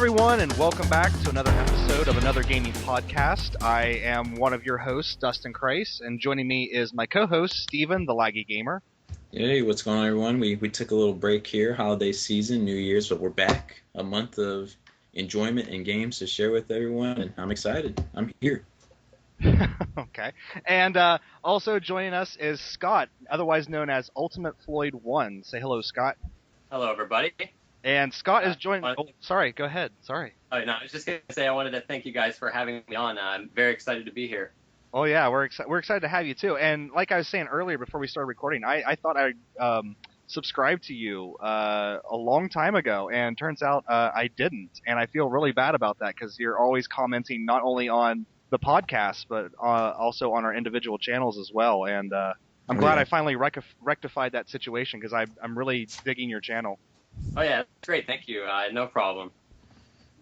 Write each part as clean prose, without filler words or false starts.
everyone, and welcome back to another episode of Another Gaming Podcast. I am one of your hosts, Dustin Kreis, and joining me is my co-host, Steven, the Laggy Gamer. Hey, what's going on, everyone? We took a little break here, holiday season, New Year's, but we're back. A month of enjoyment and games to share with everyone, and I'm excited. I'm here. Okay. And also joining us is Scott, otherwise known as Ultimate Floyd 1. Say hello, Scott. Hello, everybody. And Scott is joining... Oh, sorry, go ahead. Sorry. Oh, no, I was just going to say I wanted to thank you guys for having me on. I'm very excited to be here. Oh, yeah, we're excited to have you, too. And like I was saying earlier before we started recording, I thought I subscribed to you a long time ago, and turns out I didn't. And I feel really bad about that because you're always commenting not only on the podcast, but also on our individual channels as well. And I'm glad I finally rectified that situation because I'm really digging your channel. Oh, yeah, that's great. Thank you. No problem.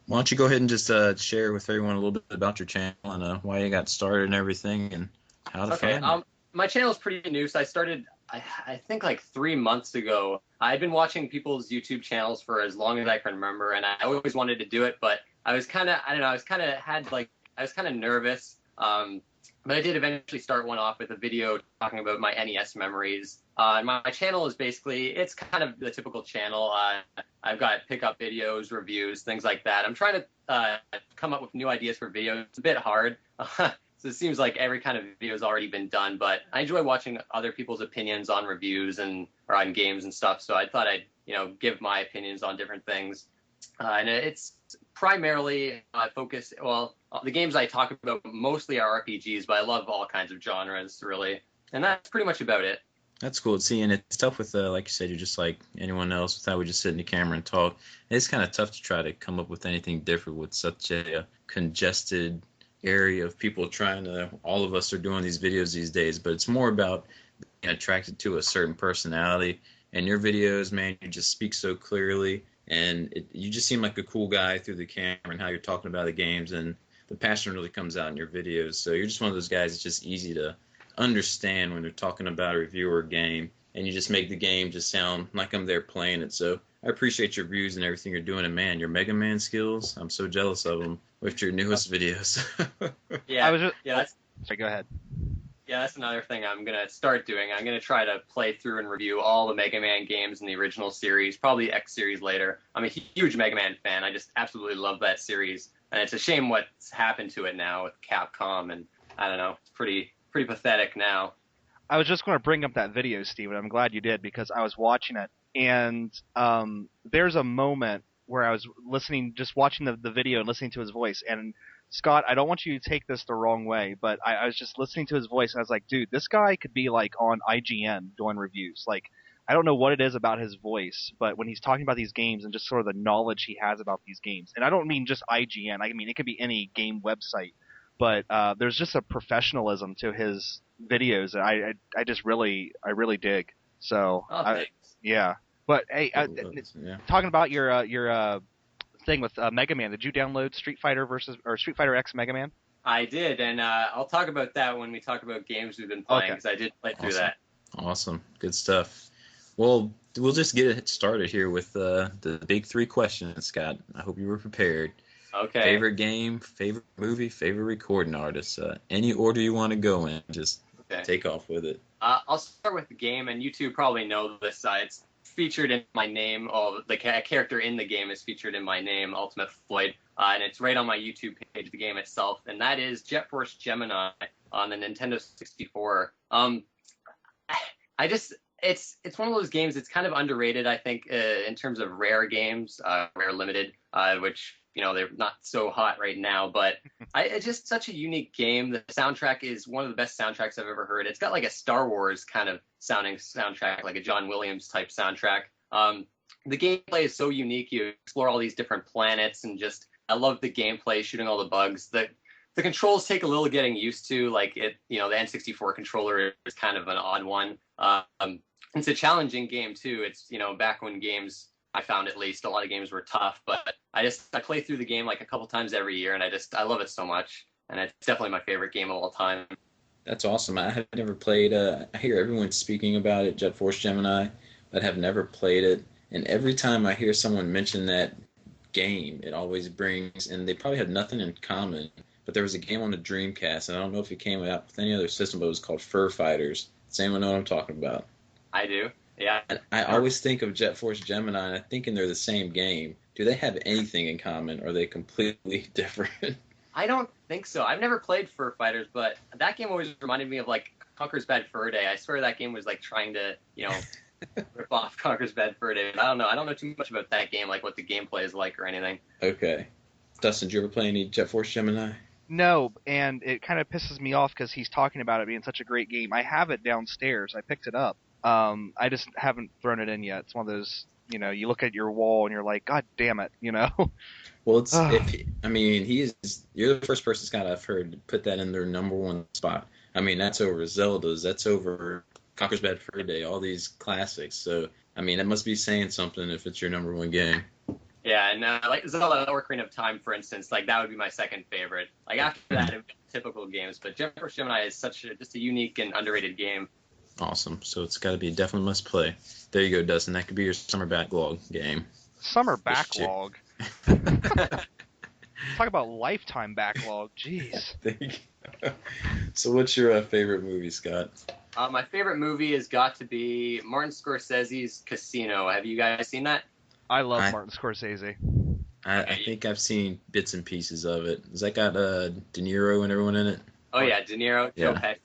Why don't you go ahead and just share with everyone a little bit about your channel and why you got started and everything and how to find it. My channel is pretty new, so I started, I think, like 3 months ago. I've been watching people's YouTube channels for as long as I can remember, and I always wanted to do it, but I was kind of, I don't know, I was kind of nervous. But I did eventually start one off with a video talking about my NES memories. My channel is basically, it's kind of the typical channel. I've got pickup videos, reviews, things like that. I'm trying to come up with new ideas for videos. It's a bit hard. So it seems like every kind of video has already been done, but I enjoy watching other people's opinions on reviews or on games and stuff. So I thought I'd, give my opinions on different things. And it's primarily focused, the games I talk about mostly are RPGs, but I love all kinds of genres, really. And that's pretty much about it. That's cool. See, and it's tough with, like you said, you're just like anyone else. Without we just sit in the camera and talk. It's kind of tough to try to come up with anything different with such a congested area of people trying to, all of us are doing these videos these days, but it's more about being attracted to a certain personality. And your videos, man, you just speak so clearly. And you just seem like a cool guy through the camera and how you're talking about the games, and the passion really comes out in your videos. So you're just one of those guys that's just easy to understand when they're talking about a review or a game, and you just make the game just sound like I'm there playing it. So I appreciate your views and everything you're doing. And man, your Mega Man skills, I'm so jealous of them with your newest videos. Sorry, go ahead. Yeah, that's another thing I'm going to start doing. I'm going to try to play through and review all the Mega Man games in the original series, probably X series later. I'm a huge Mega Man fan. I just absolutely love that series. And it's a shame what's happened to it now with Capcom. And I don't know, it's pretty pathetic now. I was just going to bring up that video, Steven. I'm glad you did because I was watching it. And there's a moment where I was just watching the video and listening to his voice. And Scott, I don't want you to take this the wrong way, but I was just listening to his voice, and I was like, dude, this guy could be, like, on IGN doing reviews. Like, I don't know what it is about his voice, but when he's talking about these games and just sort of the knowledge he has about these games, and I don't mean just IGN. I mean, it could be any game website, but there's just a professionalism to his videos that I just really dig. So, yeah. But, hey, talking about your thing with Mega Man, did you download Street Fighter X Mega Man? I did, and I'll talk about that when we talk about games we've been playing, because I did play through that. Awesome. Good stuff. Well, we'll just get it started here with the big three questions, Scott. I hope you were prepared. Okay. Favorite game, favorite movie, favorite recording artist. Any order you want to go in, just take off with it. I'll start with the game, and you two probably know this. It's featured in my name. The character in the game is featured in my name, Ultimate Floyd, and it's right on my YouTube page, the game itself, and that is Jet Force Gemini on the Nintendo 64. It's one of those games that's kind of underrated, I think, in terms of rare games, rare limited, which, they're not so hot right now, but it's just such a unique game. The soundtrack is one of the best soundtracks I've ever heard. It's got like a Star Wars kind of sounding soundtrack, like a John Williams type soundtrack. The gameplay is so unique. You explore all these different planets, and I love the gameplay, shooting all the bugs. The controls take a little getting used to, like the N64 controller is kind of an odd one. It's a challenging game too. It's, back when games, I found at least, a lot of games were tough, but I play through the game like a couple times every year, and I love it so much, and it's definitely my favorite game of all time. That's awesome. I have never played, I hear everyone speaking about it, Jet Force Gemini, but have never played it, and every time I hear someone mention that game it always brings, and they probably had nothing in common. But there was a game on the Dreamcast, and I don't know if it came out with any other system, but it was called Fur Fighters. Does anyone know what I'm talking about? I do. Yeah. And I always think of Jet Force Gemini, and I'm thinking they're the same game. Do they have anything in common, or are they completely different? I don't think so. I've never played Fur Fighters, but that game always reminded me of like Conker's Bad Fur Day. I swear that game was like trying to, rip off Conker's Bad Fur Day. I don't know. I don't know too much about that game, like what the gameplay is like or anything. Okay. Dustin, did you ever play any Jet Force Gemini? No, and it kind of pisses me off because he's talking about it being such a great game. I have it downstairs. I picked it up. I just haven't thrown it in yet. It's one of those, you look at your wall and you're like, God damn it, Well, you're the first person, Scott, I've heard to put that in their number one spot. I mean, that's over Zelda's, that's over Conker's Bad Fur Day, all these classics. So, I mean, it must be saying something if it's your number one game. Yeah, and like Zelda Ocarina of Time, for instance, like that would be my second favorite. Like after that, it would be typical games, but Jet Force Gemini is just a unique and underrated game. Awesome. So it's got to be definitely must play. There you go, Dustin. That could be your summer backlog game. Summer backlog. Talk about lifetime backlog. Jeez. There you go. So what's your favorite movie, Scott? My favorite movie has got to be Martin Scorsese's Casino. Have you guys seen that? I love Martin Scorsese. I think I've seen bits and pieces of it. Has that got De Niro and everyone in it? Oh, yeah, De Niro, Joe Yeah.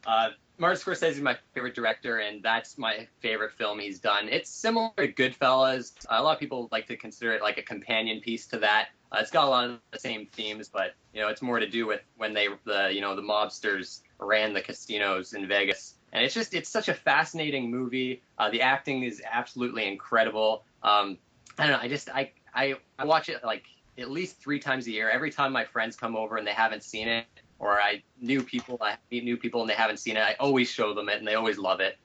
Pesci. Martin Scorsese is my favorite director, and that's my favorite film he's done. It's similar to Goodfellas. A lot of people like to consider it like a companion piece to that. It's got a lot of the same themes, but it's more to do with when the mobsters ran the casinos in Vegas. And it's such a fascinating movie. The acting is absolutely incredible. I don't know. I watch it like at least 3 times a year. Every time my friends come over and they haven't seen it, or I meet new people and they haven't seen it, I always show them it and they always love it.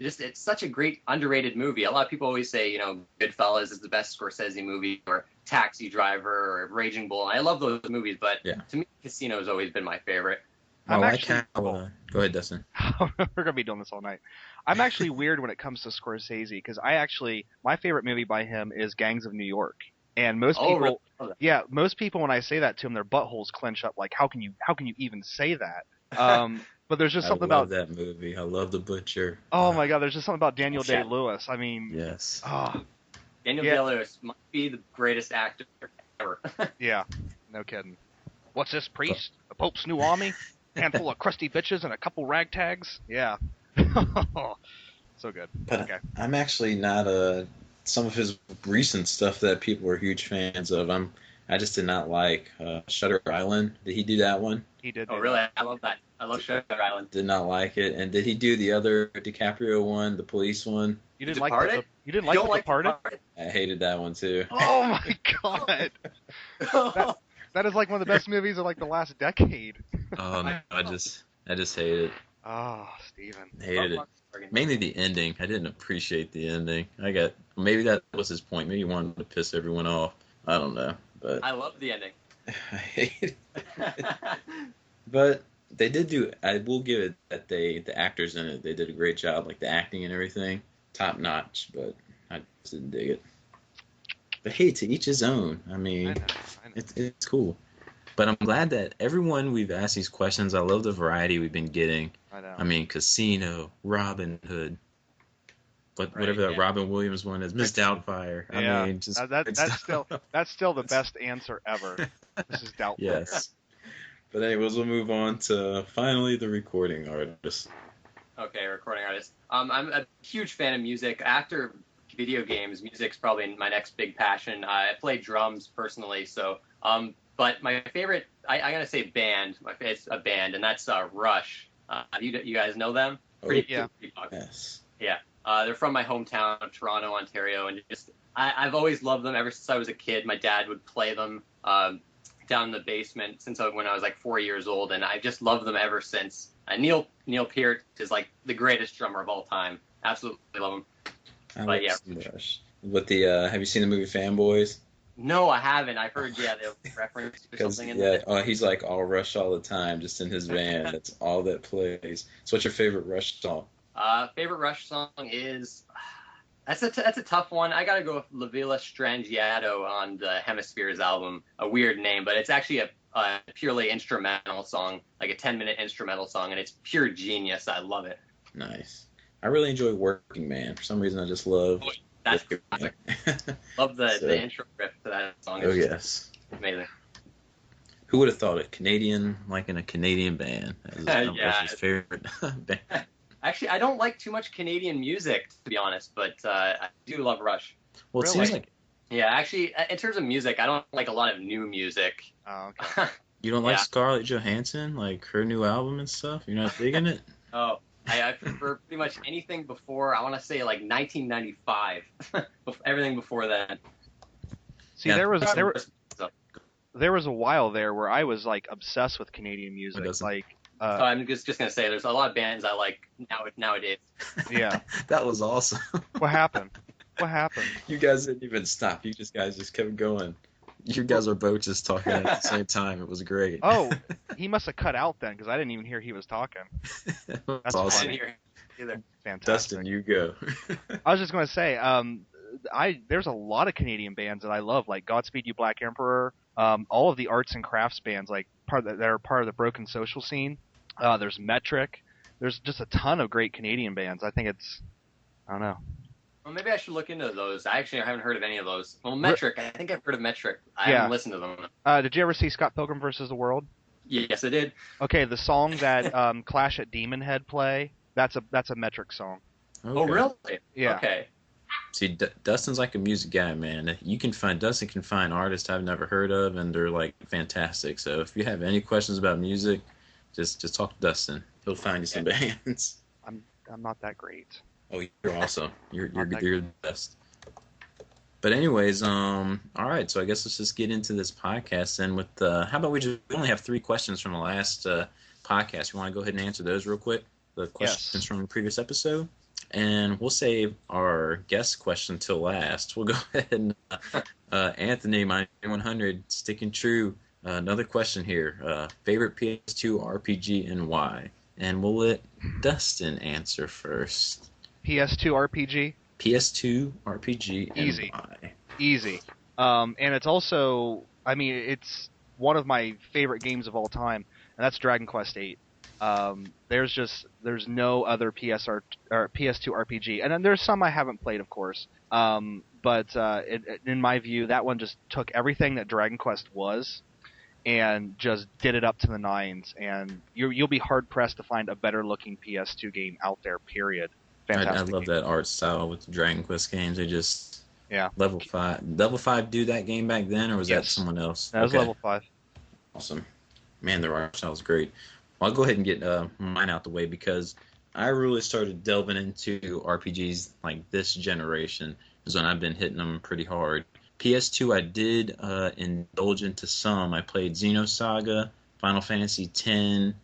It's such a great underrated movie. A lot of people always say, Goodfellas is the best Scorsese movie, or Taxi Driver, or Raging Bull. I love those movies, but to me, Casino has always been my favorite. Go ahead, Dustin. We're gonna be doing this all night. I'm actually weird when it comes to Scorsese because my favorite movie by him is Gangs of New York, and most people when I say that to them, their buttholes clench up. Like, how can you even say that? But there's just something about that movie. I love The Butcher. Oh my God, there's just something about Daniel Day-Lewis. I mean, yes. Daniel Day-Lewis might be the greatest actor ever. Yeah, no kidding. What's this, priest? The Pope's new army? Handful of crusty bitches and a couple ragtags? Yeah. So good. But okay. I'm actually not some of his recent stuff that people are huge fans of. I just did not like Shutter Island. Did he do that one? He did. Oh, really? I love that. I love Shutter Island. Did not like it. And did he do the other DiCaprio one, the police one? You didn't Departed? like You didn't like The Departed? I hated that one too. Oh my God. That is like one of the best movies of like the last decade. Oh no, I just hate it. Oh, Steven. Hated it. Mainly the ending. I didn't appreciate the ending. Maybe that was his point. Maybe he wanted to piss everyone off. I don't know. But I love the ending. I hate it. But they did do. I will give it that the actors in it, they did a great job. Like the acting and everything, top notch. But I just didn't dig it. But hey, to each his own. I mean, I know. It's cool. But I'm glad that everyone we've asked these questions, I love the variety we've been getting. I know. I mean, Casino, Robin Hood, whatever that Robin Williams one is, Miss Doubtfire. Yeah. I mean, just that's still the best answer ever. This is Doubtfire. Yes. But anyways, we'll move on to finally the recording artist. Okay, recording artist. I'm a huge fan of music. After video games, music's probably my next big passion. I play drums personally, so but my favorite, I gotta say band. It's a band, and that's Rush. You guys know them? Pretty popular. Yes. Yeah. They're from my hometown of Toronto, Ontario, and I've always loved them ever since I was a kid. My dad would play them down in the basement when I was like 4 years old, and I just loved them ever since. Neil Peart is like the greatest drummer of all time. Absolutely love him. Rush. With the have you seen the movie Fanboys? No, I haven't. I've heard they'll reference or something in there. Oh, he's like all Rush all the time, just in his van. That's all that plays. So what's your favorite Rush song? Favorite Rush song is That's a tough one. I gotta go with La Villa Strangiato on the Hemispheres album. A weird name, but it's actually a purely instrumental song, like a 10-minute instrumental song, and it's pure genius. I love it. Nice. I really enjoy Working Man. For some reason, I just love. That's Working classic. Man. Love the So- intro riff to that song. It's Oh just yes. amazing. Who would have thought it? Canadian, like in a Canadian band. That was Yeah. his favorite band. Actually, I don't like too much Canadian music, to be honest, but I do love Rush. Well, it Really? seems like Yeah, actually, in terms of music, I don't like a lot of new music. Oh, okay. you don't like Yeah. Scarlett Johansson, like her new album and stuff. You're not digging it? Oh, I prefer pretty much anything before, I want to say, like 1995. Everything before that. See, Yeah. there was a while there where I was like obsessed with Canadian music. doesn't? Like, So I'm just gonna say, there's a lot of bands I like nowadays. yeah. That was awesome. What happened? What happened? You guys didn't even stop. You guys just kept going. You guys were both just talking at the same time. It was great. Oh, he must have cut out then because I didn't even hear he was talking. That was That's I awesome. didn't hear it either. Fantastic. Dustin, you go. I was just going to say, there's a lot of Canadian bands that I love, like Godspeed You Black Emperor, all of the arts and crafts bands, like that are part of the Broken Social scene. There's Metric. There's just a ton of great Canadian bands. I think I don't know. Well, maybe I should look into those. I actually haven't heard of any of those. Well, Metric, I think I've heard of Metric. I Yeah. haven't listened to them. Did you ever see Scott Pilgrim vs. the World? Yes, I did. Okay, the song that Clash at Demon Head play, that's a Metric song. Oh, Okay. really? Yeah. Okay. See, Dustin's like a music guy, man. Dustin can find artists I've never heard of, and they're like fantastic. So if you have any questions about music, just talk to Dustin. He'll find you some bands. I'm not that great. Oh, you're awesome. You're Not that the best. But anyways, all right. So I guess let's just get into this podcast. And with how about we only have 3 questions from the last podcast. You want to go ahead and answer those real quick? The questions from the previous episode. And we'll save our guest question till last. We'll go ahead and Anthony, my 100, sticking true. Another question here. Favorite PS2 RPG and why? And we'll let Dustin answer first. PS2 RPG, PS2 RPG and Easy. why? easy. And it's also, I mean, it's one of my favorite games of all time, and that's Dragon Quest VIII. There's no other PS2 RPG, and then there's some I haven't played, of course. But in my view, that one just took everything that Dragon Quest was and just did it up to the nines. And you'll be hard pressed to find a better looking PS2 game out there. Period. Fantastic. I love game. that art style with the Dragon Quest games. They just Yeah. Level 5 do that game back then, or was that Yes. someone else? That was Okay. level 5. Awesome. Man, their art style is great. Well, I'll go ahead and get mine out the way because I really started delving into RPGs like this generation is when I've been hitting them pretty hard. PS2, I did indulge into some. I played Xenosaga, Final Fantasy X,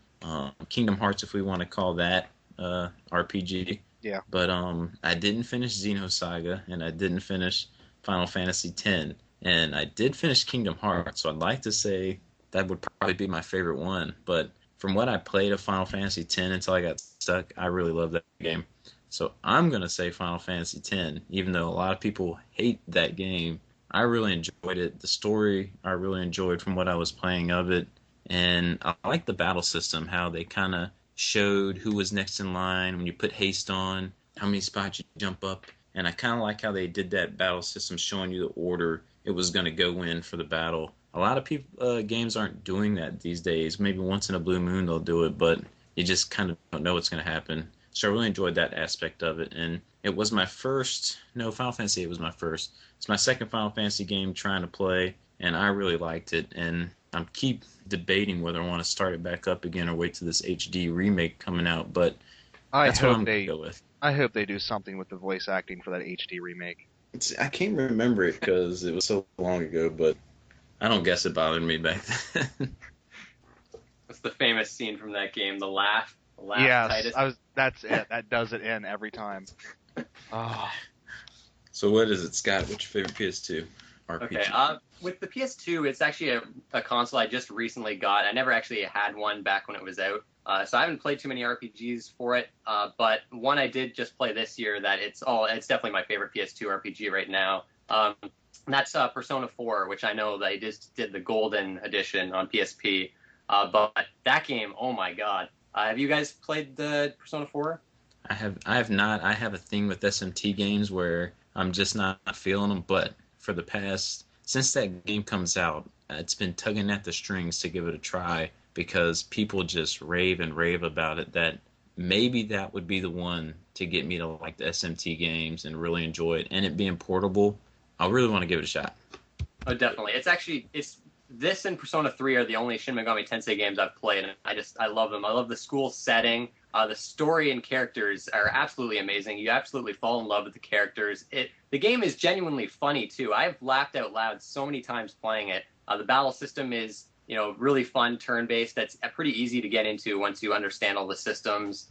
Kingdom Hearts, if we want to call that RPG. Yeah. But I didn't finish Xenosaga, and I didn't finish Final Fantasy X. And I did finish Kingdom Hearts, so I'd like to say that would probably be my favorite one. But from what I played of Final Fantasy X until I got stuck, I really loved that game. So I'm going to say Final Fantasy X, even though a lot of people hate that game. I really enjoyed it. The story I really enjoyed from what I was playing of it. And I like the battle system, how they kind of showed who was next in line when you put haste on, how many spots you jump up. And I kind of like how they did that battle system, showing you the order it was going to go in for the battle. A lot of people games aren't doing that these days. Maybe once in a blue moon they'll do it, but you just kind of don't know what's going to happen. So I really enjoyed that aspect of it. And it was my first, no, Final Fantasy VIII was my first. It's my second Final Fantasy game trying to play, and I really liked it. And I keep debating whether I want to start it back up again or wait till this HD remake coming out, but that's what I'm going to go with. I hope they do something with the voice acting for that HD remake. I can't remember it because it was so long ago, but I don't guess it bothered me back then. What's the famous scene from that game? The laugh. The laugh. Yes, Titus. that's it. That does it in every time. Oh, So what is it, Scott? What's your favorite PS2 RPG? Okay. With the PS2, it's actually a console I just recently got. I never actually had one back when it was out. So I haven't played too many RPGs for it, but one I did just play this year that it's definitely my favorite PS2 RPG right now. That's Persona 4, which I know they just did the Golden Edition on PSP. But that game, oh my god. Have you guys played the Persona 4? I have not. I have a thing with SMT games where I'm just not feeling them, but for the past, since that game comes out, it's been tugging at the strings to give it a try because people just rave and rave about it, that maybe that would be the one to get me to like the SMT games and really enjoy it. And it being portable, I really want to give it a shot. Oh, definitely. It's this and Persona 3 are the only Shin Megami Tensei games I've played, and I love them. I love the school setting. The story and characters are absolutely amazing. You absolutely fall in love with the characters. The game is genuinely funny too. I've laughed out loud so many times playing it. The battle system is, really fun, turn-based. That's pretty easy to get into once you understand all the systems.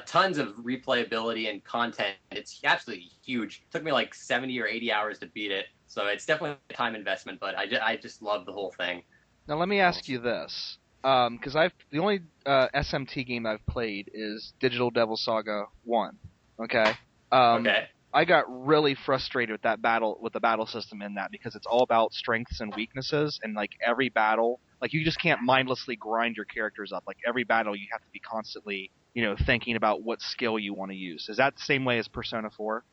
Tons of replayability and content. It's absolutely huge. It took me like 70 or 80 hours to beat it, so it's definitely a time investment, but I just love the whole thing. Now let me ask you this, because the only SMT game I've played is Digital Devil Saga 1. Okay. Okay. I got really frustrated with the battle system in that, because it's all about strengths and weaknesses, and like every battle, like you just can't mindlessly grind your characters up. Like every battle, you have to be constantly, thinking about what skill you want to use. Is that the same way as Persona 4?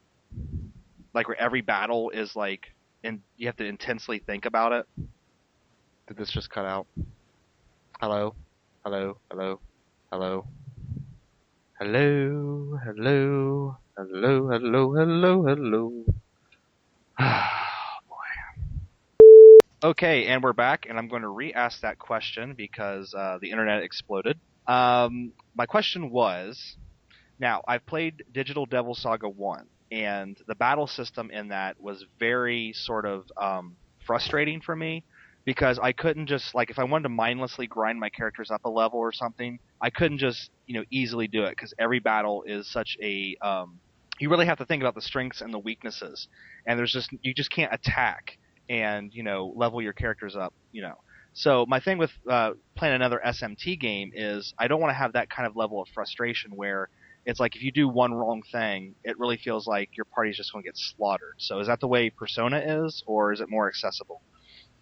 Like where every battle is like, and you have to intensely think about it? Did this just cut out? Hello? Hello? Hello? Hello? Hello? Hello? Hello? Hello? Hello? Hello? Oh, boy. Okay, and we're back, and I'm going to re-ask that question because the internet exploded. My question was, now, I've played Digital Devil Saga 1, and the battle system in that was very sort of frustrating for me, because I couldn't just, like, if I wanted to mindlessly grind my characters up a level or something, I couldn't just, easily do it, because every battle is such a, you really have to think about the strengths and the weaknesses, and you just can't attack and, level your characters up, So my thing with playing another SMT game is I don't want to have that kind of level of frustration where it's like if you do one wrong thing, it really feels like your party's just going to get slaughtered. So is that the way Persona is, or is it more accessible?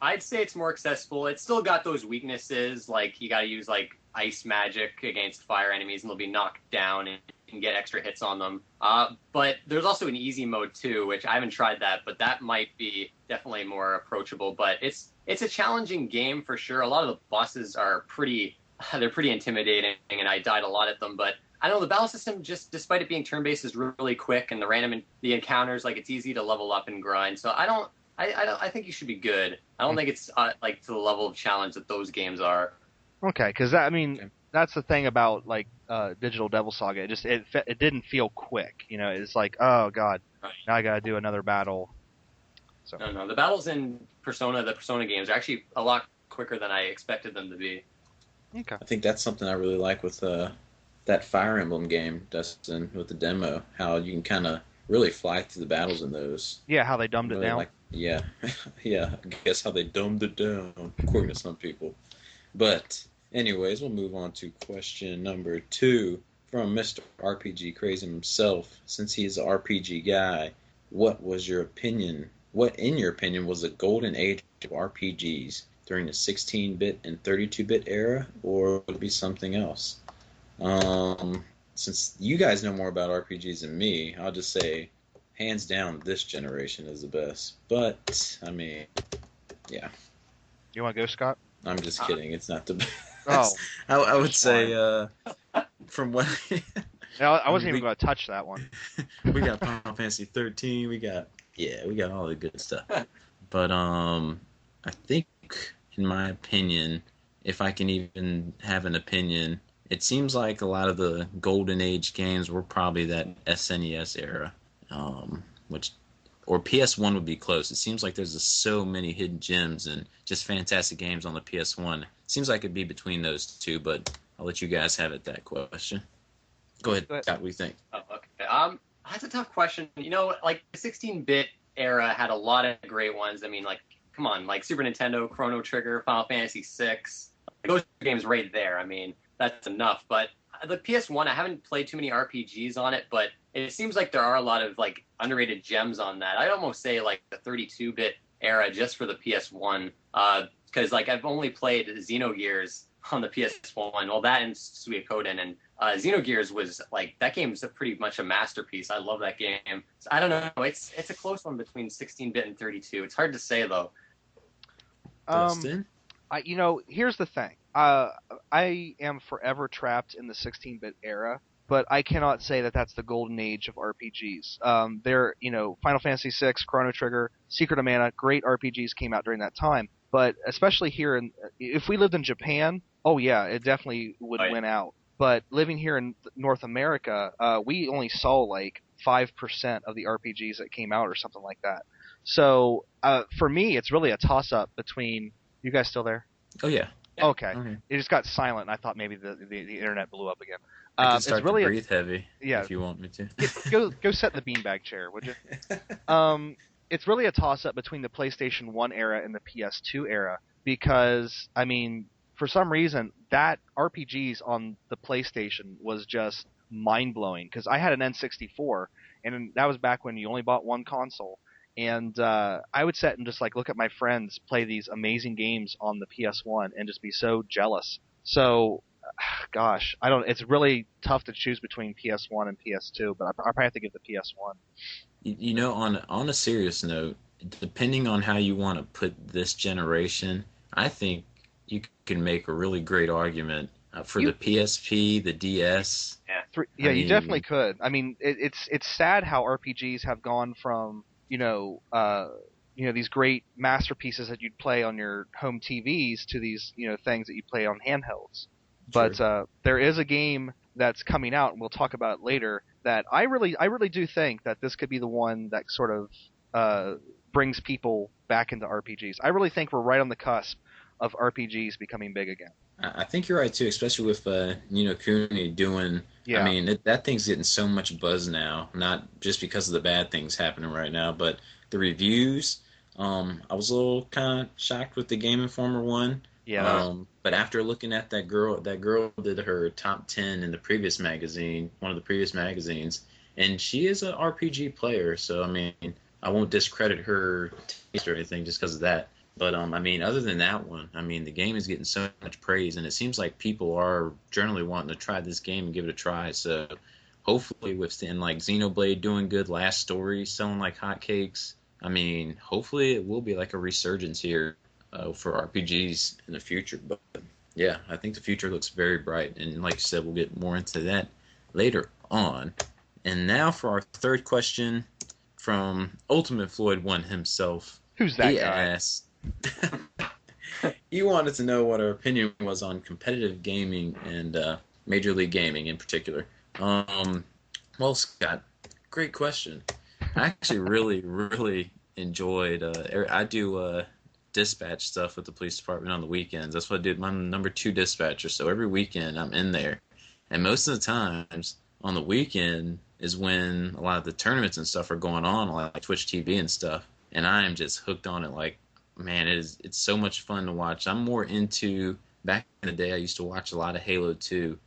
I'd say it's more accessible. It's still got those weaknesses, like you got to use like ice magic against fire enemies, and they'll be knocked down, and you can get extra hits on them. But there's also an easy mode too, which I haven't tried that, but that might be definitely more approachable. But it's a challenging game for sure. A lot of the bosses are pretty intimidating, and I died a lot at them. But I don't know, the battle system, just despite it being turn-based, is really quick, and the encounters, like it's easy to level up and grind. So I think you should be good. I don't think it's like to the level of challenge that those games are. Okay, because that's the thing about like Digital Devil Saga. It didn't feel quick. It's like, oh god, Right. now I got to do another battle. So No, the battles in the Persona games are actually a lot quicker than I expected them to be. okay. I think that's something I really like with that Fire Emblem game, Dustin, with the demo. How you can kind of really fly through the battles in those. Yeah, how they dumbed it Really down. Yeah, yeah. I guess how they dumbed it down, according to some people. But anyways, we'll move on to question number 2 from Mr. RPG Crazy himself. Since he's an RPG guy, what in your opinion, was the golden age of RPGs during the 16-bit and 32-bit era, or would it be something else? Since you guys know more about RPGs than me, I'll just say, hands down, this generation is the best. But, I mean, yeah. You want to go, Scott? I'm just kidding. It's not the best. Oh, I would say, from what... I wasn't even going to touch that one. We got Final Fantasy 13. We got all the good stuff. But I think, in my opinion, if I can even have an opinion, it seems like a lot of the golden age games were probably that SNES era, or PS1 would be close. It seems like there's just so many hidden gems and just fantastic games on the PS1. Seems like it'd be between those two, but I'll let you guys have it, that question. Go ahead, Scott. What do you think? Oh, okay. That's a tough question. Like the 16-bit era had a lot of great ones. I mean, like, come on, like Super Nintendo, Chrono Trigger, Final Fantasy VI. Those games right there. I mean, that's enough. But the PS1, I haven't played too many RPGs on it, but it seems like there are a lot of like underrated gems on that. I'd almost say like the 32-bit era just for the PS1, because like I've only played Xenogears on the PS1. Well, that and Suikoden, and Xenogears was like that game's pretty much a masterpiece. I love that game. So, I don't know. It's a close one between 16-bit and 32. It's hard to say though. Dustin? Here's the thing. I am forever trapped in the 16-bit era, but I cannot say that that's the golden age of RPGs. Final Fantasy VI, Chrono Trigger, Secret of Mana, great RPGs came out during that time. But especially here, if we lived in Japan, oh yeah, it definitely would win out. But living here in North America, we only saw like 5% of the RPGs that came out or something like that. So for me, it's really a toss-up between. You guys still there? Oh yeah. Okay. It just got silent, and I thought maybe the internet blew up again. I can start it's really to breathe heavy if you want me to. Go set in the beanbag chair, would you? It's really a toss-up between the PlayStation 1 era and the PS2 era because, I mean, for some reason, that RPGs on the PlayStation was just mind-blowing because I had an N64, and that was back when you only bought one console. And I would sit and just like look at my friends play these amazing games on the PS1 and just be so jealous. So, gosh, I don't. It's really tough to choose between PS1 and PS2, but I probably have to give the PS1. On a serious note, depending on how you want to put this generation, I think you can make a really great argument for the PSP, the DS. You definitely could. I mean, it's sad how RPGs have gone from these great masterpieces that you'd play on your home TVs to these, things that you play on handhelds. But there is a game that's coming out, and we'll talk about it later, that I really do think that this could be the one that sort of brings people back into RPGs. I really think we're right on the cusp of RPGs becoming big again. I think you're right too, especially with Ni no Kuni doing. Yeah. I mean, that thing's getting so much buzz now, not just because of the bad things happening right now, but the reviews. I was a little kind of shocked with the Game Informer one. Yeah. But after looking at that girl did her top 10 in the previous magazine, one of the previous magazines, and she is an RPG player, so I mean, I won't discredit her taste or anything just because of that. But I mean, other than that one, I mean, the game is getting so much praise, and it seems like people are generally wanting to try this game and give it a try. So hopefully, with like Xenoblade doing good, Last Story selling like hotcakes, I mean, hopefully it will be like a resurgence here for RPGs in the future. But yeah, I think the future looks very bright, and like you said, we'll get more into that later on. And now for our third question from Ultimate Floyd One himself. Who's that he guy? Asked, he wanted to know what our opinion was on competitive gaming and Major League Gaming in particular. Well, Scott, great question. I actually really enjoyed. I do dispatch stuff with the police department on the weekends. That's what I did. My number 2 dispatcher. So every weekend I'm in there, and most of the times on the weekend is when a lot of the tournaments and stuff are going on, like Twitch TV and stuff. And I am just hooked on it. Like, man, it's so much fun to watch. I'm more into, back in the day, I used to watch a lot of Halo 2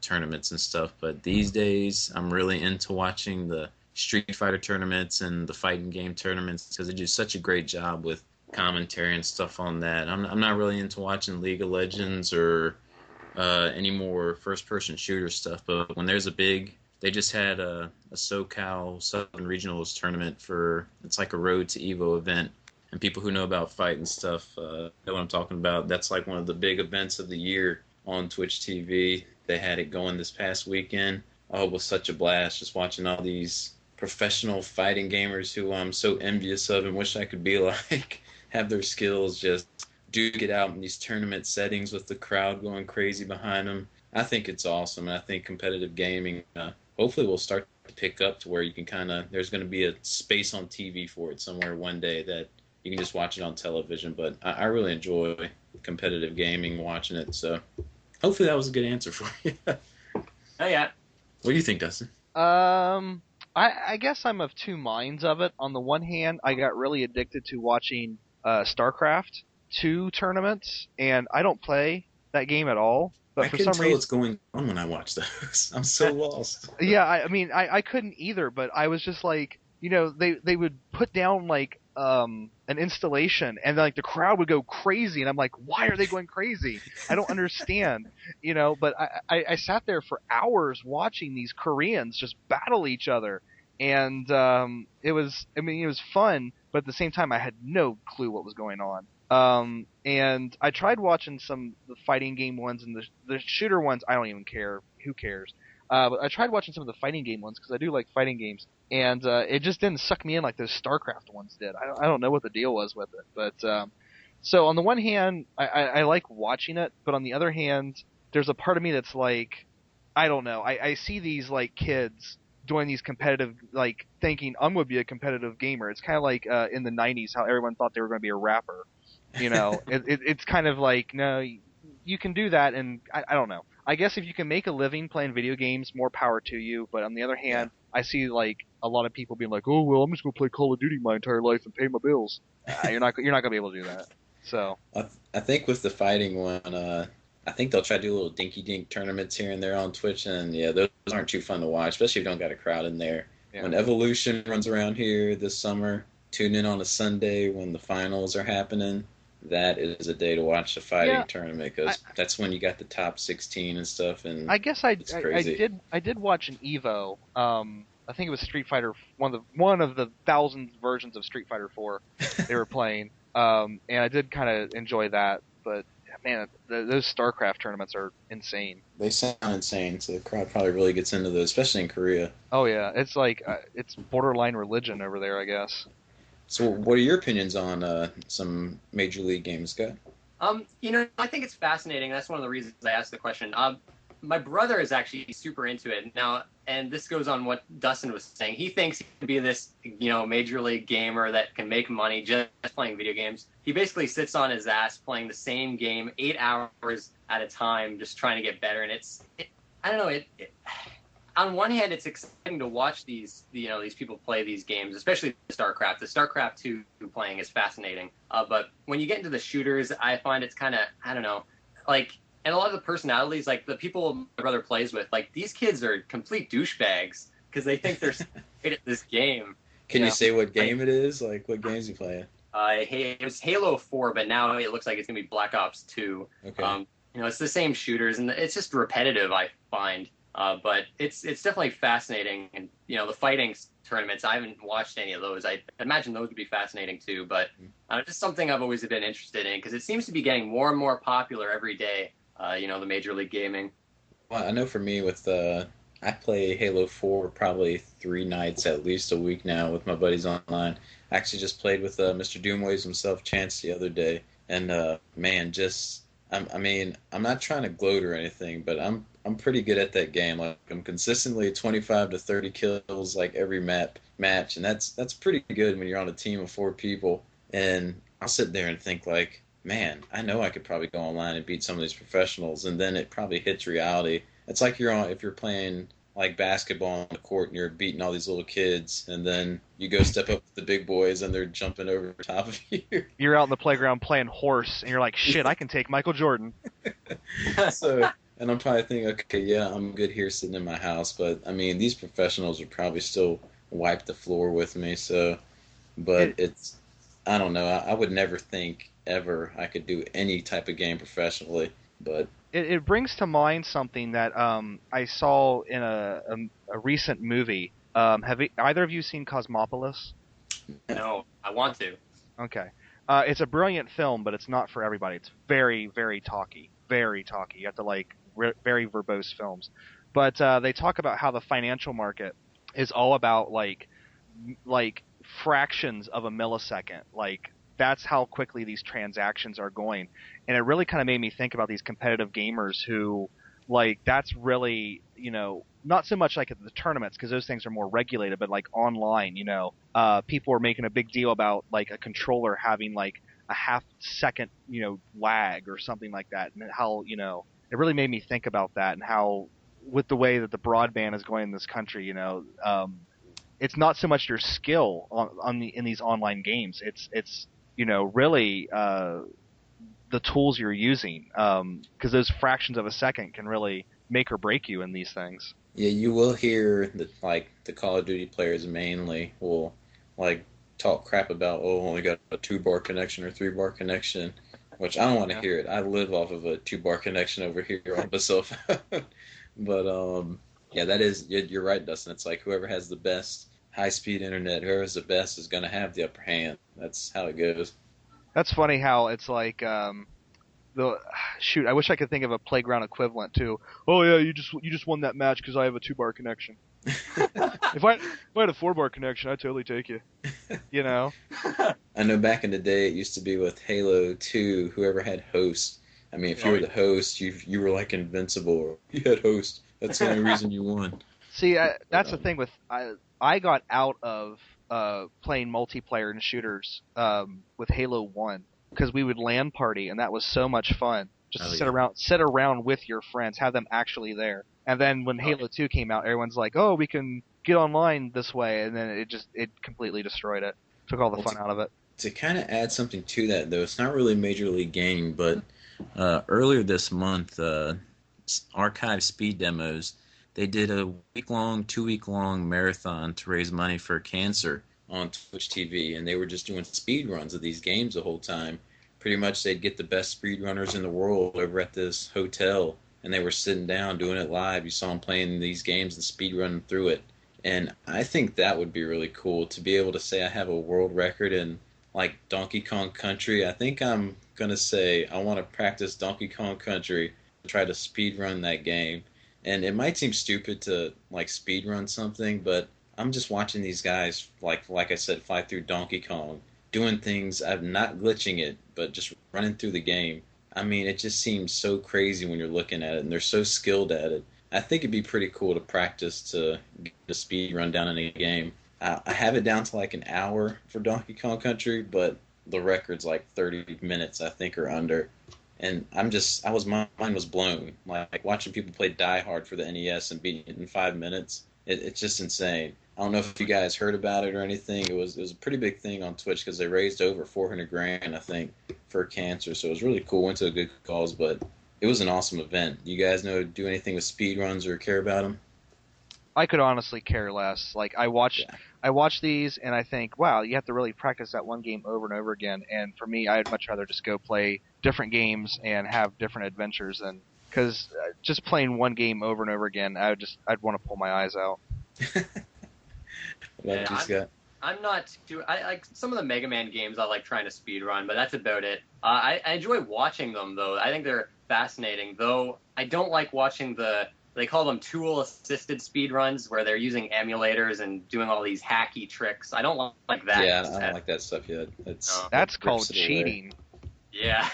tournaments and stuff. But these days, I'm really into watching the Street Fighter tournaments and the fighting game tournaments because they do such a great job with commentary and stuff on that. I'm not really into watching League of Legends or any more first-person shooter stuff. But when there's a big... They just had a SoCal Southern Regionals tournament it's like a Road to Evo event. And people who know about fight and stuff know what I'm talking about. That's like one of the big events of the year on Twitch TV. They had it going this past weekend. Oh, it was such a blast just watching all these professional fighting gamers who I'm so envious of and wish I could be like, have their skills just duke it out in these tournament settings with the crowd going crazy behind them. I think it's awesome. And I think competitive gaming hopefully we'll start to pick up to where you can there's going to be a space on TV for it somewhere one day that you can just watch it on television. But I really enjoy competitive gaming, watching it. So hopefully that was a good answer for you. Oh, yeah. What do you think, Dustin? I guess I'm of two minds of it. On the one hand, I got really addicted to watching StarCraft, 2 tournaments, and I don't play that game at all. But I for couldn't some tell reason, what's going on when I watch those. I'm so lost. yeah, I mean, I couldn't either, but I was just like, they would put down like an installation, and like the crowd would go crazy, and I'm like, why are they going crazy? I don't understand, But I sat there for hours watching these Koreans just battle each other, and it was fun, but at the same time I had no clue what was going on. And I tried watching some the fighting game ones, and the shooter ones I don't even care. Who cares? But I tried watching some of the fighting game ones because I do like fighting games, and it just didn't suck me in like those StarCraft ones did. I don't know what the deal was with it, but so on the one hand, I like watching it, but on the other hand, there's a part of me that's like, I don't know. I see these like kids doing these competitive, like thinking I'm going to be a competitive gamer. It's kind of like in the '90s how everyone thought they were going to be a rapper. It's kind of like, no, you can do that, and I don't know. I guess if you can make a living playing video games, more power to you. But on the other hand, I see like a lot of people being like, "Oh well, I'm just gonna play Call of Duty my entire life and pay my bills." You're not gonna be able to do that. So I think with the fighting one, I think they'll try to do little dinky dink tournaments here and there on Twitch, and yeah, those aren't too fun to watch, especially if you don't got a crowd in there. yeah. When Evolution runs around here this summer, tune in on a Sunday when the finals are happening. That is a day to watch the fighting tournament because that's when you got the top 16 and stuff. And I guess it's crazy. I did watch an Evo. I think it was Street Fighter, one of the thousands versions of Street Fighter 4 they were playing. And I did kind of enjoy that, but man, those StarCraft tournaments are insane. They sound insane, so the crowd probably really gets into those, especially in Korea. Oh yeah, it's like it's borderline religion over there, I guess. So, what are your opinions on some Major League games, Scott? I think it's fascinating. That's one of the reasons I asked the question. My brother is actually super into it now, and this goes on what Dustin was saying. He thinks he can be this, major league gamer that can make money just playing video games. He basically sits on his ass playing the same game 8 hours at a time, just trying to get better. And I don't know, on one hand, it's exciting to watch these people play these games, especially StarCraft. The StarCraft 2 playing is fascinating. But when you get into the shooters, I find it's kind of, I don't know, like, and a lot of the personalities, like the people my brother plays with, like these kids are complete douchebags because they think they're great at this game. Can you say what game it is? Like, what games you playing? It was Halo 4, but now it looks like it's going to be Black Ops 2. Okay. It's the same shooters, and it's just repetitive, I find. But it's definitely fascinating. And, the fighting tournaments, I haven't watched any of those. I imagine those would be fascinating too. But just something I've always been interested in because it seems to be getting more and more popular every day, the Major League Gaming. Well, I know for me with I play Halo 4 probably 3 nights at least a week now with my buddies online. I actually just played with Mr. Doomways himself, Chance, the other day. And, man, I'm not trying to gloat or anything, but I'm pretty good at that game. Like I'm consistently 25 to 30 kills like every match, and that's pretty good when you're on a team of 4 people. And I'll sit there and think like, man, I know I could probably go online and beat some of these professionals, and then it probably hits reality. It's like if you're playing like basketball on the court and you're beating all these little kids, and then you go step up with the big boys and they're jumping over top of you. You're out in the playground playing horse, and you're like, shit, I can take Michael Jordan. And I'm probably thinking, okay, yeah, I'm good here sitting in my house, but I mean, these professionals would probably still wipe the floor with me. So, but I don't know. I would never think ever I could do any type of game professionally, but it brings to mind something that I saw in a recent movie. Have either of you seen Cosmopolis? No, I want to. Okay. It's a brilliant film, but it's not for everybody. It's very, very talky. Very talky. You have to like very verbose films. But they talk about how the financial market is all about like fractions of a millisecond. Like that's how quickly these transactions are going. And it really kind of made me think about these competitive gamers who like that's really, not so much like at the tournaments because those things are more regulated, but like online, people are making a big deal about like a controller having like a half second, lag or something like that, and how, it really made me think about that and how with the way that the broadband is going in this country, it's not so much your skill in these online games. It's really the tools you're using, because those fractions of a second can really make or break you in these things. Yeah, you will hear that like the Call of Duty players mainly will like talk crap about, oh, only got a 2-bar connection or 3-bar connection, which I don't want to hear it. I live off of a 2-bar connection over here on the cell phone. But yeah, that is, you're right, Dustin. It's like whoever has the best high-speed internet, whoever has the best is going to have the upper hand. That's how it goes. That's funny how it's like I wish I could think of a playground equivalent to. Oh yeah, you just won that match because I have a 2-bar connection. If I had a 4-bar connection, I'd totally take you. You know. I know back in the day it used to be with Halo 2, whoever had host. I mean, if you were the host, you were like invincible. You had host. That's the only reason you won. See, that's the thing with I got out of playing multiplayer and shooters with Halo 1 because we would LAN party, and that was so much fun. Just to sit around with your friends, have them actually there. And then when Halo 2 came out, everyone's like, "Oh, we can get online this way," and then it completely destroyed it. Took all the fun out of it. To kind of add something to that, though, it's not really Major League Gaming, but earlier this month, Archive Speed Demos, they did a 2-week-long marathon to raise money for cancer on Twitch TV, and they were just doing speed runs of these games the whole time. Pretty much they'd get the best speed runners in the world over at this hotel, and they were sitting down doing it live. You saw them playing these games and speed running through it. And I think that would be really cool to be able to say I have a world record in like Donkey Kong Country. I think I'm going to say I want to practice Donkey Kong Country and try to speed run that game. And it might seem stupid to like speed run something, but I'm just watching these guys, like I said, fly through Donkey Kong, doing things. I'm not glitching it, but just running through the game. I mean, it just seems so crazy when you're looking at it, and they're so skilled at it. I think it'd be pretty cool to practice to get a speed run down in a game. I have it down to like an hour for Donkey Kong Country, but the record's like 30 minutes, I think, or under. And my mind was blown. Like watching people play Die Hard for the NES and beating it in 5 minutes. It's just insane. I don't know if you guys heard about it or anything. It was a pretty big thing on Twitch because they raised over $400,000, I think, for cancer. So it was really cool. Went to a good cause, but it was an awesome event. Do you guys do anything with speed runs or care about them? I could honestly care less. Like I watch these and I think, wow, you have to really practice that one game over and over again. And for me, I'd much rather just go play different games and have different adventures than because just playing one game over and over again, I'd want to pull my eyes out. I'm not too. I like some of the Mega Man games. I like trying to speed run, but that's about it. I enjoy watching them though. I think they're fascinating. Though I don't like watching they call them tool-assisted speed runs, where they're using emulators and doing all these hacky tricks. I don't like that. Yeah, I don't like that stuff yet. That's called cheating. Yeah.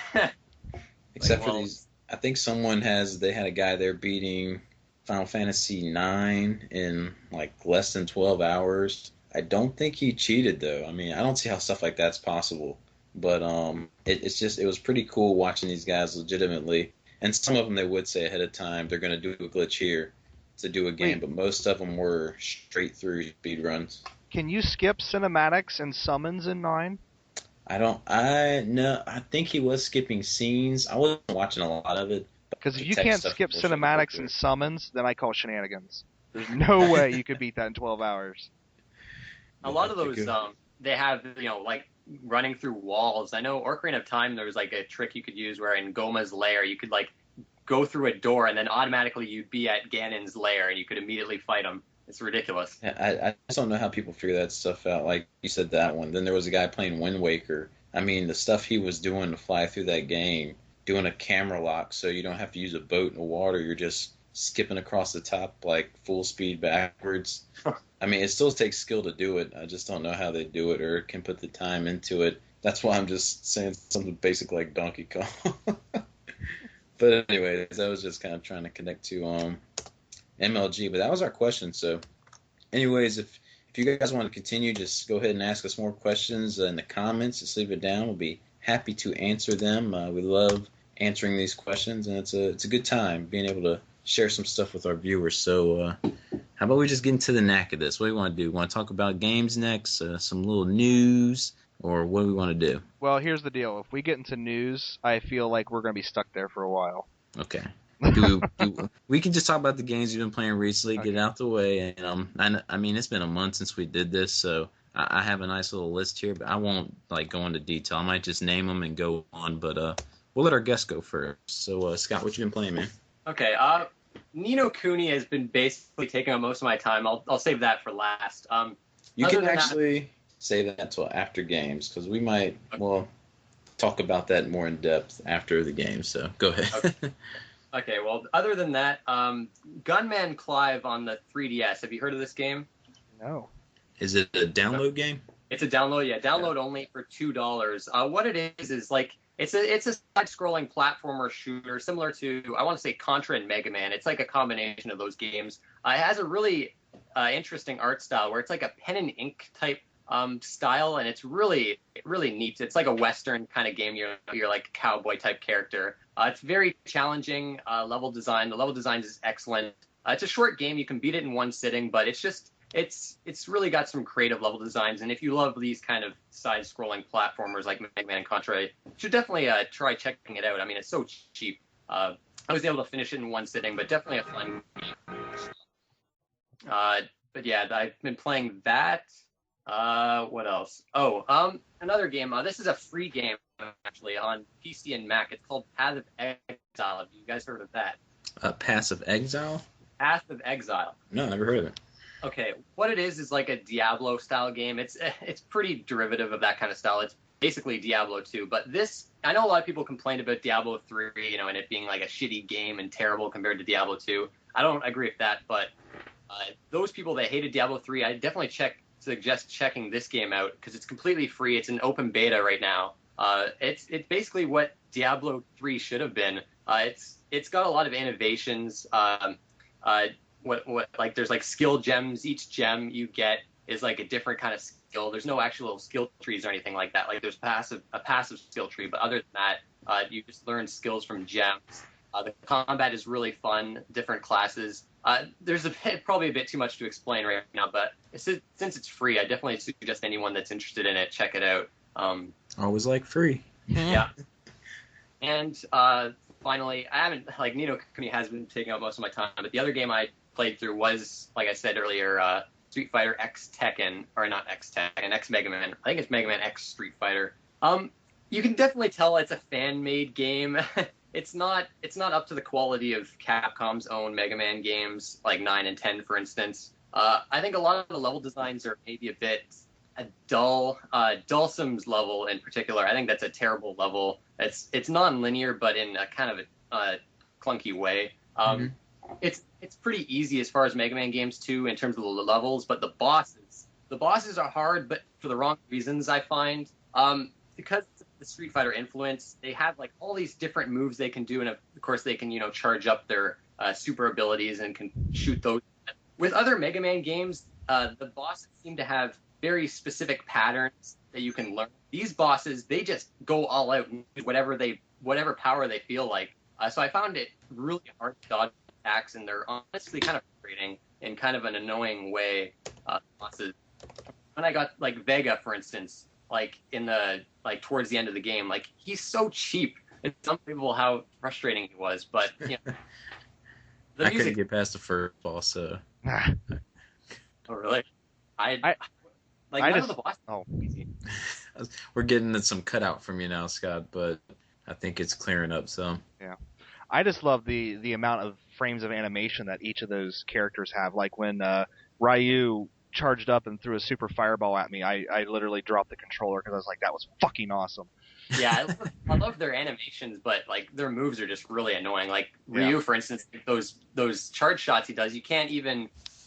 Except for these, I think they had a guy there beating Final Fantasy IX in like less than 12 hours. I don't think he cheated though. I mean, I don't see how stuff like that's possible. But it was pretty cool watching these guys legitimately. And some of them they would say ahead of time they're going to do a glitch here to do a game, but most of them were straight through speed runs. Can you skip cinematics and summons in 9? I think he was skipping scenes. I wasn't watching a lot of it. Because if you can't skip cinematics and summons, then I call shenanigans. There's no way you could beat that in 12 hours. A lot of those, they have, like running through walls. I know Ocarina of Time, there was like a trick you could use where in Goma's lair, you could like go through a door and then automatically you'd be at Ganon's lair and you could immediately fight him. It's ridiculous. I just don't know how people figure that stuff out. Like you said, that one. Then there was a guy playing Wind Waker. I mean, the stuff he was doing to fly through that game, doing a camera lock so you don't have to use a boat in the water. You're just skipping across the top like full speed backwards. I mean, it still takes skill to do it. I just don't know how they do it or can put the time into it. That's why I'm just saying something basic like Donkey Kong. But anyways, I was just kind of trying to connect to MLG. But that was our question. So anyways, if you guys want to continue, just go ahead and ask us more questions in the comments. Just leave it down. We'll be happy to answer them. We love answering these questions, and it's a good time being able to share some stuff with our viewers. So how about we just get into the knack of this? What do you want to do? Want to talk about games next? Some little news? or what do we want to do? Well, here's the deal. If we get into news, I feel like we're going to be stuck there for a while. Okay. We can just talk about the games you've been playing recently, get it out the way. And I mean, it's been a month since we did this, so I have a nice little list here, but I won't like go into detail. I might just name them and go on, but we'll let our guests go first. So, Scott, what you been playing, man? Okay. Ni no Kuni has been basically taking up most of my time. I'll save that for last. You can actually say that till after games, because we might talk about that more in depth after the game. So go ahead. Okay. Okay, well, other than that, Gunman Clive on the 3DS. Have you heard of this game? No. Is it a download game? It's a download, yeah. Download only for $2. What it is like it's a side-scrolling platformer shooter similar to, I want to say, Contra and Mega Man. It's like a combination of those games. It has a really interesting art style where it's like a pen and ink type style, and it's really neat. It's like a Western kind of game. You're like a cowboy type character. It's very challenging level design. The level design is excellent. It's a short game. You can beat it in one sitting, but it's really got some creative level designs. And if you love these kind of side-scrolling platformers like Mega Man and Contra, you should definitely try checking it out. I mean, it's so cheap. I was able to finish it in one sitting, but definitely a fun game. But yeah, I've been playing that. What else? Another game. This is a free game, actually, on PC and Mac. It's called Path of Exile. Have you guys heard of that? Path of Exile? Path of Exile. No, never heard of it. Okay, what it is like a Diablo-style game. It's pretty derivative of that kind of style. It's basically Diablo 2. But this, I know a lot of people complained about Diablo 3, and it being like a shitty game and terrible compared to Diablo 2. I don't agree with that, but those people that hated Diablo 3, I definitely suggest checking this game out because it's completely free. It's an open beta right now. It's basically what Diablo 3 should have been. It's got a lot of innovations. Like there's like skill gems. Each gem you get is like a different kind of skill. There's no actual skill trees or anything like that. Like there's a passive skill tree, but other than that, you just learn skills from gems. The combat is really fun. Different classes. There's probably a bit too much to explain right now, but since it's free, I definitely suggest anyone that's interested in it check it out. Always like free. Yeah. And finally, I haven't Ni no Kuni has been taking up most of my time, but the other game I played through was, like I said earlier, Street Fighter X Tekken, or not X Tekken, X Mega Man. I think it's Mega Man X Street Fighter. You can definitely tell it's a fan-made game. It's not up to the quality of Capcom's own Mega Man games, like 9 and 10, for instance. I think a lot of the level designs are maybe a bit dull. Dulcim's level in particular, I think that's a terrible level. It's non-linear, but in a kind of a clunky way. It's pretty easy as far as Mega Man games too, in terms of the levels, but the bosses are hard, but for the wrong reasons, I find. Because the Street Fighter influence, they have like all these different moves they can do, and of course they can charge up their super abilities and can shoot those. With other Mega Man games, the bosses seem to have very specific patterns that you can learn. These bosses, they just go all out and use whatever power they feel like. So I found it really hard to dodge attacks, and they're honestly kind of frustrating in kind of an annoying way. Bosses. When I got like Vega, for instance, like in the towards the end of the game, like he's so cheap. It's unbelievable how frustrating he was. But I couldn't get past the first boss. So. Oh really? I just, the boss. Oh, easy. We're getting some cutout from you now, Scott, but I think it's clearing up. So yeah, I just love the amount of frames of animation that each of those characters have. Like when Ryu charged up and threw a super fireball at me, I literally dropped the controller because I was like, that was fucking awesome. Yeah, I love their animations, but like their moves are just really annoying. Like Ryu, for instance, those charge shots he does, you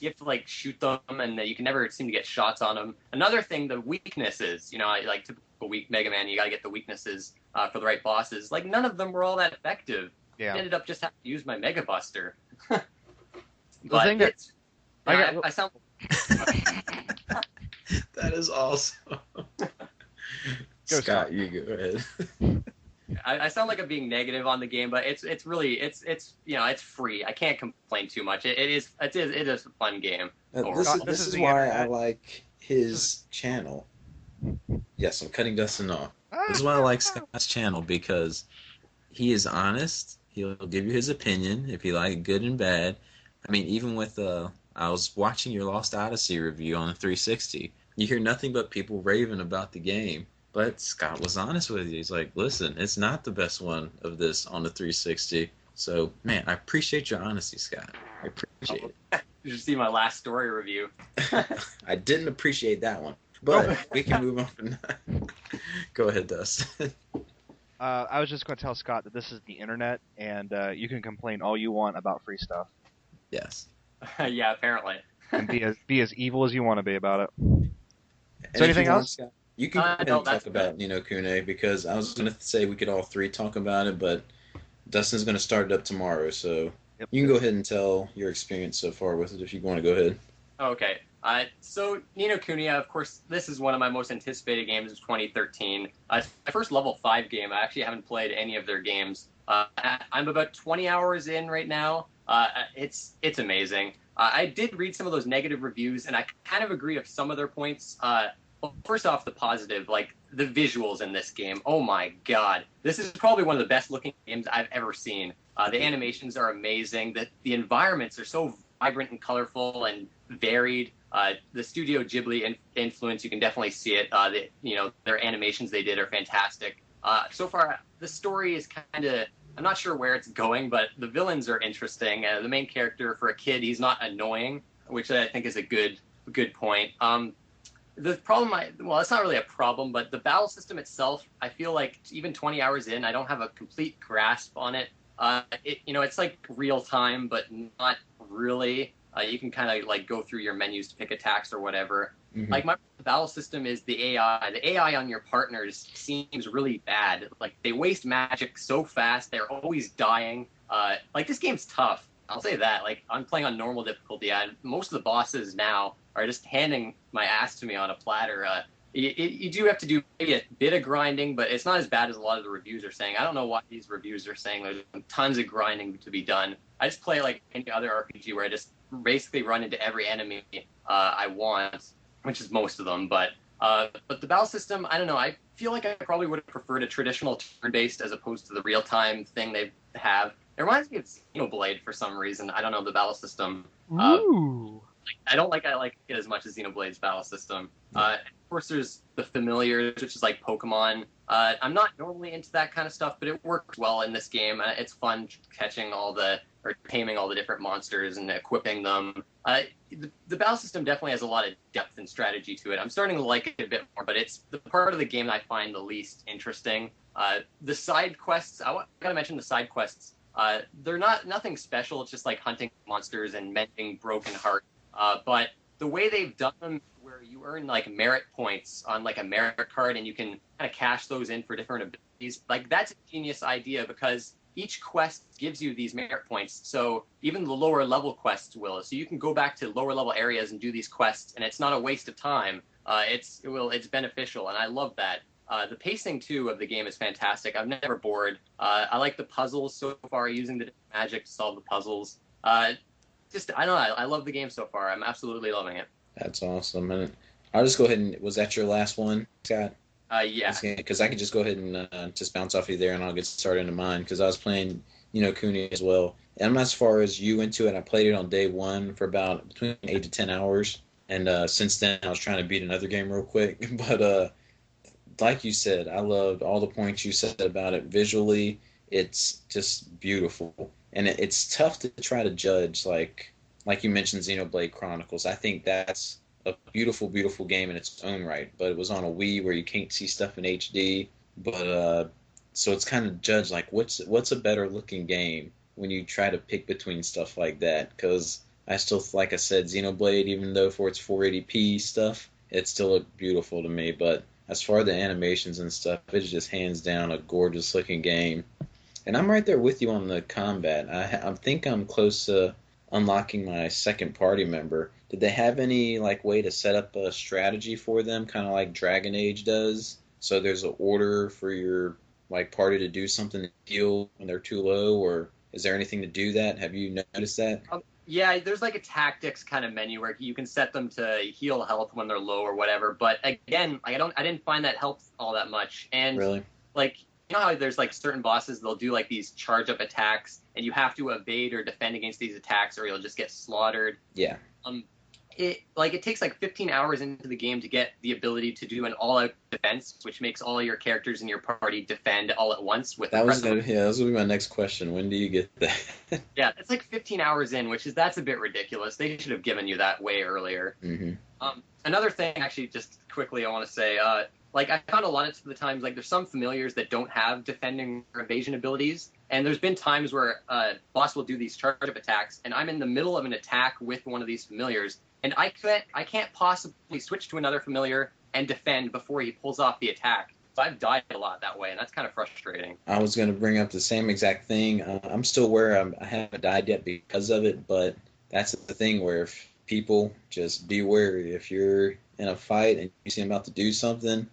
have to like shoot them, and you can never seem to get shots on them. Another thing, the weaknesses, like typical weak Mega Man, you got to get the weaknesses for the right bosses. Like none of them were all that effective. Yeah. I ended up just having to use my Mega Buster. The thing that I sound. That is awesome. Scott, you go ahead. I sound like I'm being negative on the game, but it's really it's free. I can't complain too much. It is a fun game. This is why I like his channel. Yes, I'm cutting Dustin off. This is why I like Scott's channel, because he is honest. He'll give you his opinion if you like it, good and bad. I mean, even with I was watching your Lost Odyssey review on the 360. You hear nothing but people raving about the game. But Scott was honest with you. He's like, listen, it's not the best one of this on the 360. So, man, I appreciate your honesty, Scott. I appreciate it. You should see my last story review. I didn't appreciate that one. But we can move on from that. Go ahead, Dustin. I was just going to tell Scott that this is the internet, and you can complain all you want about free stuff, Yes. Yeah, apparently. and be as evil as you want to be about it. And So anything if you want, else? Scott, you can go ahead No, and that's talk about Ni no Kune, because I was going to say we could all three talk about it, but Dustin's going to start it up tomorrow, so Yep. you can go ahead and tell your experience so far with it if you want to go ahead. Okay. So Ni no Kuni, of course, this is one of my most anticipated games of 2013. It's my first level 5 game. I actually haven't played any of their games. I'm about 20 hours in right now. It's amazing. I did read some of those negative reviews, and I kind of agree with some of their points. Well, first off, the positive, like the visuals in this game. Oh my god, this is probably one of the best looking games I've ever seen. The animations are amazing. The environments are so vibrant and colorful and varied. The Studio Ghibli influence, you can definitely see it. Their animations they did are fantastic. So far, the story is kind of, I'm not sure where it's going, but the villains are interesting. The main character, for a kid, he's not annoying, which I think is a good point. The problem, well, it's not really a problem, but the battle system itself, I feel like even 20 hours in, I don't have a complete grasp on it. It's like real time, but not really. You can kind of like go through your menus to pick attacks or whatever. Mm-hmm. Like my battle system is the AI. The AI on your partners seems really bad. Like they waste magic so fast. They're always dying. Like this game's tough. I'll say that. Like I'm playing on normal difficulty, and most of the bosses now are just handing my ass to me on a platter. You do have to do maybe a bit of grinding, but it's not as bad as a lot of the reviews are saying. I don't know why these reviews are saying there's tons of grinding to be done. I just play like any other RPG where I just basically run into every enemy I want, which is most of them. But the battle system, I don't know. I feel like I probably would have preferred a traditional turn-based as opposed to the real-time thing they have. It reminds me of Xenoblade for some reason. I don't know the battle system. Ooh. I like it as much as Xenoblade's battle system. Of course, there's the familiars, which is like Pokemon. I'm not normally into that kind of stuff, but it works well in this game. It's fun catching or taming all the different monsters and equipping them. The battle system definitely has a lot of depth and strategy to it. I'm starting to like it a bit more, but it's the part of the game that I find the least interesting. The side quests, I gotta mention the side quests. They're nothing special. It's just like hunting monsters and mending broken hearts. But the way they've done them, where you earn like merit points on like a merit card, and you can kind of cash those in for different abilities, like that's a genius idea because each quest gives you these merit points. So even the lower level quests will. So you can go back to lower level areas and do these quests, and it's not a waste of time. It's beneficial, and I love that. The pacing too of the game is fantastic. I'm never bored. I like the puzzles so far, using the magic to solve the puzzles. I don't know. I love the game so far. I'm absolutely loving it. That's awesome. And I'll just go ahead and, was that your last one, Scott? Yeah. Because I could just go ahead and just bounce off you there, and I'll get started into mine, because I was playing Ni no Kuni as well. And I'm not as far as you into it. I played it on day one for about between 8 to 10 hours. And since then, I was trying to beat another game real quick. But like you said, I loved all the points you said about it. Visually, it's just beautiful. And it's tough to try to judge, like you mentioned, Xenoblade Chronicles. I think that's a beautiful, beautiful game in its own right. But it was on a Wii where you can't see stuff in HD. But so it's kind of judged like what's a better looking game when you try to pick between stuff like that. Because I still, like I said, Xenoblade, even though for its 480p stuff, it still looked beautiful to me. But as far as the animations and stuff, it's just hands down a gorgeous looking game. And I'm right there with you on the combat. I think I'm close to unlocking my second party member. Did they have any like way to set up a strategy for them, kind of like Dragon Age does? So there's an order for your like party to do something to heal when they're too low, or is there anything to do that? Have you noticed that? Yeah, there's like a tactics kind of menu where you can set them to heal health when they're low or whatever. But again, like, I didn't find that helps all that much. And Really? like, you know how there's like certain bosses, they'll do like these charge up attacks, and you have to evade or defend against these attacks, or you'll just get slaughtered. Yeah. It takes like 15 hours into the game to get the ability to do an all-out defense, which makes all your characters in your party defend all at once with That was gonna be my next question. When do you get that? Yeah, it's like 15 hours in, that's a bit ridiculous. They should have given you that way earlier. Mm-hmm. Another thing, actually, just quickly, I want to say, like, I found a lot of the times, like, there's some familiars that don't have defending or evasion abilities, and there's been times where boss will do these charge-up attacks, and I'm in the middle of an attack with one of these familiars, and I can't possibly switch to another familiar and defend before he pulls off the attack. So I've died a lot that way, and that's kind of frustrating. I was going to bring up the same exact thing. I'm still where I haven't died yet because of it, but that's the thing where if people just be wary. If you're in a fight and you see him about to do something,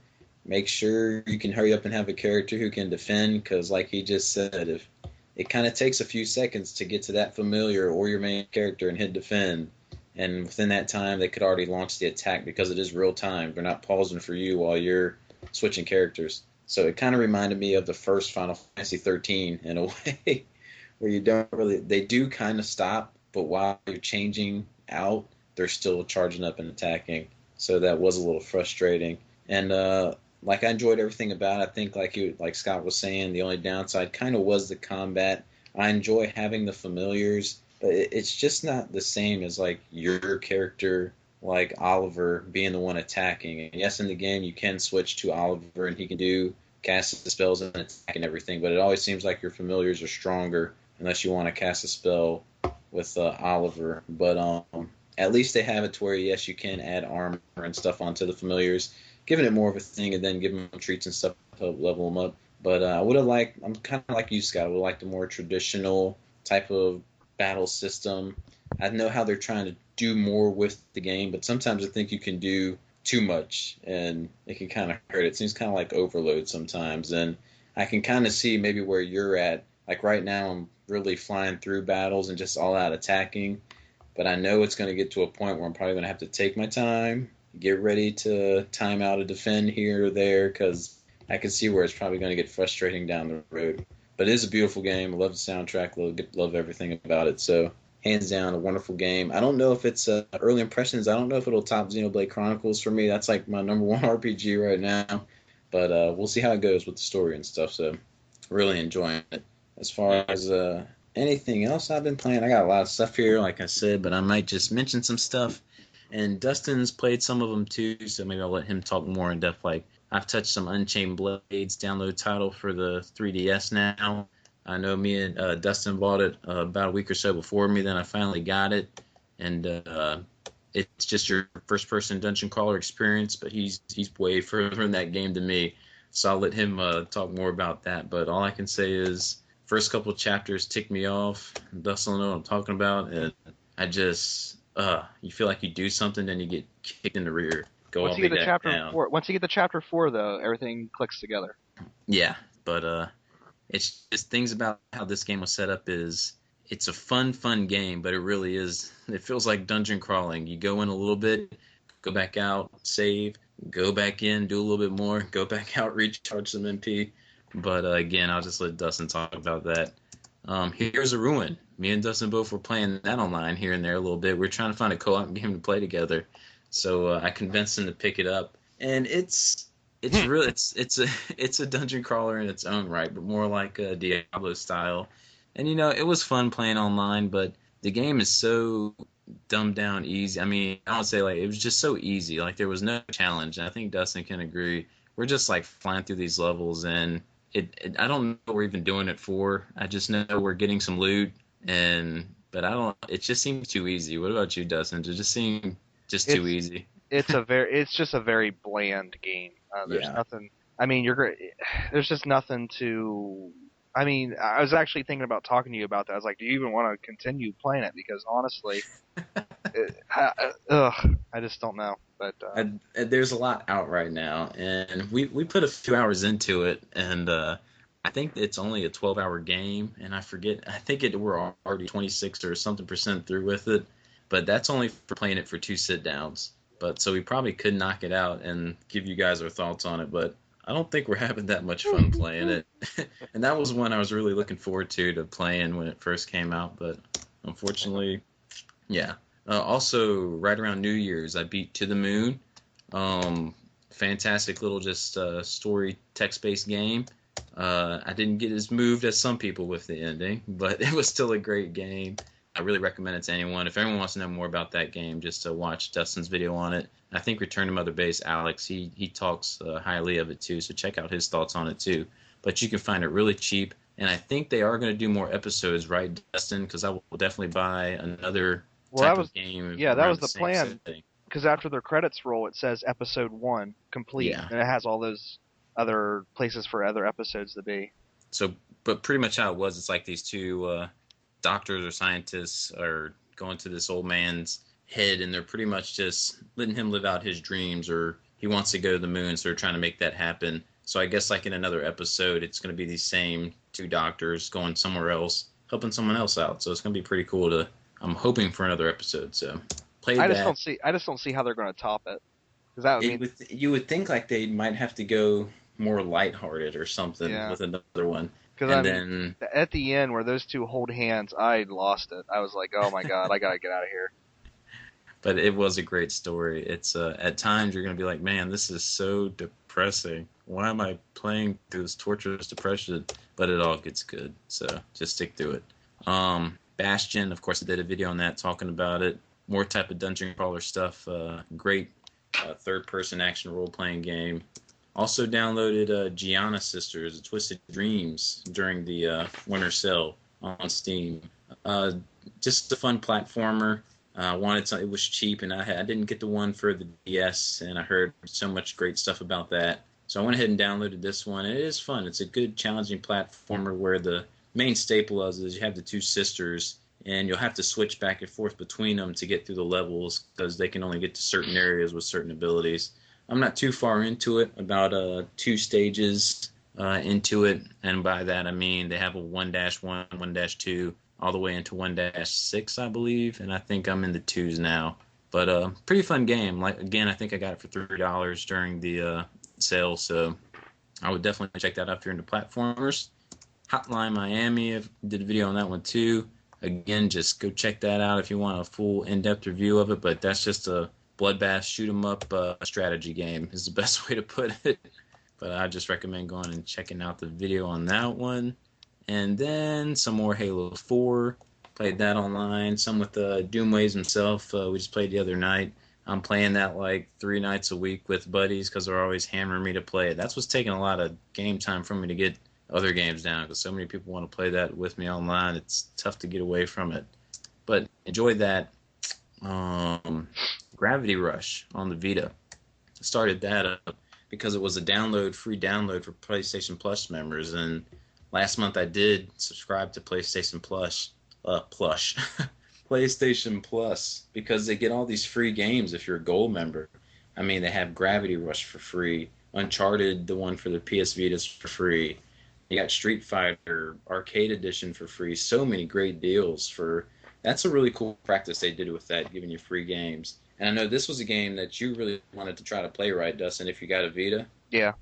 make sure you can hurry up and have a character who can defend, because like he just said, if it kind of takes a few seconds to get to that familiar or your main character and hit defend, and within that time they could already launch the attack because it is real time. They're not pausing for you while you're switching characters. So it kind of reminded me of the first Final Fantasy 13 in a way, where you don't really, they do kind of stop, but while you're changing out, they're still charging up and attacking. So that was a little frustrating. And like, I enjoyed everything about it. I think like Scott was saying, the only downside kind of was the combat. I enjoy having the familiars, but it's just not the same as like your character, like Oliver, being the one attacking. And yes, in the game you can switch to Oliver and he can do cast the spells and attack and everything, but it always seems like your familiars are stronger unless you want to cast a spell with Oliver. But at least they have it to where, yes, you can add armor and stuff onto the familiars, giving it more of a thing, and then giving them treats and stuff to help level them up. But I would have liked, I'm kind of like you, Scott, I would have liked a more traditional type of battle system. I know how they're trying to do more with the game, but sometimes I think you can do too much, and it can kind of hurt. It seems kind of like overload sometimes, and I can kind of see maybe where you're at. Like right now, I'm really flying through battles and just all out attacking, but I know it's going to get to a point where I'm probably going to have to take my time, get ready to time out a defend here or there, because I can see where it's probably going to get frustrating down the road. But it is a beautiful game. I love the soundtrack, love everything about it. So hands down, a wonderful game. I don't know if it's early impressions. I don't know if it'll top Xenoblade Chronicles for me. That's like my number one RPG right now. But we'll see how it goes with the story and stuff. So really enjoying it. As far as anything else I've been playing, I got a lot of stuff here, like I said, but I might just mention some stuff. And Dustin's played some of them too, so maybe I'll let him talk more in depth. Like, I've touched some Unchained Blades download title for the 3DS now. I know me and Dustin bought it about a week or so before me, then I finally got it. And it's just your first-person dungeon crawler experience, but he's way further in that game than me. So I'll let him talk more about that. But all I can say is, first couple chapters ticked me off. Dustin will know what I'm talking about. And I just, you feel like you do something, then you get kicked in the rear. Once you get to chapter 4, though, everything clicks together. Yeah, but it's just things about how this game was set up is it's a fun game, but it really is. It feels like dungeon crawling. You go in a little bit, go back out, save, go back in, do a little bit more, go back out, recharge some MP. But again, I'll just let Dustin talk about that. Here's a Ruin. Me and Dustin both were playing that online here and there a little bit. We're trying to find a co-op game to play together. So I convinced him to pick it up, and it's really it's a dungeon crawler in its own right, but more like a Diablo style. And it was fun playing online, but the game is so dumbed down easy. I mean, I don't say like it was just so easy. Like there was no challenge. And I think Dustin can agree. We're just like flying through these levels, and I don't know what we're even doing it for. I just know we're getting some loot, but I don't. It just seems too easy. What about you, Dustin? Does it just seem too easy? It's just a very bland game. There's nothing. I mean, there's just nothing to. I mean, I was actually thinking about talking to you about that. I was like, do you even want to continue playing it? Because honestly, I just don't know. But there's a lot out right now, and we put a few hours into it, and I think it's only a 12-hour game, and I think we're already 26 or something percent through with it, but that's only for playing it for 2 sit downs. But so we probably could knock it out and give you guys our thoughts on it, but I don't think we're having that much fun playing it. And that was one I was really looking forward to playing when it first came out, but unfortunately, yeah. Also, right around New Year's, I beat To the Moon. Fantastic little just story text-based game. I didn't get as moved as some people with the ending, but it was still a great game. I really recommend it to anyone. If anyone wants to know more about that game, just to watch Dustin's video on it. I think Return to Mother Base, Alex, he talks highly of it too, so check out his thoughts on it too. But you can find it really cheap, and I think they are going to do more episodes, right, Dustin? Because I will definitely buy another type of game. Yeah, that was the same plan. setting. Because after their credits roll, it says episode 1 complete, Yeah. and it has all those other places for other episodes to be. So, but pretty much how it was, it's like these two doctors or scientists are going to this old man's head, and they're pretty much just letting him live out his dreams, or he wants to go to the moon, so they're trying to make that happen. So I guess like in another episode, it's going to be these same two doctors going somewhere else, helping someone else out. So it's going to be pretty cool to. I'm hoping for another episode. So play I that. just don't see how they're going to top it. Because that would mean You would think like they might have to go more lighthearted or something with another one. Because then at the end where those two hold hands, I lost it. I was like, oh my god, I gotta get out of here. But it was a great story. It's at times you're gonna be like, man, this is so depressing. Why am I playing through this torturous depression? But it all gets good. So just stick through it. Bastion, of course, I did a video on that talking about it. More type of dungeon crawler stuff. Great third-person action role-playing game. Also downloaded Gianna Sisters, Twisted Dreams during the winter sale on Steam. Just a fun platformer. Wanted something, it was cheap, and I didn't get the one for the DS, and I heard so much great stuff about that. So I went ahead and downloaded this one. It is fun. It's a good, challenging platformer where the main staple is you have the two sisters, and you'll have to switch back and forth between them to get through the levels because they can only get to certain areas with certain abilities. I'm not too far into it, about 2 stages into it, and by that I mean they have a 1-1, 1-2, all the way into 1-6, I believe, and I think I'm in the 2s now. But pretty fun game. Like again, I think I got it for $3 during the sale, so I would definitely check that out if you're into platformers. Hotline Miami, I did a video on that one too. Again, just go check that out if you want a full in-depth review of it, but that's just a bloodbath, shoot 'em up strategy game is the best way to put it. But I just recommend going and checking out the video on that one. And then some more Halo 4. Played that online. Some with Doomways himself. We just played the other night. I'm playing that like 3 nights a week with buddies because they're always hammering me to play it. That's what's taking a lot of game time for me to get other games down because so many people want to play that with me online. It's tough to get away from it. But enjoyed that. Gravity Rush on the Vita. Started that up because it was a free download for PlayStation Plus members, and last month I did subscribe to PlayStation Plus, PlayStation Plus, because they get all these free games if you're a gold member. I mean, they have Gravity Rush for free, Uncharted, the one for the PS Vitas, for free. You got Street Fighter Arcade Edition for free. So many great deals for. That's a really cool practice they did with that, giving you free games. And I know this was a game that you really wanted to try to play, right, Dustin, if you got a Vita? Yeah.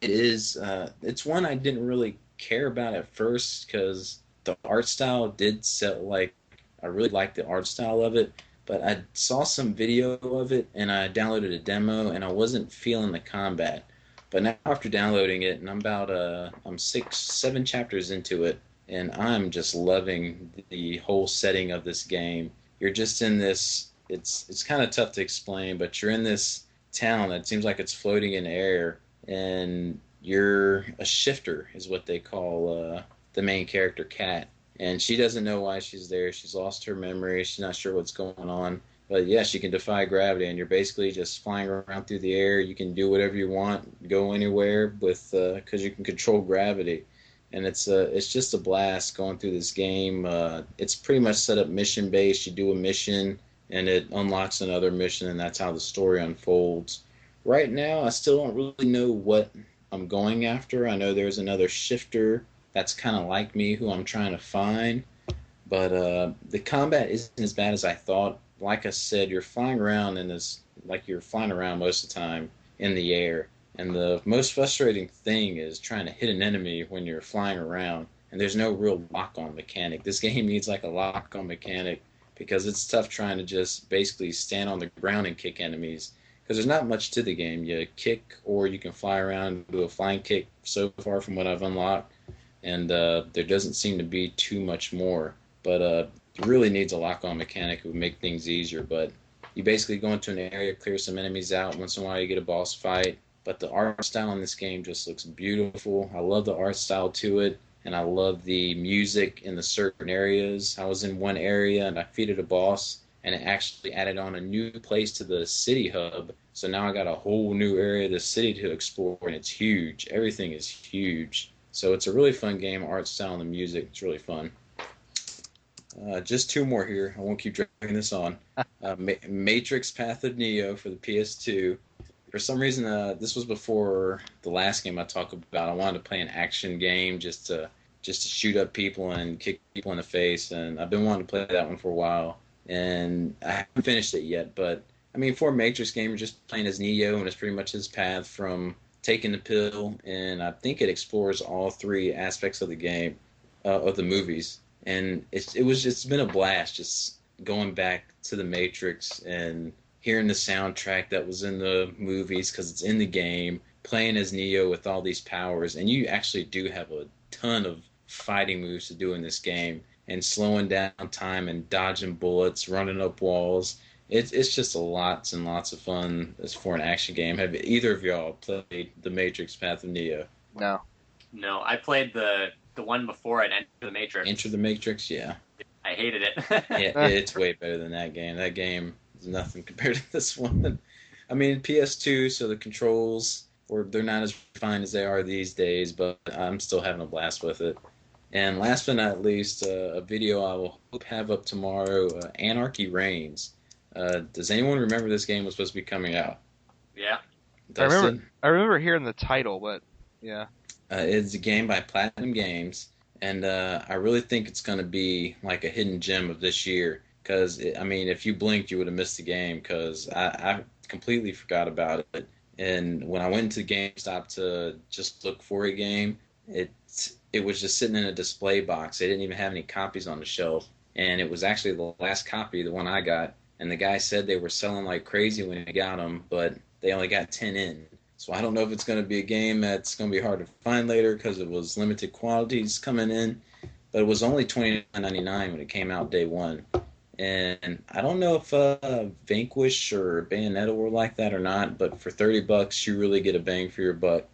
It is. It's one I didn't really care about at first because the art style did sell, like, I really liked the art style of it, but I saw some video of it, and I downloaded a demo, and I wasn't feeling the combat. But now after downloading it, and I'm 6-7 chapters into it, and I'm just loving the whole setting of this game. You're just in this. It's kind of tough to explain, but you're in this town that seems like it's floating in air, and you're a shifter, is what they call the main character, Kat. And she doesn't know why she's there. She's lost her memory. She's not sure what's going on. But yeah, she can defy gravity, and you're basically just flying around through the air. You can do whatever you want, go anywhere with because you can control gravity. And it's just a blast going through this game. It's pretty much set up mission based. You do a mission, and it unlocks another mission, and that's how the story unfolds. Right now, I still don't really know what I'm going after. I know there's another shifter that's kind of like me who I'm trying to find. But the combat isn't as bad as I thought. Like I said, you're flying around in this, like you're flying around most of the time in the air. And the most frustrating thing is trying to hit an enemy when you're flying around. And there's no real lock-on mechanic. This game needs like a lock-on mechanic because it's tough trying to just basically stand on the ground and kick enemies. Because there's not much to the game. You kick or you can fly around and do a flying kick so far from what I've unlocked. And there doesn't seem to be too much more. But it really needs a lock-on mechanic that would make things easier. But you basically go into an area, clear some enemies out. Once in a while, you get a boss fight. But the art style in this game just looks beautiful. I love the art style to it, and I love the music in the certain areas. I was in one area, and I defeated a boss, and it actually added on a new place to the city hub. So now I got a whole new area of the city to explore, and it's huge. Everything is huge. So it's a really fun game. Art style and the music, it's really fun. Just two more here. I won't keep dragging this on. Matrix Path of Neo for the PS2. For some reason, this was before the last game I talked about. I wanted to play an action game just to shoot up people and kick people in the face, and I've been wanting to play that one for a while, and I haven't finished it yet. But I mean, for a Matrix game, you're just playing as Neo, and it's pretty much his path from taking the pill, and I think it explores all three aspects of the game, of the movies. And it's been a blast just going back to the Matrix and hearing the soundtrack that was in the movies because it's in the game, playing as Neo with all these powers, and you actually do have a ton of fighting moves to do in this game, and slowing down time and dodging bullets, running up walls. It's just lots and lots of fun as for an action game. Have either of y'all played The Matrix Path of Neo? No. No, I played the one before it, Enter the Matrix. Enter the Matrix, yeah. I hated it. Yeah, it's way better than that game. That game is nothing compared to this one. I mean, PS2, so the controls, they're not as refined as they are these days, but I'm still having a blast with it. And last but not least, a video I will hope have up tomorrow, Anarchy Reigns. Does anyone remember this game was supposed to be coming out? Yeah. Dustin? I remember hearing the title, but yeah. It's a game by Platinum Games, and I really think it's going to be like a hidden gem of this year. Because, I mean, if you blinked, you would have missed the game, because I completely forgot about it. And when I went to GameStop to just look for a game, it was just sitting in a display box. They didn't even have any copies on the shelf. And it was actually the last copy, the one I got. And the guy said they were selling like crazy when he got them, but they only got 10 in. So I don't know if it's going to be a game that's going to be hard to find later because it was limited quantities coming in. But it was only $29.99 when it came out day one. And I don't know if Vanquish or Bayonetta were like that or not, but for $30, you really get a bang for your buck.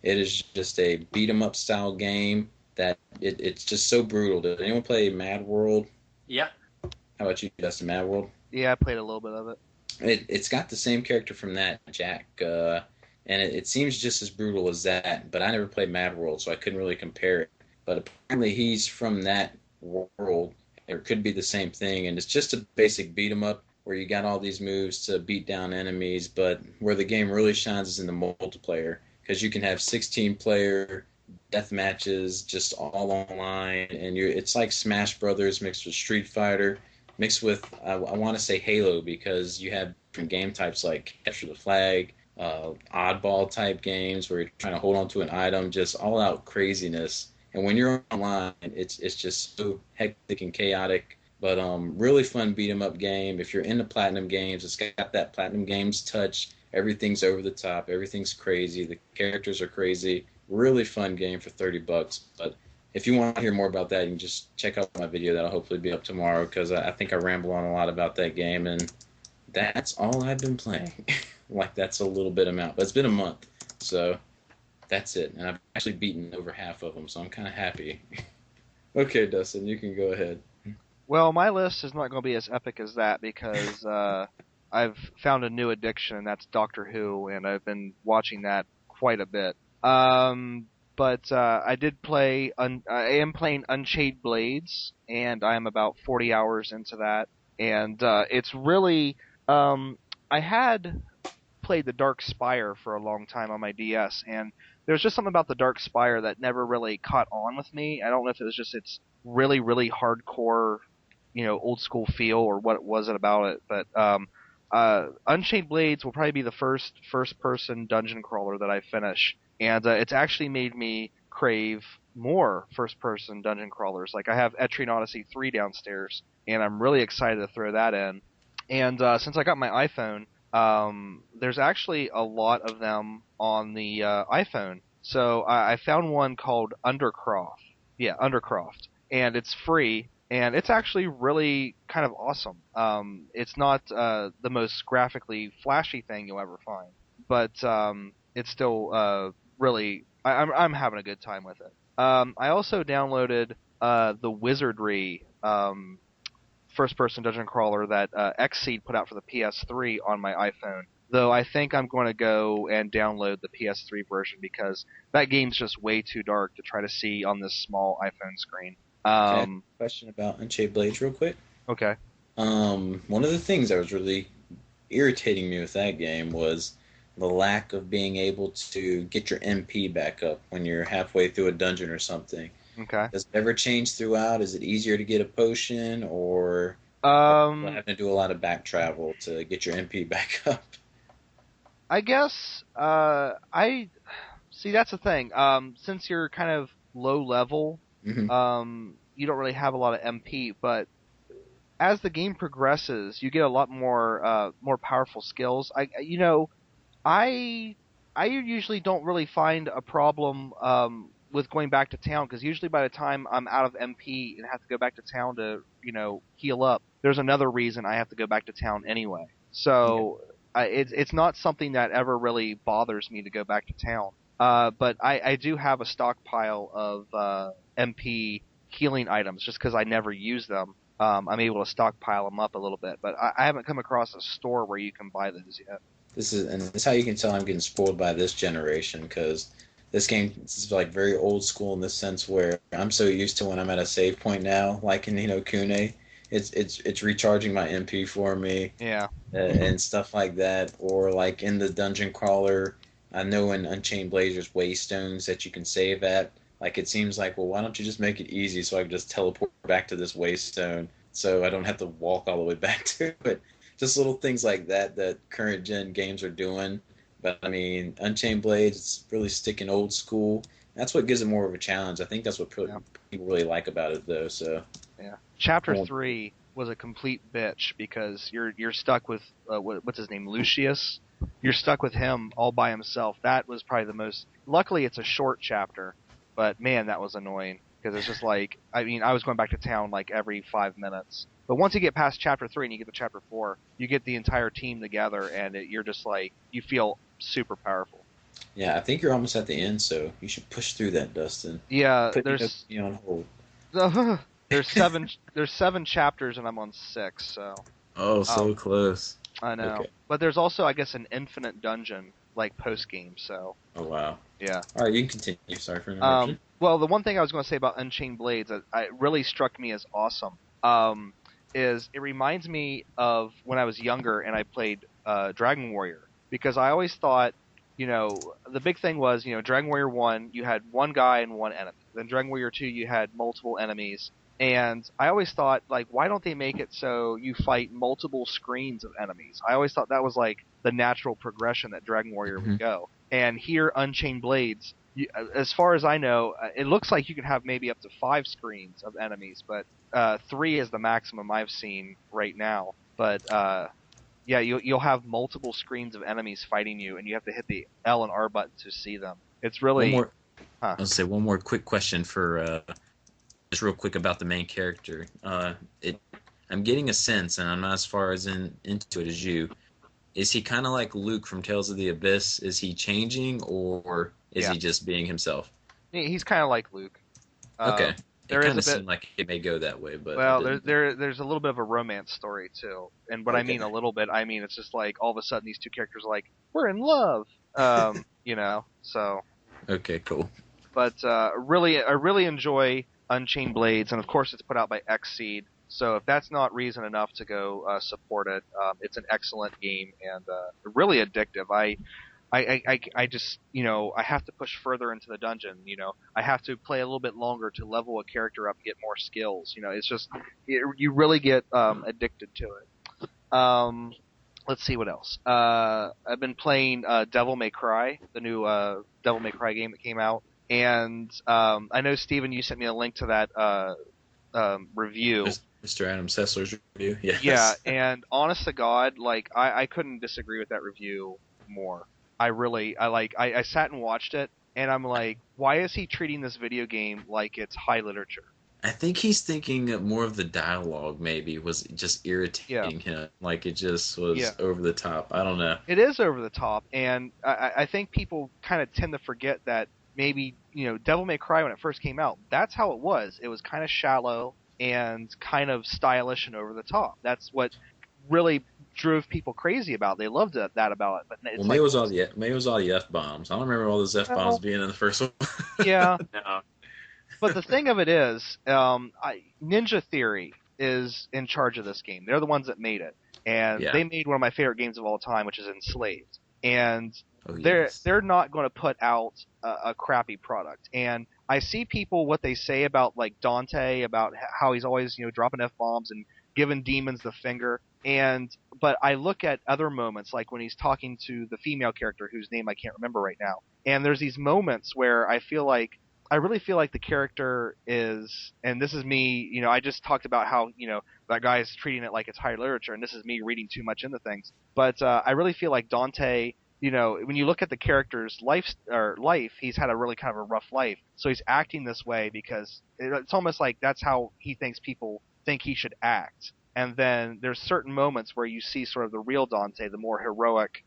It is just a beat-em-up style game that it's just so brutal. Did anyone play Mad World? Yeah. How about you, Justin? Mad World? Yeah, I played a little bit of it. It's got the same character from that, Jack, and it seems just as brutal as that, but I never played Mad World, so I couldn't really compare it. But apparently he's from that world. It could be the same thing, and it's just a basic beat-em-up where you got all these moves to beat down enemies, but where the game really shines is in the multiplayer, because you can have 16-player death matches just all online, and it's like Smash Brothers mixed with Street Fighter, mixed with, I want to say Halo, because you have different game types like Capture the Flag, oddball type games where you're trying to hold on to an item, just all out craziness. And when you're online, it's just so hectic and chaotic. But really fun beat 'em up game. If you're into Platinum Games, it's got that Platinum Games touch. Everything's over the top. Everything's crazy. The characters are crazy. Really fun game for $30. But if you want to hear more about that, you can just check out my video. That'll hopefully be up tomorrow, because I think I ramble on a lot about that game, and that's all I've been playing. Like, that's a little bit amount, but it's been a month, so that's it. And I've actually beaten over half of them, so I'm kind of happy. Okay, Dustin, you can go ahead. Well, my list is not going to be as epic as that because I've found a new addiction, and that's Doctor Who, and I've been watching that quite a bit. But I did play. I am playing Unchained Blades, and I am about 40 hours into that. And it's really. I had played the Dark Spire for a long time on my DS, and There's just something about the Dark Spire that never really caught on with me. I don't know if it was just its really, really hardcore, old school feel or what was it about it. But Unchained Blades will probably be the first person dungeon crawler that I finish, and it's actually made me crave more first person dungeon crawlers. Like I have Etrian Odyssey 3 downstairs, and I'm really excited to throw that in. And since I got my iPhone, there's actually a lot of them on the iPhone. So I found one called Undercroft. Yeah, Undercroft. And it's free, and it's actually really kind of awesome. It's not the most graphically flashy thing you'll ever find, but it's still really... I'm having a good time with it. I also downloaded the Wizardry first-person dungeon crawler that Xseed put out for the PS3 on my iPhone. Though I think I'm going to go and download the PS3 version because that game's just way too dark to try to see on this small iPhone screen. Question about Unchained Blades real quick. Okay. One of the things that was really irritating me with that game was the lack of being able to get your MP back up when you're halfway through a dungeon or something. Okay. Does it ever change throughout? Is it easier to get a potion, or having to do a lot of back travel to get your MP back up? I guess I see that's the thing. Since you're kind of low level, Mm-hmm. You don't really have a lot of MP, but as the game progresses, you get a lot more powerful skills. I usually don't really find a problem with going back to town, because usually by the time I'm out of MP and have to go back to town to heal up, there's another reason I have to go back to town anyway. So it's not something that ever really bothers me to go back to town. But I do have a stockpile of MP healing items just because I never use them. I'm able to stockpile them up a little bit, but I haven't come across a store where you can buy those yet. This is how you can tell I'm getting spoiled by this generation, because this game is like very old school in the sense where I'm so used to when I'm at a save point now, like in Kune, it's recharging my MP for me, and stuff like that, or like in the dungeon crawler, I know in Unchained Blades there's waystones that you can save at. Like it seems like, well, why don't you just make it easy so I can just teleport back to this waystone so I don't have to walk all the way back to it. Just little things like that current gen games are doing. But I mean, Unchained Blades, it's really sticking old school. That's what gives it more of a challenge. I think that's what people really like about it, though. So Chapter 3 was a complete bitch because you're stuck with what's his name, Lucius. You're stuck with him all by himself. That was probably the most. Luckily, it's a short chapter, but man, that was annoying because it's just like I was going back to town like every 5 minutes. But once you get past Chapter 3 and you get to Chapter 4, you get the entire team together, and you're just like, you feel super powerful. Yeah, I think you're almost at the end, so you should push through that, Dustin. Yeah, there's on hold. There's 7 chapters, and I'm on 6, so. Oh, so close. I know. Okay. But there's also, I guess, an infinite dungeon, like post-game, so. Oh, wow. Yeah. All right, you can continue. Sorry for interruption. Well, the one thing I was going to say about Unchained Blades that really struck me as awesome is it reminds me of when I was younger and I played Dragon Warrior, because I always thought, the big thing was, Dragon Warrior 1, you had one guy and one enemy. Then Dragon Warrior 2, you had multiple enemies. And I always thought, like, why don't they make it so you fight multiple screens of enemies? I always thought that was, like, the natural progression that Dragon Warrior would go. And here, Unchained Blades, as far as I know, it looks like you can have maybe up to 5 screens of enemies, but 3 is the maximum I've seen right now. But you'll have multiple screens of enemies fighting you, and you have to hit the L and R button to see them. It's really. I'll say one more quick question for just real quick about the main character. I'm getting a sense, and I'm not as far as into it as you. Is he kind of like Luke from Tales of the Abyss? Is he changing, or is he just being himself? He's kind of like Luke. Okay. There it kind is of seemed like it may go that way, but there's a little bit of a romance story too. And what I mean a little bit, I mean it's just like all of a sudden these two characters are like, we're in love, So. Okay, cool. But I really enjoy Unchained Blades, and of course it's put out by Xseed. So if that's not reason enough to go support it, it's an excellent game and really addictive. I I just, I have to push further into the dungeon. I have to play a little bit longer to level a character up and get more skills. It's just, you really get addicted to it. Let's see what else. I've been playing Devil May Cry, the new Devil May Cry game that came out. And I know, Steven, you sent me a link to that review. Mr. Adam Sessler's review, yes. Yeah, and honest to God, like, I couldn't disagree with that review more. I sat and watched it, and I'm like, why is he treating this video game like it's high literature? I think he's thinking that more of the dialogue maybe was just irritating him. Like, it just was over the top. I don't know. It is over the top, and I think people kind of tend to forget that maybe, Devil May Cry, when it first came out, that's how it was. It was kind of shallow and kind of stylish and over the top. That's what really drove people crazy about it. They loved that about it. But it's maybe it was all the F-bombs. I don't remember all those F-bombs being in the first one. Yeah. No. But the thing of it is, Ninja Theory is in charge of this game. They're the ones that made it. And they made one of my favorite games of all time, which is Enslaved. And they're not going to put out a crappy product. And I see people, what they say about, like, Dante, about how he's always, dropping F-bombs and giving demons the finger. But I look at other moments, like when he's talking to the female character whose name I can't remember right now. And there's these moments where I really feel like the character is, and this is me, I just talked about how, that guy is treating it like it's high literature, and this is me reading too much into things. But I really feel like Dante, when you look at the character's life, he's had a really kind of a rough life. So he's acting this way because it's almost like that's how he thinks people think he should act. And then there's certain moments where you see sort of the real Dante, the more heroic,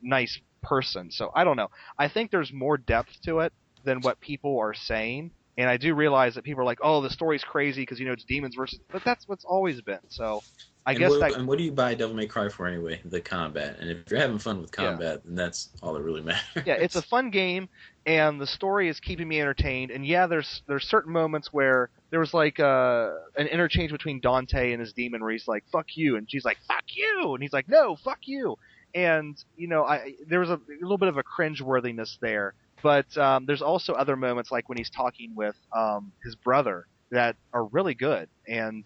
nice person. So I don't know. I think there's more depth to it than what people are saying. And I do realize that people are like, oh, the story's crazy because, it's demons versus... But that's what's always been. So And what do you buy Devil May Cry for anyway? The combat. And if you're having fun with combat, then that's all that really matters. Yeah, it's a fun game, and the story is keeping me entertained. And yeah, there's certain moments where there was like an interchange between Dante and his demon where he's like, fuck you, and she's like, fuck you, and he's like, no, fuck you. And, there was a little bit of a cringe-worthiness there. But there's also other moments, like when he's talking with his brother, that are really good. And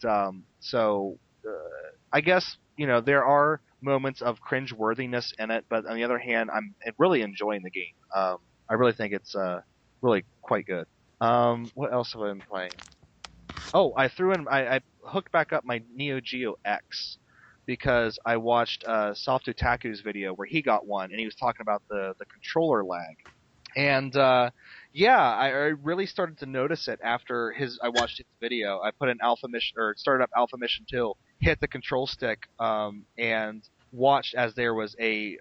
I guess, there are moments of cringe-worthiness in it, but on the other hand, I'm really enjoying the game. I really think it's really quite good. What else have I been playing? Oh, I hooked back up my Neo Geo X because I watched Soft Otaku's video where he got one, and he was talking about the controller lag. And I really started to notice it after I watched his video. I put in Alpha Mission, or started up Alpha Mission 2, hit the control stick, and watched as there was a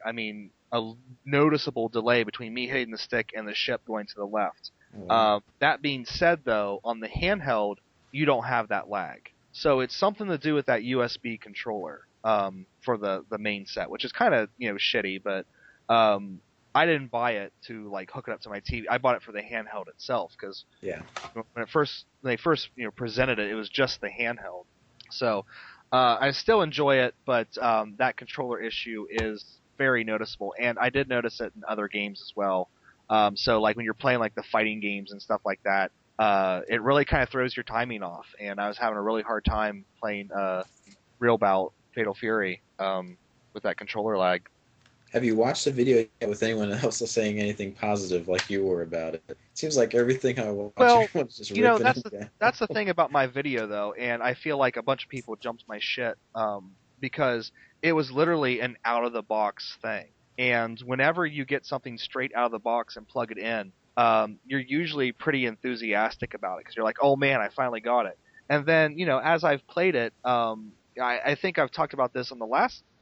noticeable delay between me hitting the stick and the ship going to the left. That being said, though, on the handheld, you don't have that lag. So it's something to do with that USB controller for the main set, which is kind of shitty, but I didn't buy it to like hook it up to my TV. I bought it for the handheld itself because when they first presented it, it was just the handheld. So I still enjoy it, but that controller issue is very noticeable, and I did notice it in other games as well. So like when you're playing like the fighting games and stuff like that, it really kind of throws your timing off. And I was having a really hard time playing Real Bout Fatal Fury with that controller lag. Have you watched the video yet with anyone else saying anything positive like you were about it? It seems like everything I watch, everyone's just ripping that's the thing about my video, though, and I feel like a bunch of people jumped my shit because it was literally an out-of-the-box thing. And whenever you get something straight out of the box and plug it in, you're usually pretty enthusiastic about it because you're like, oh, man, I finally got it. And then, as I've played it, I think I've talked about this on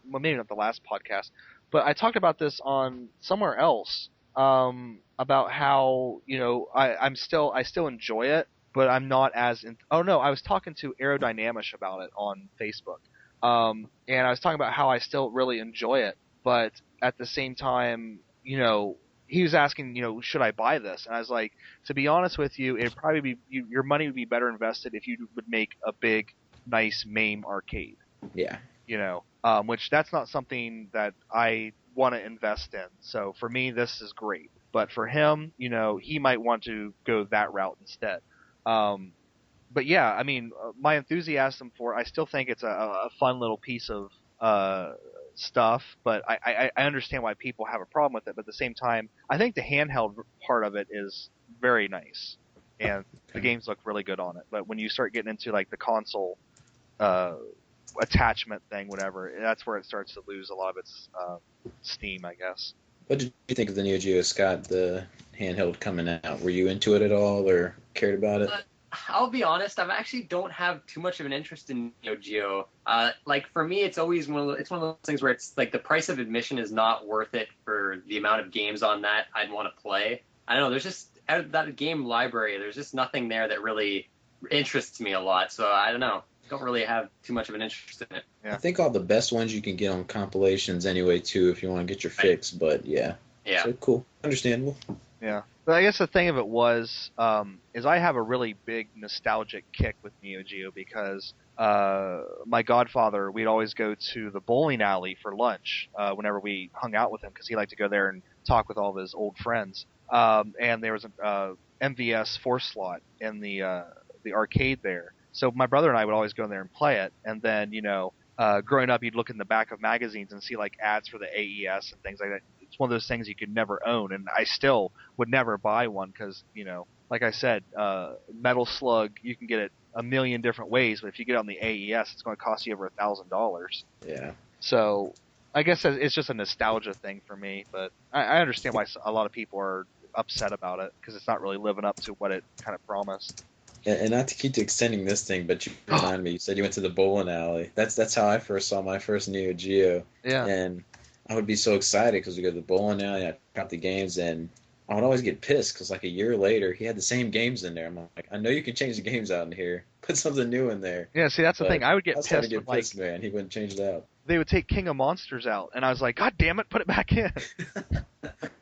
maybe not the last podcast, but I talked about this on somewhere else about how I still enjoy it, but I'm not as I was talking to Aerodynamish about it on Facebook, and I was talking about how I still really enjoy it, but at the same time, he was asking, should I buy this? And I was like, to be honest with you, it'd probably be your money would be better invested if you would make a big, nice MAME arcade. Yeah. Which that's not something that I want to invest in. So for me, this is great. But for him, he might want to go that route instead. But yeah, I mean, my enthusiasm for it, I still think it's a fun little piece of stuff, but I understand why people have a problem with it. But at the same time, I think the handheld part of it is very nice, and the games look really good on it. But when you start getting into like the console attachment thing, whatever, that's where it starts to lose a lot of its steam, I guess. What did you think of the Neo Geo, Scott, the handheld coming out? Were you into it at all or cared about it? I'll be honest, I actually don't have too much of an interest in Neo Geo. Like for me, it's always one of those things where it's like the price of admission is not worth it for the amount of games on that I'd want to play. I don't know, there's just out of that game library, there's just nothing there that really interests me a lot. So I don't know, don't really have too much of an interest in it. Yeah. I think all the best ones you can get on compilations anyway too, if you want to get your fix. But yeah, so cool, understandable. Yeah. But I guess the thing of it was, is I have a really big nostalgic kick with Neo Geo because my godfather, we'd always go to the bowling alley for lunch whenever we hung out with him because he liked to go there and talk with all of his old friends. And there was an MVS 4-slot in the arcade there. So my brother and I would always go in there and play it. And then, growing up, you'd look in the back of magazines and see like ads for the AES and things like that. It's one of those things you could never own, and I still would never buy one because, like I said, Metal Slug, you can get it a million different ways, but if you get it on the AES, it's going to cost you over $1,000. Yeah. So I guess it's just a nostalgia thing for me, but I understand why a lot of people are upset about it because it's not really living up to what it kind of promised. And not to keep extending this thing, but you reminded me, you said you went to the bowling alley. That's how I first saw my first Neo Geo. Yeah. And I would be so excited because we go to the bowling alley, I got the games, and I would always get pissed because like a year later, he had the same games in there. I'm like, I know you can change the games out in here. Put something new in there. Yeah, see, that's the thing. I would get pissed. Man. He wouldn't change it out. They would take King of Monsters out, and I was like, God damn it, put it back in.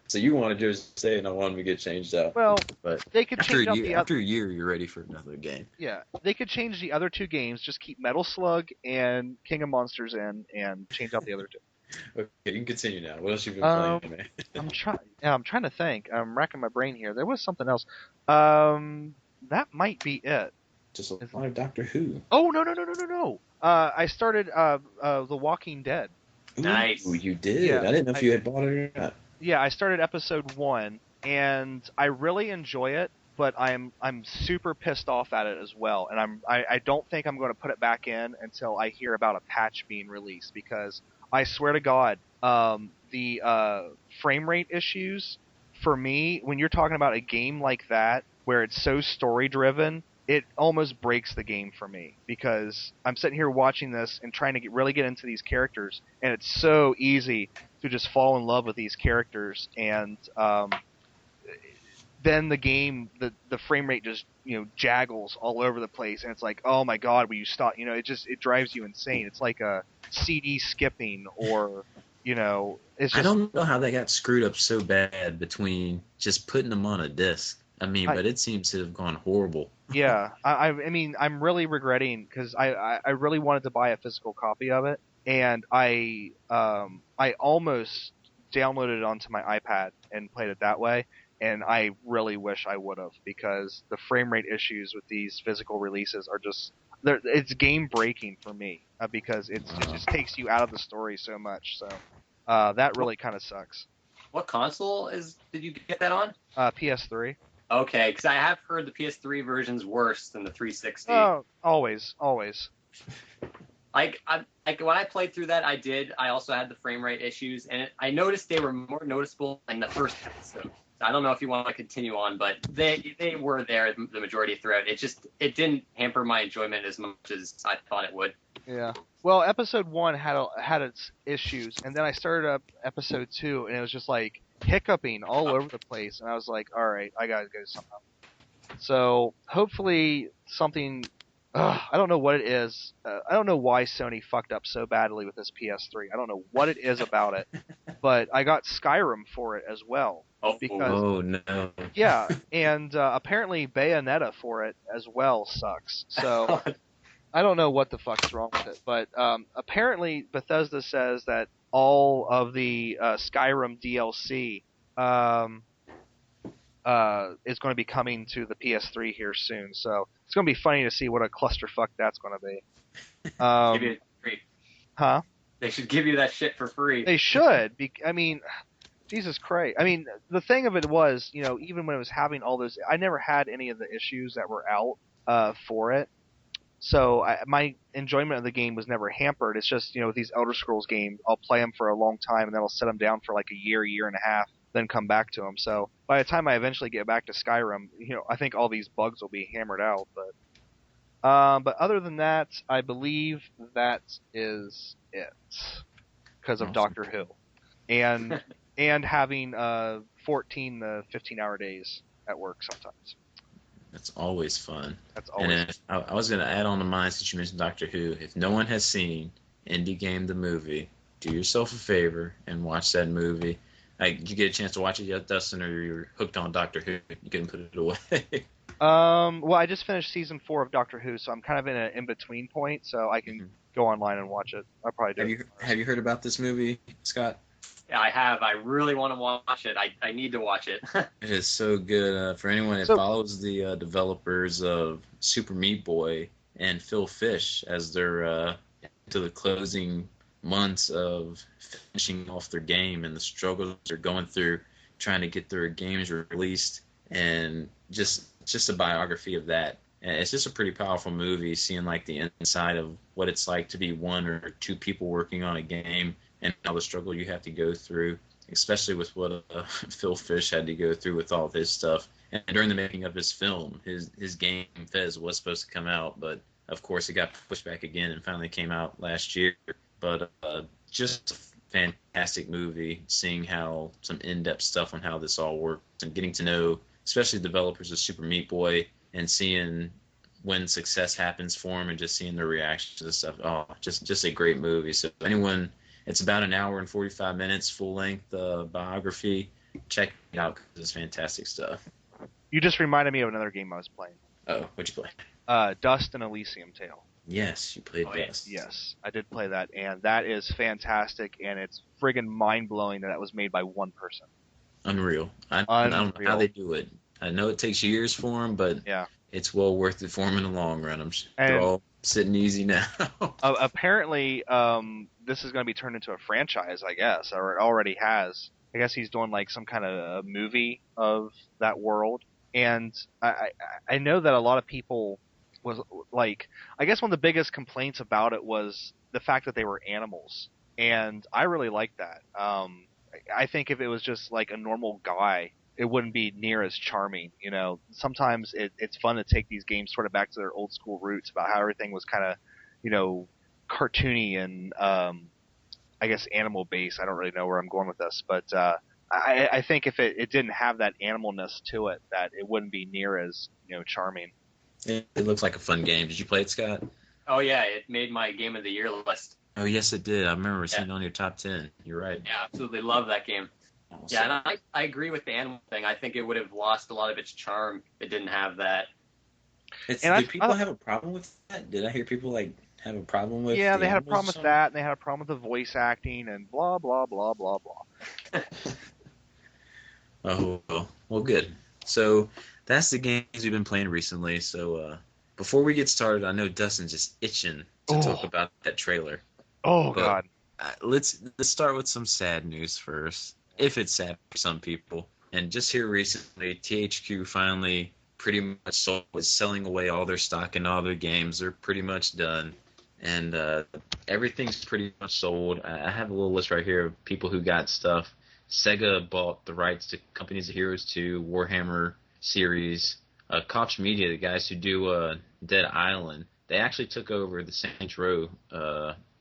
So you wanted to just say, and I wanted to get changed out. Well, but they could change out after a year, you're ready for another game. Yeah, they could change the other two games, just keep Metal Slug and King of Monsters in, and change out the other two. Okay, you can continue now. What else you been playing, man? I'm trying to think. I'm racking my brain here. There was something else. That might be it. Just a lot of Doctor Who. Oh no! I started The Walking Dead. Ooh, nice. You did. Yeah, I didn't know if you had bought it or not. Yeah, I started episode 1, and I really enjoy it. But I'm super pissed off at it as well, and I don't think I'm going to put it back in until I hear about a patch being released because I swear to God, the frame rate issues for me when you're talking about a game like that where it's so story driven, it almost breaks the game for me because I'm sitting here watching this and trying to really get into these characters, and it's so easy to just fall in love with these characters and. Then the game, the frame rate just jaggles all over the place, and it's like, oh my God, will you stop? It drives you insane. It's like a CD skipping, or it's just. I don't know how they got screwed up so bad between just putting them on a disc. But it seems to have gone horrible. Yeah, I mean, I'm really regretting because I really wanted to buy a physical copy of it, and I almost downloaded it onto my iPad and played it that way. And I really wish I would have because the frame rate issues with these physical releases are it's game breaking for me because it just takes you out of the story so much. So that really kind of sucks. What console did you get that on? PS3. Okay, because I have heard the PS3 version's worse than the 360. Oh, always. Like when I played through that, I also had the frame rate issues, and I noticed they were more noticeable in the first episode. I don't know if you want to continue on, but they were there the majority throughout. It didn't hamper my enjoyment as much as I thought it would. Yeah. Well, episode 1 had its issues, and then I started up episode 2, and it was just like hiccuping all over the place, and I was like, all right, I gotta go somehow. So hopefully something. I don't know what it is. I don't know why Sony fucked up so badly with this PS3. I don't know what it is about it, but I got Skyrim for it as well. Oh no! Yeah, and apparently Bayonetta for it as well sucks. So I don't know what the fuck's wrong with it, but apparently Bethesda says that all of the Skyrim DLC is going to be coming to the PS3 here soon. So it's going to be funny to see what a clusterfuck that's going to be. Give you it free. Huh? They should give you that shit for free. They should. I mean, Jesus Christ. I mean, the thing of it was, even when it was having all those, I never had any of the issues that were out for it. So my enjoyment of the game was never hampered. It's just, with these Elder Scrolls games, I'll play them for a long time, and then I'll set them down for like a year and a half, then come back to them. So by the time I eventually get back to Skyrim, I think all these bugs will be hammered out. But other than that, I believe that is it because of Doctor Who, and having 14 to 15-hour days at work sometimes. That's always fun. That's always. And I was going to add on to mine since you mentioned Doctor Who. If no one has seen Indie Game the movie, do yourself a favor and watch that movie. Did you get a chance to watch it yet, Dustin, or you're hooked on Doctor Who? You couldn't put it away. Well, I just finished season 4 of Doctor Who, so I'm kind of in an in-between point, so I can go online and watch it. I'll probably do. Have you heard about this movie, Scott? Yeah, I have. I really want to watch it. I need to watch it. It is so good. For anyone that follows the developers of Super Meat Boy and Phil Fish as they're into the closing months of finishing off their game and the struggles they're going through trying to get their games released, and just a biography of that. And it's just a pretty powerful movie, seeing like the inside of what it's like to be one or two people working on a game and all the struggle you have to go through, especially with what Phil Fish had to go through with all of his stuff. And during the making of his film, his game Fez was supposed to come out, but of course it got pushed back again and finally came out last year. But just a fantastic movie, seeing how some in-depth stuff on how this all works and getting to know, especially developers of Super Meat Boy, and seeing when success happens for them and just seeing their reactions to stuff. Oh, just a great movie. So anyone, it's about an hour and 45 minutes, full-length biography. Check it out because it's fantastic stuff. You just reminded me of another game I was playing. Oh, what'd you play? Dust and Elysium Tale. Yes, you played Dust. Yes, I did play that, and that is fantastic, and it's friggin' mind-blowing that it was made by one person. Unreal. I don't know how they do it. I know it takes years for them, but yeah, it's well worth it for them in the long run. They're all sitting easy now. Apparently, this is going to be turned into a franchise, I guess, or it already has. I guess he's doing like some kind of a movie of that world, and I know that a lot of people was like, I guess one of the biggest complaints about it was the fact that they were animals, and I really like that. I think if it was just like a normal guy, it wouldn't be near as charming. Sometimes it's fun to take these games sort of back to their old school roots about how everything was kind of, cartoony and I guess animal based. I don't really know where I'm going with this, but I think if it didn't have that animalness to it, that it wouldn't be near as charming. It looks like a fun game. Did you play it, Scott? Oh yeah, it made my Game of the Year list. Oh yes, it did. I remember seeing it on your top 10. You're right. Yeah, absolutely love that game. Awesome. Yeah, and I agree with the animal thing. I think it would have lost a lot of its charm if it didn't have that. Did people have a problem with that? Did I hear people have a problem with? Yeah, they had a problem with that, and they had a problem with the voice acting, and blah blah blah blah blah. Well, good. So that's the games we've been playing recently. So before we get started, I know Dustin's just itching to talk about that trailer. Oh God! Let's start with some sad news first, if it's sad for some people. And just here recently, THQ finally pretty much was selling away all their stock and all their games. They're pretty much done, and everything's pretty much sold. I have a little list right here of people who got stuff. Sega bought the rights to Companies of Heroes 2, Warhammer series. Koch Media, the guys who do Dead Island, they actually took over the Saints Row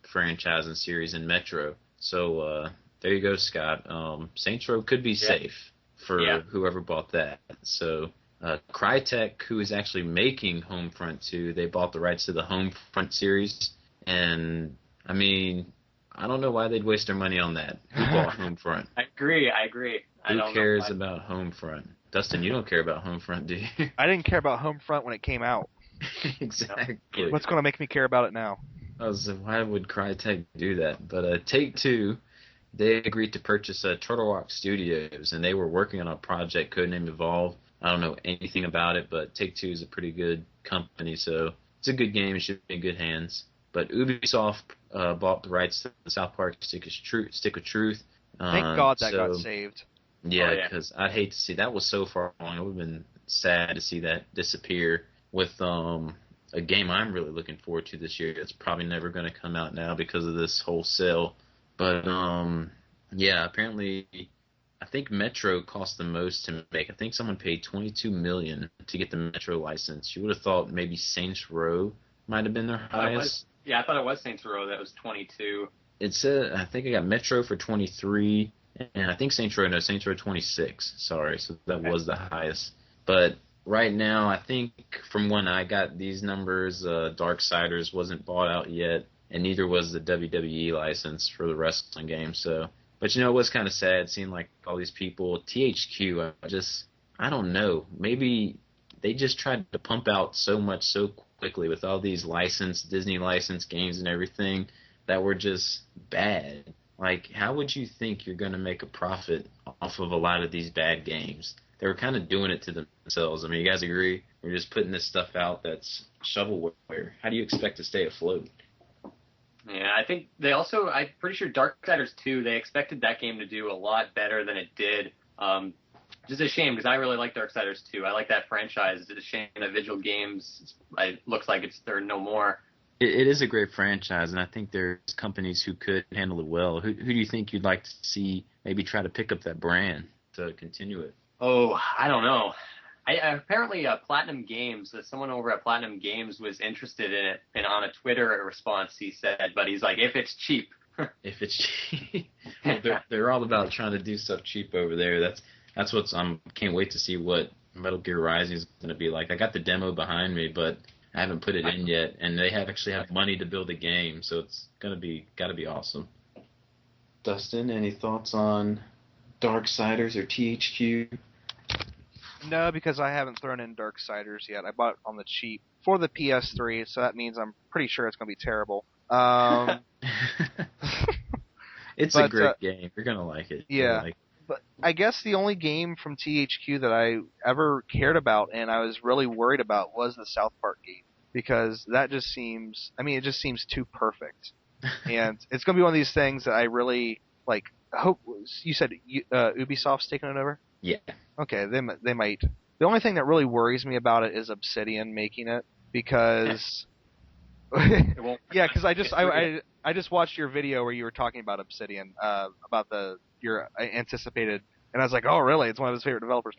franchise and series in Metro. So there you go, Scott. Saints Row could be safe for whoever bought that. So Crytek, who is actually making Homefront 2, they bought the rights to the Homefront series. And, I mean, I don't know why they'd waste their money on that. Who bought Homefront? I agree. Who cares about Homefront? Dustin, you don't care about Homefront, do you? I didn't care about Homefront when it came out. Exactly. What's going to make me care about it now? I was like, why would Crytek do that? But Take-Two, they agreed to purchase Turtle Rock Studios, and they were working on a project codenamed Evolve. I don't know anything about it, but Take-Two is a pretty good company, so it's a good game. It should be in good hands. But Ubisoft bought the rights to the South Park Stick of Truth. Thank God that got saved. Yeah, because I'd hate to see that was so far along. It would have been sad to see that disappear with a game I'm really looking forward to this year. It's probably never going to come out now because of this whole sale. But yeah, apparently, I think Metro cost the most to make. I think someone paid $22 million to get the Metro license. You would have thought maybe Saints Row might have been their highest. Yeah, I thought it was Saints Row that was 22. It said I think I got Metro for 23, and I think Saints Row 26. Sorry, so that was the highest. But right now, I think from when I got these numbers, Darksiders wasn't bought out yet, and neither was the WWE license for the wrestling game. So, but it was kind of sad seeing like all these people. THQ, I don't know. Maybe they just tried to pump out so much so quickly with all these Disney licensed games and everything that were just bad. Like, how would you think you're going to make a profit off of a lot of these bad games? They were kind of doing it to themselves. I mean, you guys agree? We're just putting this stuff out that's shovelware. How do you expect to stay afloat? Yeah, I think they also, I'm pretty sure Darksiders 2, they expected that game to do a lot better than it did. Just a shame, because I really like Darksiders 2. I like that franchise. It's a shame that Vigil Games, it looks like they're no more. It is a great franchise, and I think there's companies who could handle it well. Who do you think you'd like to see maybe try to pick up that brand to continue it? Oh, I don't know. Apparently, Platinum Games, someone over at Platinum Games was interested in it, and on a Twitter response he said, but he's like, if it's cheap. If it's cheap. Well, they're all about trying to do stuff cheap over there. That's what's can't wait to see what Metal Gear Rising is going to be like. I got the demo behind me, but I haven't put it in yet, and they actually have money to build a game, so it's got to be awesome. Dustin, any thoughts on Darksiders or THQ? No, because I haven't thrown in Darksiders yet. I bought it on the cheap for the PS3, so that means I'm pretty sure it's going to be terrible. It's a great game. You're going to like it. Yeah. But I guess the only game from THQ that I ever cared about and I was really worried about was the South Park game, because that just seems, it just seems too perfect. And it's going to be one of these things that I really, hope. You said Ubisoft's taking it over? Yeah. Okay, they might. The only thing that really worries me about it is Obsidian making it, because yeah, because I just watched your video where you were talking about Obsidian, about your anticipated, and I was like, oh really? It's one of his favorite developers.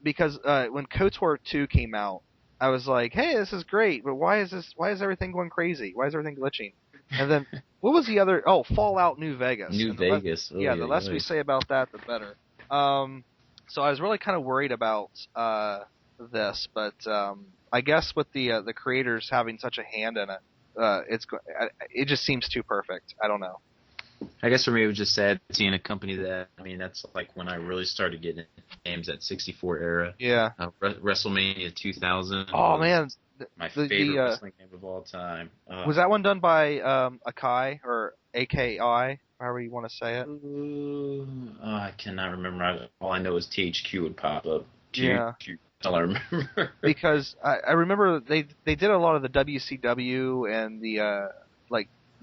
Because when KOTOR 2 came out, I was like, hey, this is great, but why is everything going crazy? Why is everything glitching? And then what was the other? Oh, Fallout New Vegas. New Vegas. The less we say about that, the better. So I was really kind of worried about this, but I guess with the creators having such a hand in it, it just seems too perfect. I don't know. I guess for me, it was just sad seeing a company that's like when I really started getting into games, at 64 era. Yeah. WrestleMania 2000. Oh man, my favorite wrestling game of all time. Was that one done by Akai or AKI, however you want to say it? I cannot remember. All I know is THQ would pop up. Yeah. All I remember. Because I remember they did a lot of the WCW and the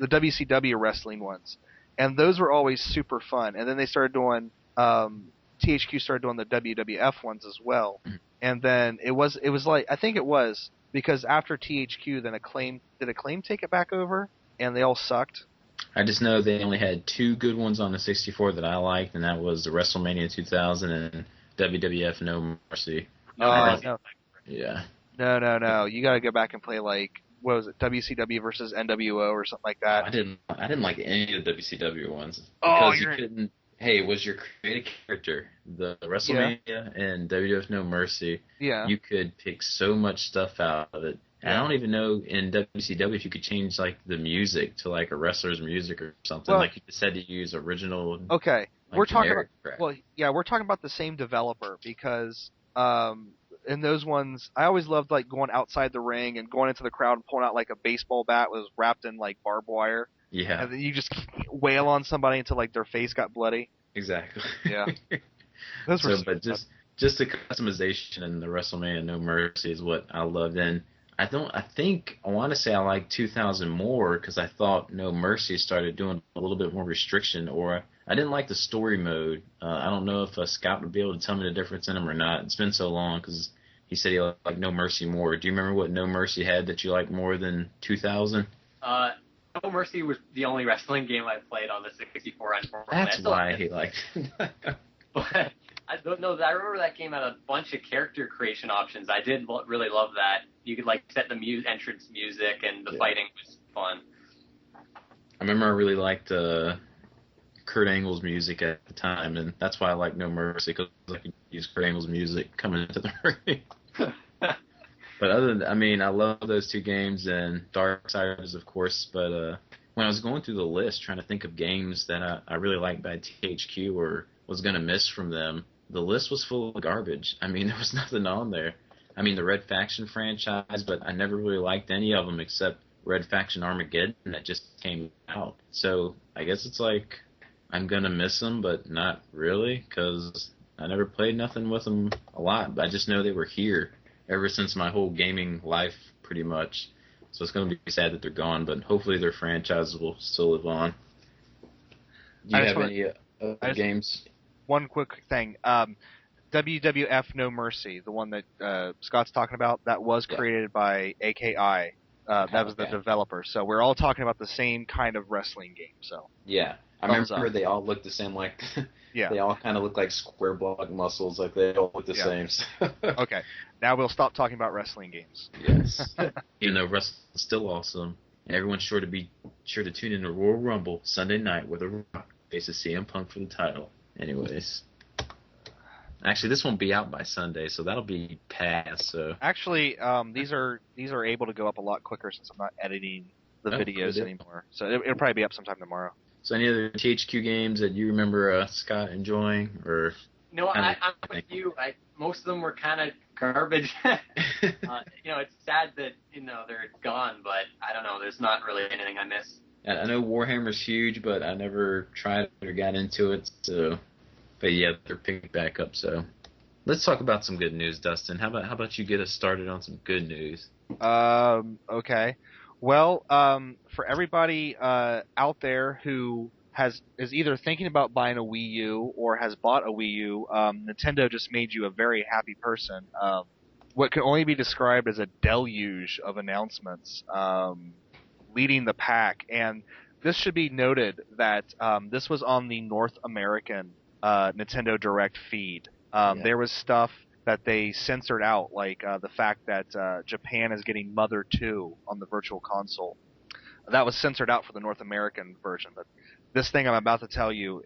WCW wrestling ones, and those were always super fun. And then they started doing THQ started doing the WWF ones as well. And then it was like, I think it was because after THQ, then Acclaim take it back over, and they all sucked. I just know they only had two good ones on the 64 that I liked, and that was the WrestleMania 2000 and WWF No Mercy. No. Yeah. No. You got to go back and play what was it, WCW versus NWO or something like that. I didn't like any of the WCW ones because you couldn't. Hey, it was your creative character, the WrestleMania and WWF No Mercy. Yeah. You could pick so much stuff out of it. And I don't even know in WCW if you could change the music to a wrestler's music or something. Well, you just had to use original. Okay, we're talking about crap. we're talking about the same developer, because in those ones, I always loved like going outside the ring and going into the crowd and pulling out like a baseball bat was wrapped in like barbed wire, Yeah, and then you just wail on somebody until like their face got bloody. exactly. Yeah, those were. So, but just the customization and the WrestleMania No Mercy is what I loved. And I want to say I like 2000 more because I thought No Mercy started doing a little bit more restriction, or I didn't like the story mode. I don't know if Scott would be able to tell me the difference in them or not. It's been so long because he said he liked No Mercy more. Do you remember what No Mercy had that you liked more than 2000? No Mercy was the only wrestling game I played on the 64, unfortunately. That's why he liked it. But I don't know. I remember that game had a bunch of character creation options. I did really love that. You could like set the entrance music, and the fighting was fun. I remember I really liked Kurt Angle's music at the time, and that's why I like No Mercy, because I could use Kurt Angle's music coming into the ring. But I love those two games, and Darksiders, of course. But when I was going through the list, trying to think of games that I really liked by THQ or was going to miss from them, the list was full of garbage. I mean, there was nothing on there. I mean, the Red Faction franchise, but I never really liked any of them except Red Faction Armageddon that just came out. So I guess it's like I'm going to miss them, but not really, because I never played nothing with them a lot. But I just know they were here ever since my whole gaming life, pretty much. So it's going to be sad that they're gone, but hopefully their franchises will still live on. Do you have any other games? One quick thing. WWF No Mercy, the one that Scott's talking about, that was created by AKI. That was the developer. So we're all talking about the same kind of wrestling game. So yeah, I remember they all looked the same. Like they all kind of look like square block muscles. Like they all look the same. Okay, now we'll stop talking about wrestling games. Yes, even though wrestling's still awesome, and everyone's sure to tune in to Royal Rumble Sunday night where The Rock faces CM Punk for the title. Anyways. Actually, this won't be out by Sunday, so that'll be past. So actually, these are able to go up a lot quicker since I'm not editing the videos anymore. So it'll probably be up sometime tomorrow. So any other THQ games that you remember Scott enjoying, or? No, I'm with you. Most of them were kind of garbage. It's sad that they're gone, but I don't know. There's not really anything I miss. I know Warhammer's huge, but I never tried or got into it. So. But yeah, they're picking back up. So let's talk about some good news, Dustin. How about you get us started on some good news? Okay. Well, for everybody out there who is either thinking about buying a Wii U or has bought a Wii U, Nintendo just made you a very happy person. What can only be described as a deluge of announcements, leading the pack. And this should be noted that this was on the North American Nintendo Direct feed. There was stuff that they censored out, like the fact that Japan is getting Mother 2 on the Virtual Console. That was censored out for the North American version, but this thing I'm about to tell you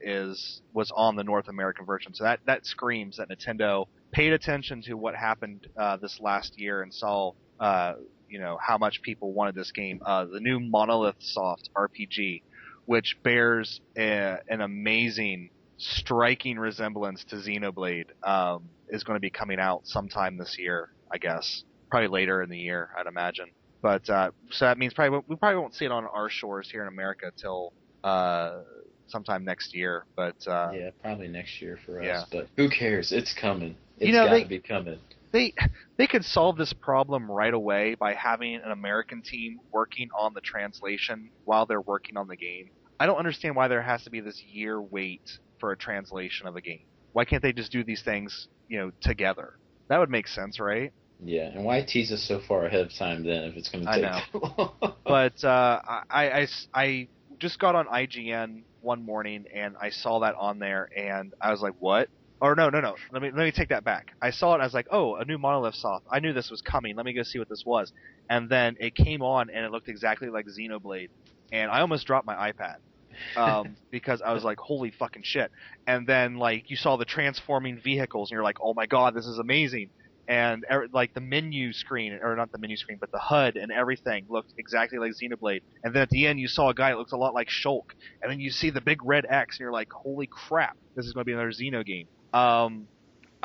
was on the North American version. So that screams that Nintendo paid attention to what happened this last year and saw how much people wanted this game. The new Monolith Soft RPG, which bears an amazing, striking resemblance to Xenoblade, is going to be coming out sometime this year, I guess. Probably later in the year, I'd imagine. But so that means we probably won't see it on our shores here in America till sometime next year. But yeah, probably next year for us. But who cares? It's coming. It's got to be coming. They could solve this problem right away by having an American team working on the translation while they're working on the game. I don't understand why there has to be this year wait for a translation of a game. Why can't they just do these things, together? That would make sense, right? Yeah, and why tease us so far ahead of time then if it's going to take long? But I just got on IGN one morning and I saw that on there and I was like, what? Or no. Let me take that back. I saw it and I was like, oh, a new Monolith Soft. I knew this was coming. Let me go see what this was. And then it came on and it looked exactly like Xenoblade. And I almost dropped my iPad. Because I was like, holy fucking shit. And then you saw the transforming vehicles and you're like, oh my god, this is amazing. And the menu screen, or not the menu screen, but the HUD and everything looked exactly like Xenoblade. And then at the end you saw a guy that looks a lot like Shulk. And then you see the big red X and you're like, holy crap, this is going to be another Xeno game.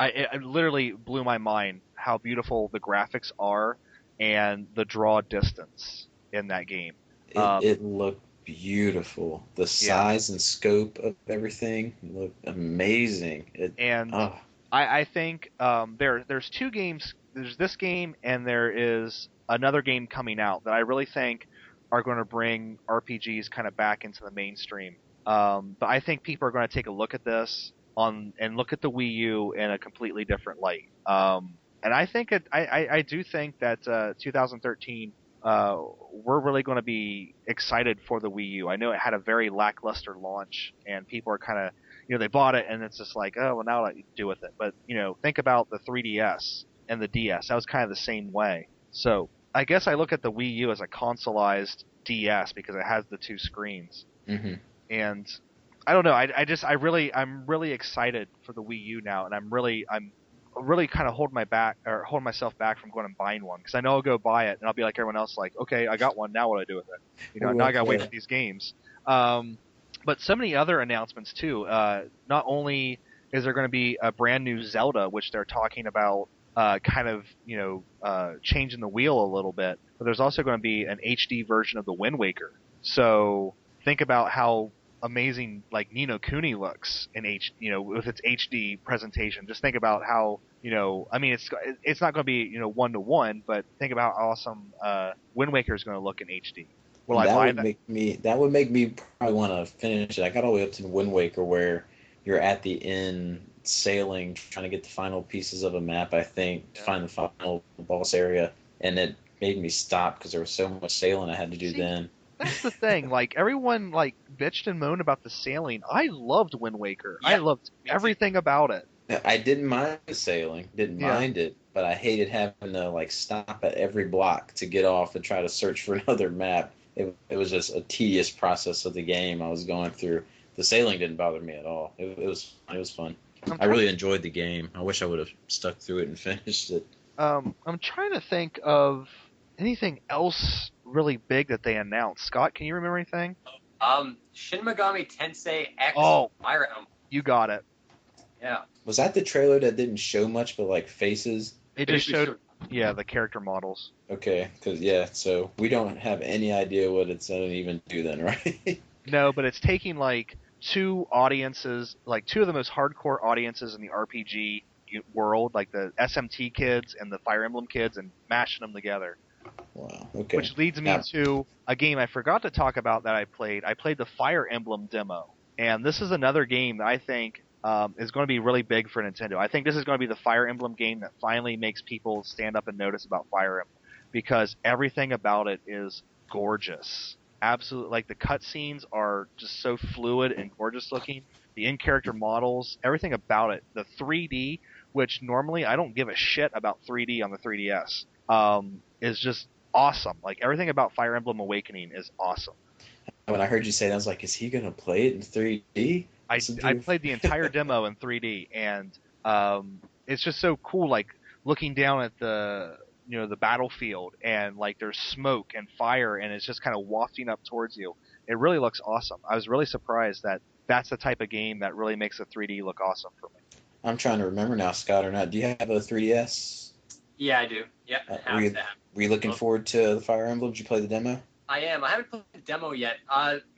it literally blew my mind how beautiful the graphics are and the draw distance in that game. It looked beautiful. The Yeah. size and scope of everything looked amazing. And Oh, I think there's two games. There's this game and there is another game coming out that I really think are going to bring RPGs kind of back into the mainstream. But I think people are going to take a look at this and look at the Wii U in a completely different light. And I think I do think that 2013 we're really going to be excited for the Wii U. I know it had a very lackluster launch, and people are kind of, they bought it, and it's just like, oh, well, now what do you do with it? But, think about the 3DS and the DS. That was kind of the same way. So I guess I look at the Wii U as a consoleized DS because it has the two screens. mm-hmm. And I don't know. I'm really excited for the Wii U now, and I'm really kind of holding myself back from going and buying one because I know I'll go buy it and I'll be like everyone else, like, okay, I got one. Now what do I do with it? Now I gotta wait for these games. But so many other announcements too. Not only is there going to be a brand new Zelda, which they're talking about, kind of changing the wheel a little bit, but there's also going to be an HD version of the Wind Waker. So think about how amazing like Ni no Kuni looks in with its HD presentation. Just think about how I mean it's not going to be 1-to-1, but think about how awesome Wind Waker is going to look in HD. Will I buy that? That would make me probably want to finish it. I got all the way up to Wind Waker where you're at the end sailing, trying to get the final pieces of a map, I think, to find the final boss area, and it made me stop because there was so much sailing I had to do then. That's the thing. Like everyone like bitched and moaned about the sailing. I loved Wind Waker. Yeah, I loved everything about it. I didn't mind the sailing, didn't mind it, but I hated having to like stop at every block to get off and try to search for another map. It was just a tedious process of the game I was going through. The sailing didn't bother me at all. It was fun. I really enjoyed the game. I wish I would have stuck through it and finished it. I'm trying to think of anything else really big that they announced. Scott, can you remember anything? Shin Megami Tensei X Fire Emblem. You got it. Yeah. Was that the trailer that didn't show much but like faces? It just showed the character models. Okay, so we don't have any idea what it's going to even do then, right? No, but it's taking like two audiences, like two of the most hardcore audiences in the RPG world, like the SMT kids and the Fire Emblem kids, and mashing them together. Wow. Okay. Which leads me to a game I forgot to talk about that I played. I played the Fire Emblem demo, and this is another game that I think is going to be really big for Nintendo. I think this is going to be the Fire Emblem game that finally makes people stand up and notice about Fire Emblem, because everything about it is gorgeous. Absolutely, like the cutscenes are just so fluid and gorgeous looking. The in-character models, everything about it, the 3D, which normally I don't give a shit about 3D on the 3DS, is just awesome. Like everything about Fire Emblem Awakening is awesome. When I heard you say that, I was like, is he gonna play it in 3D? I played the entire demo in 3D, and it's just so cool. Like looking down at the battlefield, and like there's smoke and fire, and it's just kind of wafting up towards you. It really looks awesome. I was really surprised that that's the type of game that really makes the 3D look awesome for me. I'm trying to remember now, Scott, or not. Do you have a 3DS? Yeah, I do. Yeah. Were you looking forward to the Fire Emblem? Did you play the demo? I am. I haven't played the demo yet.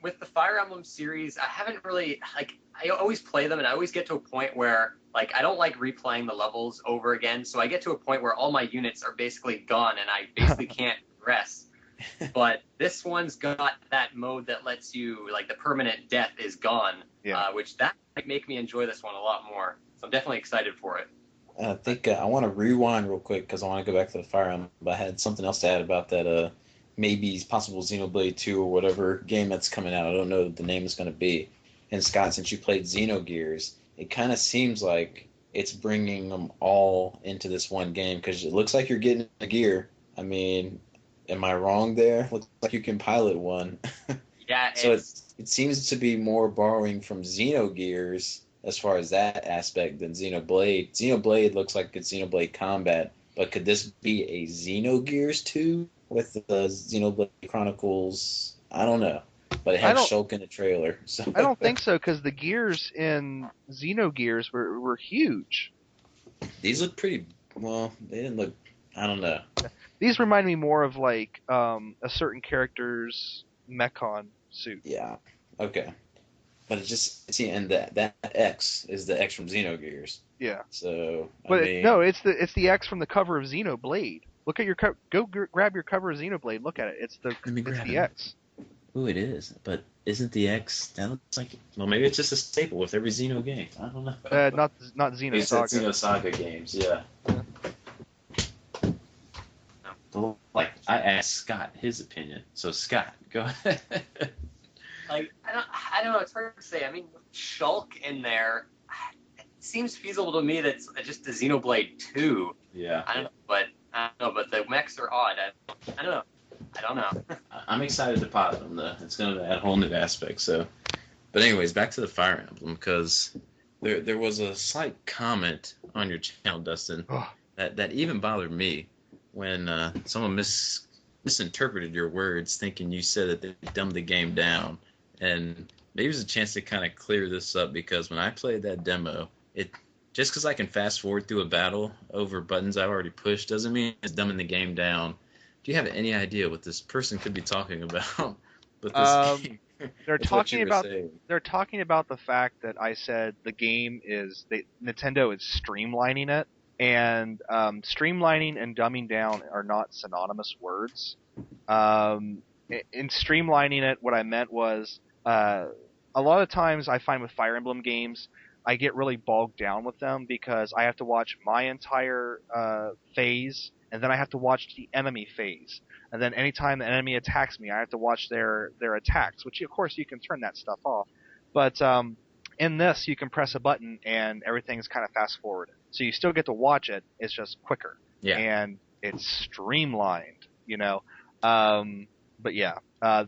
With the Fire Emblem series, I haven't really, I always play them, and I always get to a point where, I don't like replaying the levels over again, so I get to a point where all my units are basically gone, and I basically can't progress. But this one's got that mode that lets you, the permanent death is gone, which that might make me enjoy this one a lot more. So I'm definitely excited for it. I think I want to rewind real quick because I want to go back to the Fire Emblem. I had something else to add about that maybe possible Xenoblade 2 or whatever game that's coming out. I don't know what the name is going to be. And Scott, since you played Xenogears, it kind of seems like it's bringing them all into this one game because it looks like you're getting a gear. I mean, am I wrong there? Looks like you can pilot one. Yeah. So it seems to be more borrowing from Xenogears as far as that aspect than Xenoblade. Xenoblade looks like it's Xenoblade Combat, but could this be a Xenogears 2 with the Xenoblade Chronicles? I don't know, but it had Shulk in the trailer. So I don't think so, because the gears in Xenogears were huge. These look pretty. Well, they didn't look. I don't know. These remind me more of like a certain character's Mechon suit. Yeah. Okay. But it's just see, and that X is the X from Xenogears. Yeah. So But no, it's the X from the cover of Xenoblade. Look at your grab your cover of Xenoblade. Look at it. It's the X. Ooh, it is. But isn't the X? That looks like. Well, maybe it's just a staple with every Xeno game. I don't know. Not Xenosaga. Xenosaga games, yeah. Like I asked Scott his opinion. So Scott, go ahead. Like I don't know. It's hard to say. I mean, with Shulk in there, it seems feasible to me that it's just the Xenoblade 2. Yeah. I don't know, but the mechs are odd. I don't know. I'm excited to pilot them though. It's going to add a whole new aspect. So, but anyways, back to the Fire Emblem because there was a slight comment on your channel, Dustin, that even bothered me when someone misinterpreted your words, thinking you said that they dumbed the game down. And maybe there's a chance to kind of clear this up because when I played that demo, just because I can fast forward through a battle over buttons I've already pushed doesn't mean it's dumbing the game down. Do you have any idea what this person could be talking about with this game? They're talking about the fact that I said the game Nintendo is streamlining it, and streamlining and dumbing down are not synonymous words. In streamlining it, what I meant was a lot of times I find with Fire Emblem games, I get really bogged down with them because I have to watch my entire phase, and then I have to watch the enemy phase. And then anytime the enemy attacks me, I have to watch their attacks, which of course you can turn that stuff off. But in this, you can press a button and everything's kind of fast forwarded. So you still get to watch it, it's just quicker. Yeah. And it's streamlined, you know. But yeah,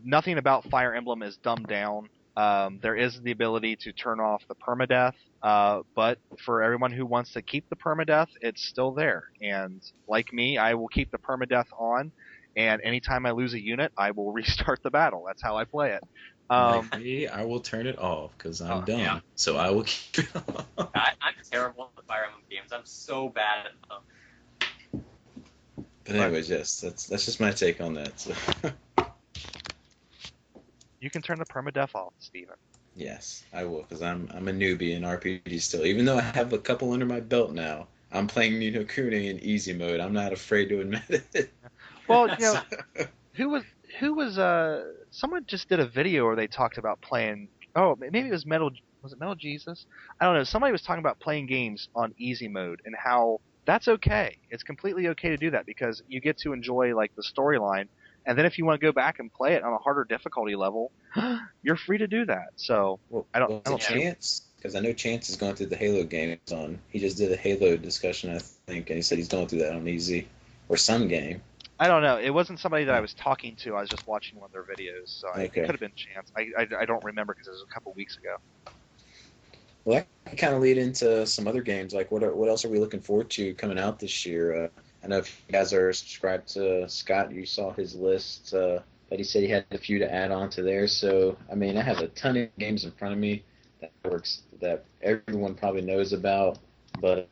nothing about Fire Emblem is dumbed down. There is the ability to turn off the permadeath, but for everyone who wants to keep the permadeath, it's still there. And like me, I will keep the permadeath on, and anytime I lose a unit, I will restart the battle. That's how I play it. Like me, I will turn it off because I'm dumb. Yeah. So I will keep it off. I'm terrible at the Fire Emblem games. I'm so bad at them. But anyways, yes, that's just my take on that. So. You can turn the permadeath off, Steven. Yes, I will, because I'm a newbie in RPG still. Even though I have a couple under my belt now, I'm playing Ni no Kuni in easy mode. I'm not afraid to admit it. Well, you know, who was someone just did a video where they talked about playing. Oh, maybe it was Metal Jesus? I don't know. Somebody was talking about playing games on easy mode and how that's okay. It's completely okay to do that because you get to enjoy like the storyline. And then if you want to go back and play it on a harder difficulty level, you're free to do that. So I don't Chance, because I know Chance is going through the Halo games on. He just did a Halo discussion, I think, and he said he's going through that on easy or some game. I don't know. It wasn't somebody that I was talking to. I was just watching one of their videos, so it could have been Chance. I don't remember because it was a couple weeks ago. Well, that can kind of lead into some other games. Like, what else are we looking forward to coming out this year? I know if you guys are subscribed to Scott, you saw his list, but he said he had a few to add on to there. So, I mean, I have a ton of games in front of me that everyone probably knows about. But,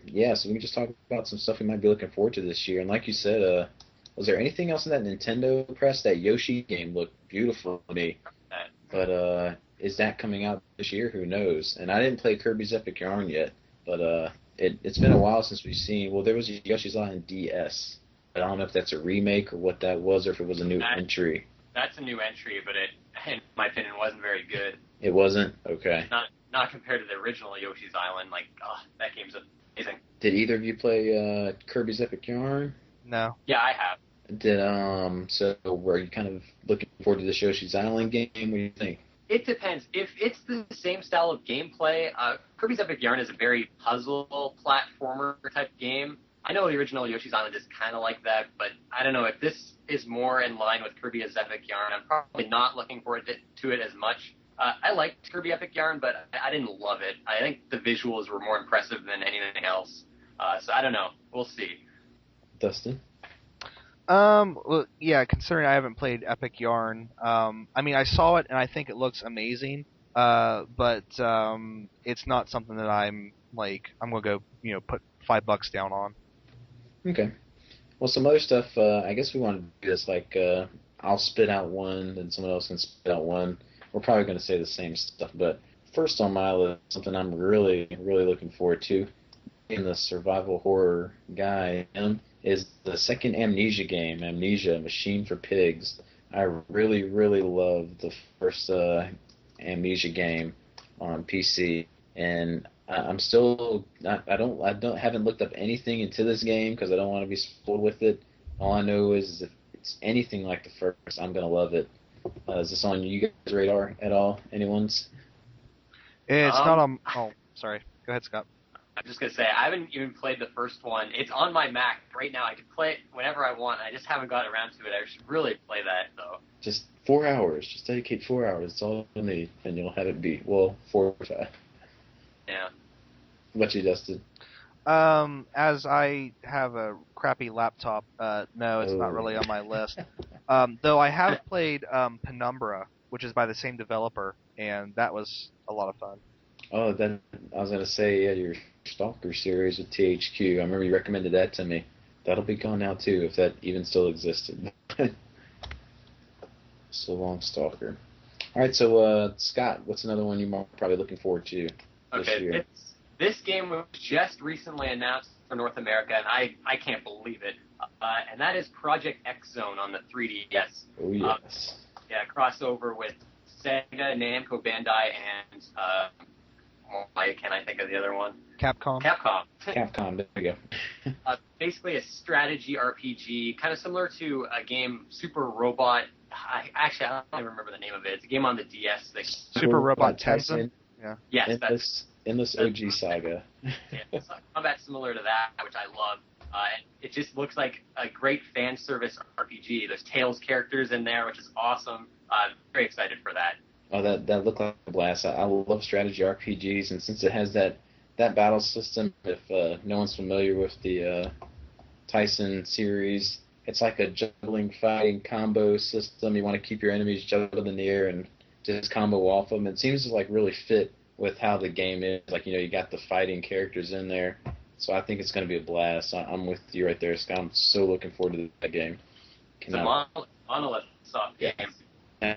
yeah, so we can just talk about some stuff we might be looking forward to this year. And like you said, was there anything else in that Nintendo press? That Yoshi game looked beautiful to me. But is that coming out this year? Who knows? And I didn't play Kirby's Epic Yarn yet, but it's been a while since we've seen. Well, there was Yoshi's Island DS. I don't know if that's a remake or what that was, or if it was a new entry. That's a new entry, but it, in my opinion, wasn't very good. It wasn't? Okay. Not compared to the original Yoshi's Island. Like, that game's amazing. Did either of you play Kirby's Epic Yarn? No. Yeah, I have. So were you kind of looking forward to the Yoshi's Island game? What do you think? It depends. If it's the same style of gameplay, Kirby's Epic Yarn is a very puzzle platformer type game. I know the original Yoshi's Island is kind of like that, but I don't know if this is more in line with Kirby's Epic Yarn. I'm probably not looking forward to it as much. I liked Kirby Epic Yarn, but I didn't love it. I think the visuals were more impressive than anything else. So I don't know. We'll see. Dustin? Well, yeah, considering I haven't played Epic Yarn, I mean, I saw it and I think it looks amazing, but it's not something that I'm gonna go, put $5 down on. Okay. Well, some other stuff. I guess we want to do this like I'll spit out one, then someone else can spit out one. We're probably going to say the same stuff, but first on my list, something I'm really, really looking forward to in the survival horror guy is the second Amnesia game, Amnesia: Machine for Pigs. I really, really love the first Amnesia game on PC, and I'm still haven't looked up anything into this game because I don't want to be spoiled with it. All I know is if it's anything like the first, I'm gonna love it. Is this on you guys' radar at all? Anyone's? It's not on. Oh, sorry. Go ahead, Scott. I'm just gonna say I haven't even played the first one. It's on my Mac right now. I can play it whenever I want. I just haven't gotten around to it. I should really play that though. Just 4 hours. Just dedicate 4 hours. That's all you need, and you'll have it beat. Well, 4 or 5. Yeah. What you, Dustin? As I have a crappy laptop, no, it's not really on my list. Though I have played Penumbra, which is by the same developer, and that was a lot of fun. Oh, then I was gonna say, yeah, your Stalker series with THQ. I remember you recommended that to me. That'll be gone now too, if that even still existed. So long, Stalker. All right, so Scott, what's another one you're probably looking forward to this year? This game was just recently announced for North America, and I can't believe it. And that is Project X Zone on the 3DS. Oh yes. Yeah, crossover with Sega, Namco Bandai, and why can't I think of the other one? Capcom. Capcom. There we go. Basically a strategy RPG, kind of similar to a game Super Robot. I don't even remember the name of it. It's a game on the DS. Super Robot Tyson. Yeah. Yes, Endless OG Saga. Yeah, it's combat similar to that, which I love. And it just looks like a great fan service RPG. There's Tails characters in there, which is awesome. I'm very excited for that. Oh, that looked like a blast. I love strategy RPGs, and since it has that battle system, if no one's familiar with the Tyson series, it's like a juggling fighting combo system. You want to keep your enemies juggled in the air and just combo off them. It seems to like really fit with how the game is. Like, you got the fighting characters in there. So I think it's going to be a blast. I'm with you right there, Scott. I'm so looking forward to that game. It's a monolith soft game. They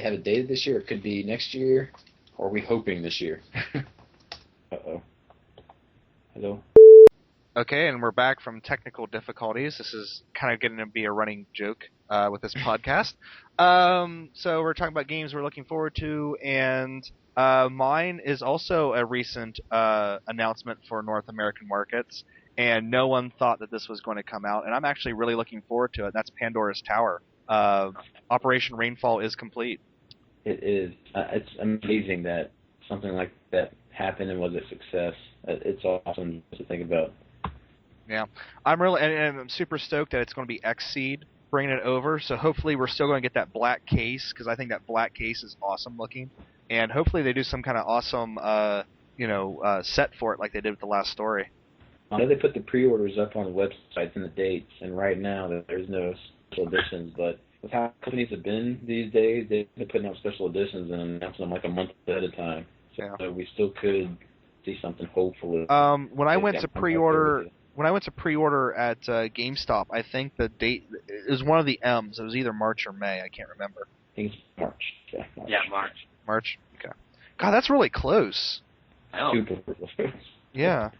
have it dated this year. It could be next year. Or are we hoping this year? Uh-oh. Hello? Okay, and we're back from technical difficulties. This is kind of getting to be a running joke with this podcast. So we're talking about games we're looking forward to, and mine is also a recent announcement for North American markets, and no one thought that this was going to come out, and I'm actually really looking forward to it. That's Pandora's Tower. Operation Rainfall is complete. It is. It's amazing that something like that happened and was a success. It's awesome to think about. Yeah, I'm really, and I'm super stoked that it's going to be Xseed bringing it over. So hopefully we're still going to get that black case, because I think that black case is awesome looking, and hopefully they do some kind of awesome, set for it like they did with the last story. I know they put the pre-orders up on the websites and the dates, and right now there's no special editions, but with how companies have been these days, they're putting out special editions and announcing them like a month ahead of time. So we still could see something, hopefully. When I went to pre-order at GameStop, I think the date is one of the M's. It was either March or May. I can't remember. I think it's March. Yeah, March. March? Okay. God, that's really close. I know. Super close. Yeah.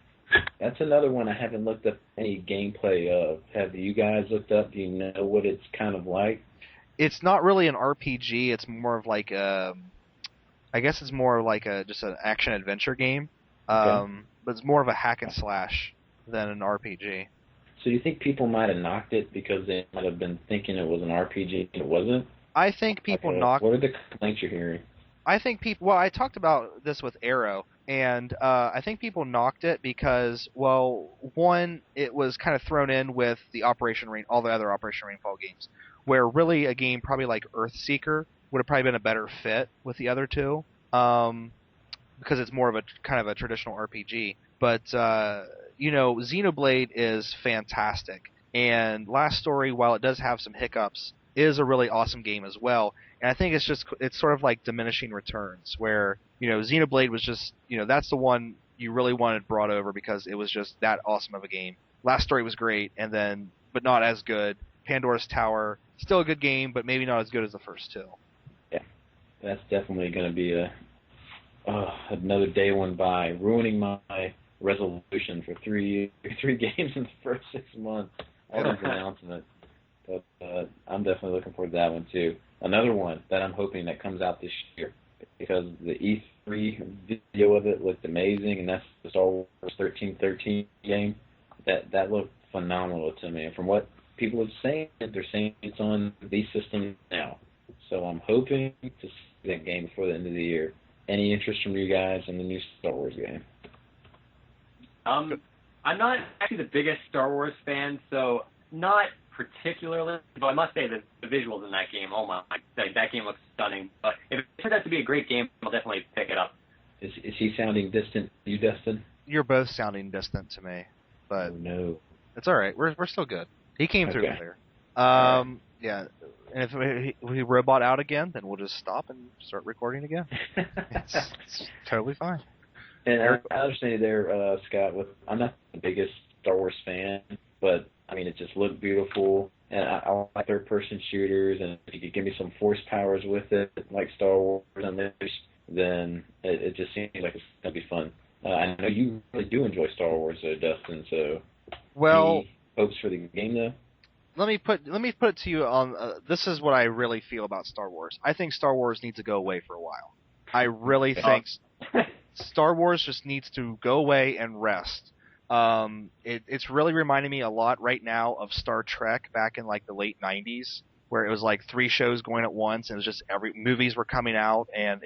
That's another one I haven't looked up any gameplay of. Have you guys looked up? Do you know what it's kind of like? It's not really an RPG. It's more of like I guess it's more like just an action-adventure game. Okay. But it's more of a hack and slash than an RPG. So you think people might have knocked it because they might have been thinking it was an RPG and it wasn't? I think people knocked... What are the complaints you're hearing? I think people... Well, I talked about this with Arrow, and I think people knocked it because, well, one, it was kind of thrown in with the all the other Operation Rainfall games, where really a game probably like Earthseeker would have probably been a better fit with the other two, because it's more of a kind of a traditional RPG. But Xenoblade is fantastic, and Last Story, while it does have some hiccups, is a really awesome game as well. And I think it's sort of like diminishing returns, where Xenoblade was just that's the one you really wanted brought over because it was just that awesome of a game. Last Story was great, but not as good. Pandora's Tower, still a good game, but maybe not as good as the first two. Yeah, that's definitely going to be another day went by, ruining my resolution for three games in the first 6 months. All these announcements. But I'm definitely looking forward to that one too. Another one that I'm hoping that comes out this year, because the E3 video of it looked amazing, and that's the Star Wars 1313 game. That looked phenomenal to me. And from what people have said, they're saying it's on these systems now. So I'm hoping to see that game before the end of the year. Any interest from you guys in the new Star Wars game? I'm not actually the biggest Star Wars fan, so not particularly, but I must say that the visuals in that game, oh my, that game looks stunning. But if it turns out to be a great game, I'll definitely pick it up. Is he sounding distant to you, Dustin? You're both sounding distant to me, but oh, no. It's all right. We're still good. He came through clear. Yeah, and if we robot out again, then we'll just stop and start recording again. It's totally fine. And I understand there, Scott. I'm not the biggest Star Wars fan, but I mean, it just looked beautiful, and I like third-person shooters, and if you could give me some force powers with it, like Star Wars Unleashed, then it just seems like it's going to be fun. I know you really do enjoy Star Wars, Dustin, so any hopes for the game, though? Let me put it to you on, this is what I really feel about Star Wars. I think Star Wars needs to go away for a while. I really think Star Wars just needs to go away and rest. It's really reminding me a lot right now of Star Trek back in like the late 90s, where it was like 3 shows going at once, and it was just movies were coming out, and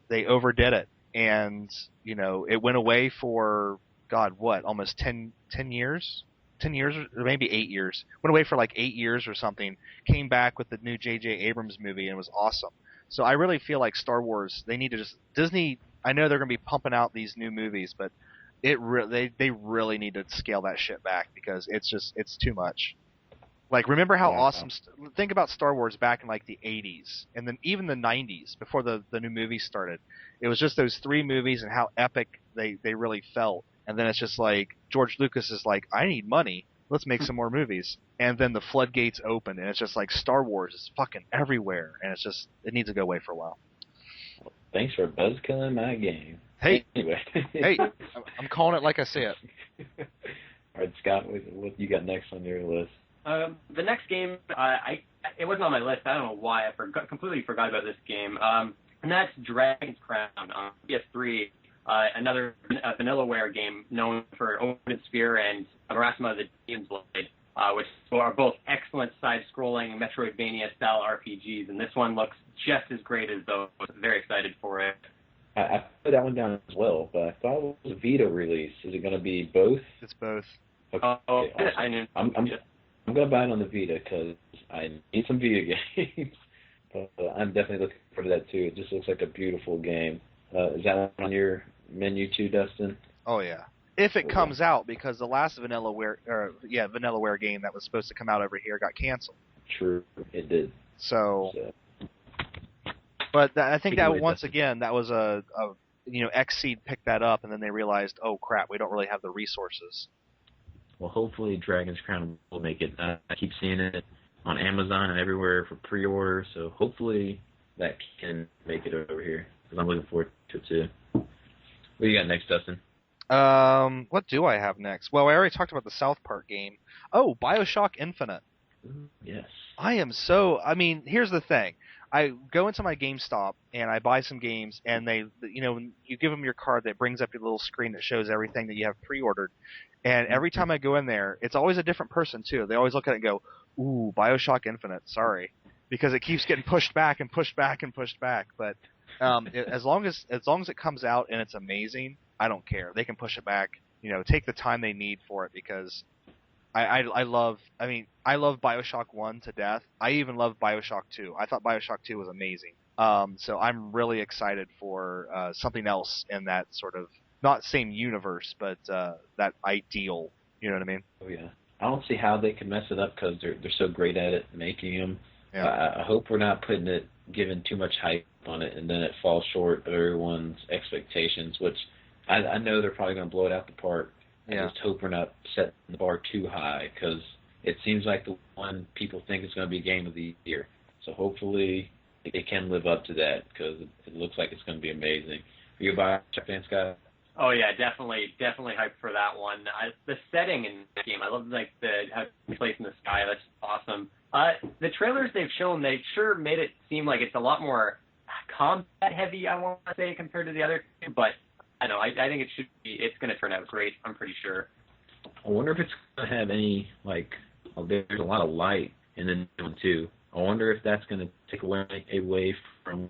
they overdid it. And, it went away for, almost 10 years? 10 years, or maybe 8 years. Went away for like 8 years or something, came back with the new J.J. Abrams movie, and it was awesome. So I really feel like Star Wars, they need to Disney, I know they're going to be pumping out these new movies, but they really need to scale that shit back, because it's too much. Like, remember how awesome, think about Star Wars back in like the 80s, and then even the 90s, before the new movies started. It was just those 3 movies and how epic they really felt. And then it's just like, George Lucas is like, I need money, let's make some more movies. And then the floodgates open, and it's just like, Star Wars is fucking everywhere, and it needs to go away for a while. Well, thanks for buzzkilling my game. Hey, anyway. Hey, I'm calling it like I say it. All right, Scott, what you got next on your list? The next game, it wasn't on my list. I don't know why. Completely forgot about this game. And that's Dragon's Crown on PS3. Another Vanillaware game known for Open Sphere and Marasma the Demon's Blade, which are both excellent side-scrolling Metroidvania-style RPGs, and this one looks just as great as those. Very excited for it. I put that one down as well, but I thought it was a Vita release. Is it going to be both? It's both. Okay, awesome. I'm going to buy it on the Vita because I need some Vita games. But I'm definitely looking forward to that too. It just looks like a beautiful game. Is that one on your menu too, Dustin? Oh yeah, if it comes out, because the last Vanillaware game that was supposed to come out over here got canceled. True, it did. So. But I think that once again, that was Xseed picked that up, and then they realized, oh crap, we don't really have the resources. Well, hopefully Dragon's Crown will make it. I keep seeing it on Amazon and everywhere for pre-order, so hopefully that can make it over here, because I'm looking forward to it too. What do you got next, Dustin? What do I have next? Well, I already talked about the South Park game. Oh, BioShock Infinite. Ooh, yes. Here's the thing. I go into my GameStop and I buy some games, and you give them your card that brings up your little screen that shows everything that you have pre-ordered. And every time I go in there, it's always a different person too. They always look at it and go, "Ooh, BioShock Infinite, sorry," because it keeps getting pushed back and pushed back and pushed back. But as long as it comes out and it's amazing, I don't care. They can push it back. Take the time they need for it, because I love BioShock 1 to death. I even love BioShock 2. I thought BioShock 2 was amazing. So I'm really excited for something else in that sort of, not same universe, but that ideal. You know what I mean? Oh yeah. I don't see how they can mess it up, because they're so great at it making them. Yeah. I hope we're not giving too much hype on it, and then it falls short of everyone's expectations, which I know they're probably going to blow it out the park. Yeah. I just hope we're not setting the bar too high, because it seems like the one people think is going to be game of the year. So hopefully it can live up to that, because it looks like it's going to be amazing. Are you a Bioshock fan, Scott? Oh yeah, definitely hyped for that one. The setting in the game, I love how it's placed in the sky. That's awesome. The trailers they've shown, they sure made it seem like it's a lot more combat heavy, I want to say, compared to the other two. But I know, I think it's going to turn out great. I'm pretty sure. I wonder if it's going to have any, there's a lot of light in the new one too. I wonder if that's going to take away from.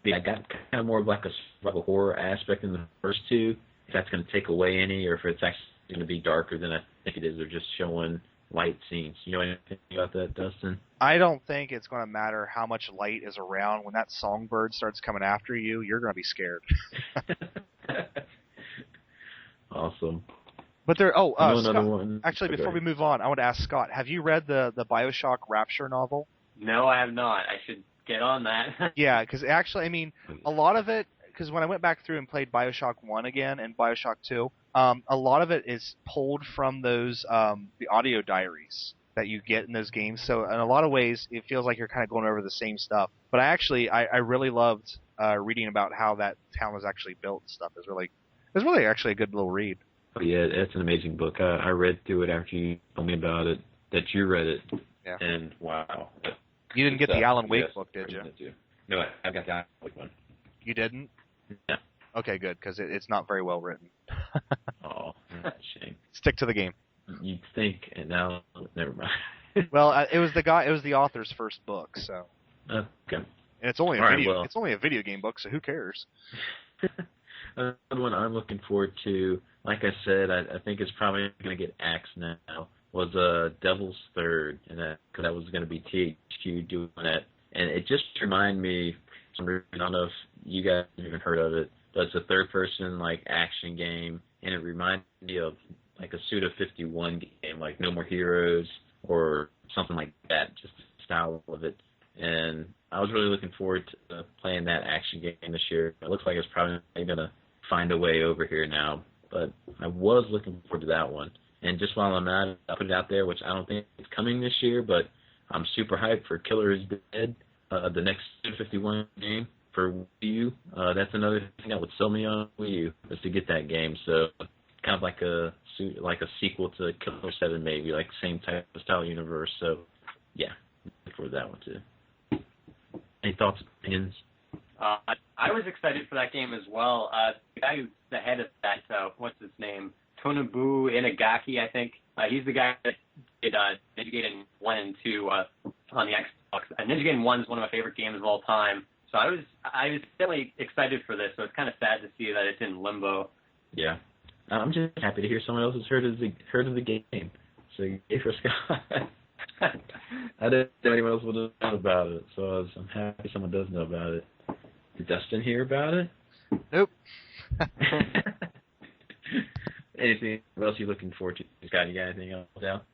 I got kind of more of like a horror aspect in the first two. If that's going to take away any, or if it's actually going to be darker than I think it is, or just showing light scenes. You know anything about that, Dustin? I don't think it's going to matter how much light is around. When that songbird starts coming after you, you're going to be scared. Awesome. But another Scott, one. actually, before we move on, I want to ask Scott, have you read the Bioshock Rapture novel? No, I have not. I should get on that. Yeah, because actually, I mean, a lot of it, because when I went back through and played Bioshock 1 again and Bioshock 2, a lot of it is pulled from those the audio diaries that you get in those games. So in a lot of ways, it feels like you're kind of going over the same stuff. But I really loved reading about how that town was actually built and stuff. It was really actually a good little read. Oh, yeah, it's an amazing book. I read through it after you told me about it, that you read it. Yeah. And wow. You didn't get the Alan Wake book, did you? No, I got the Alan Wake one. You didn't? Yeah. Okay, good, because it's not very well written. Oh, that's a shame. Stick to the game. You'd think, and now, never mind. Well, it was the author's first book, so. Okay. And it's only it's only a video game book, so who cares? Another one I'm looking forward to, like I said, I think it's probably going to get axed now, was Devil's Third, and because that was going to be THQ doing that. And it just reminded me, for some reason, I don't know if you guys have even heard of it, but it's a third-person, action game, and it reminded me of, a Suda51 game, like No More Heroes, or something like that, just the style of it. And I was really looking forward to playing that action game this year. It looks like it's probably going to find a way over here now, but I was looking forward to that one. And just while I'm at it, I'll put it out there, which I don't think is coming this year, but I'm super hyped for Killer is Dead, the next Suda51 game for Wii U. That's another thing that would sell me on Wii U, is to get that game. So kind of like a sequel to Killer 7 maybe, like same type of style universe. So yeah, look forward to that one too. Any thoughts, opinions? I was excited for that game as well. The guy who's the head of that, what's his name? Tonobu Inagaki, I think. He's the guy that did Ninja Gaiden 1 and 2 on the Xbox. Ninja Gaiden 1 is one of my favorite games of all time. So I was definitely excited for this, so it's kind of sad to see that it's in limbo. Yeah. I'm just happy to hear someone else has heard of the game. So yay for Scott. I didn't know anyone else would have known about it, so I'm happy someone does know about it. Did Dustin hear about it? Nope. Anything else you looking forward to? Scott, you got anything else out?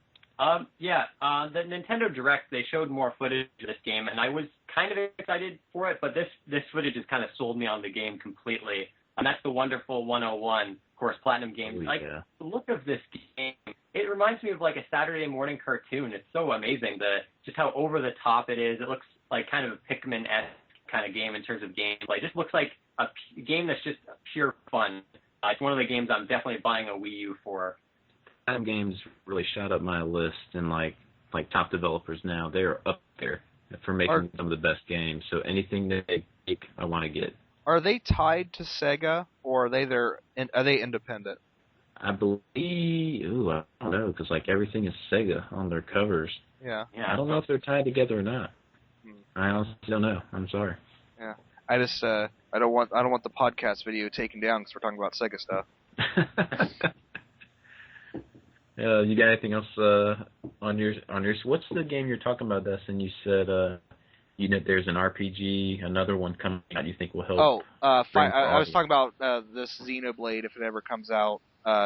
The Nintendo Direct, they showed more footage of this game, and I was kind of excited for it, but this footage has kind of sold me on the game completely. And that's the Wonderful 101, of course, Platinum Games. Yeah. The look of this game, it reminds me of a Saturday morning cartoon. It's so amazing, just how over the top it is. It looks like kind of a Pikmin-esque kind of game in terms of gameplay. It just looks like a game that's just pure fun. It's one of the games I'm definitely buying a Wii U for. Platinum Games really shot up my list, and like top developers now, they're up there for making some of the best games. So anything that they make, I want to get. Are they tied to Sega, or are they independent? I believe. I don't know, because everything is Sega on their covers. Yeah. I don't know if they're tied together or not. I honestly don't know. I'm sorry. Yeah. I just I don't want the podcast video taken down because we're talking about Sega stuff. You got anything else on your? What's the game you're talking about, Dustin? You said there's an RPG, another one coming out. You think will help? I was talking about this Xenoblade if it ever comes out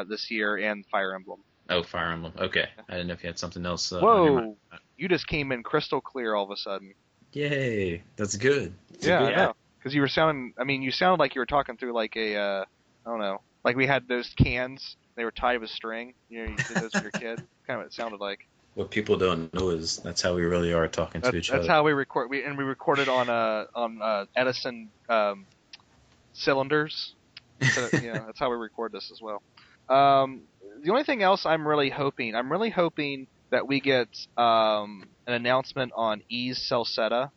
this year, and Fire Emblem. Oh, Fire Emblem. Okay, I didn't know if you had something else. Whoa! You just came in crystal clear all of a sudden. Yay, that's good. It's a Yeah, good I know. Because you sounded like you were talking through like a, I don't know, like we had those cans. They were tied with string. You did those with your kid. Kind of what it sounded like. What people don't know is that's how we really are talking to each That's other. how we record. We recorded on Edison cylinders. So, that's how we record this as well. The only thing else I'm really hoping that we get an announcement on Ease Celceta,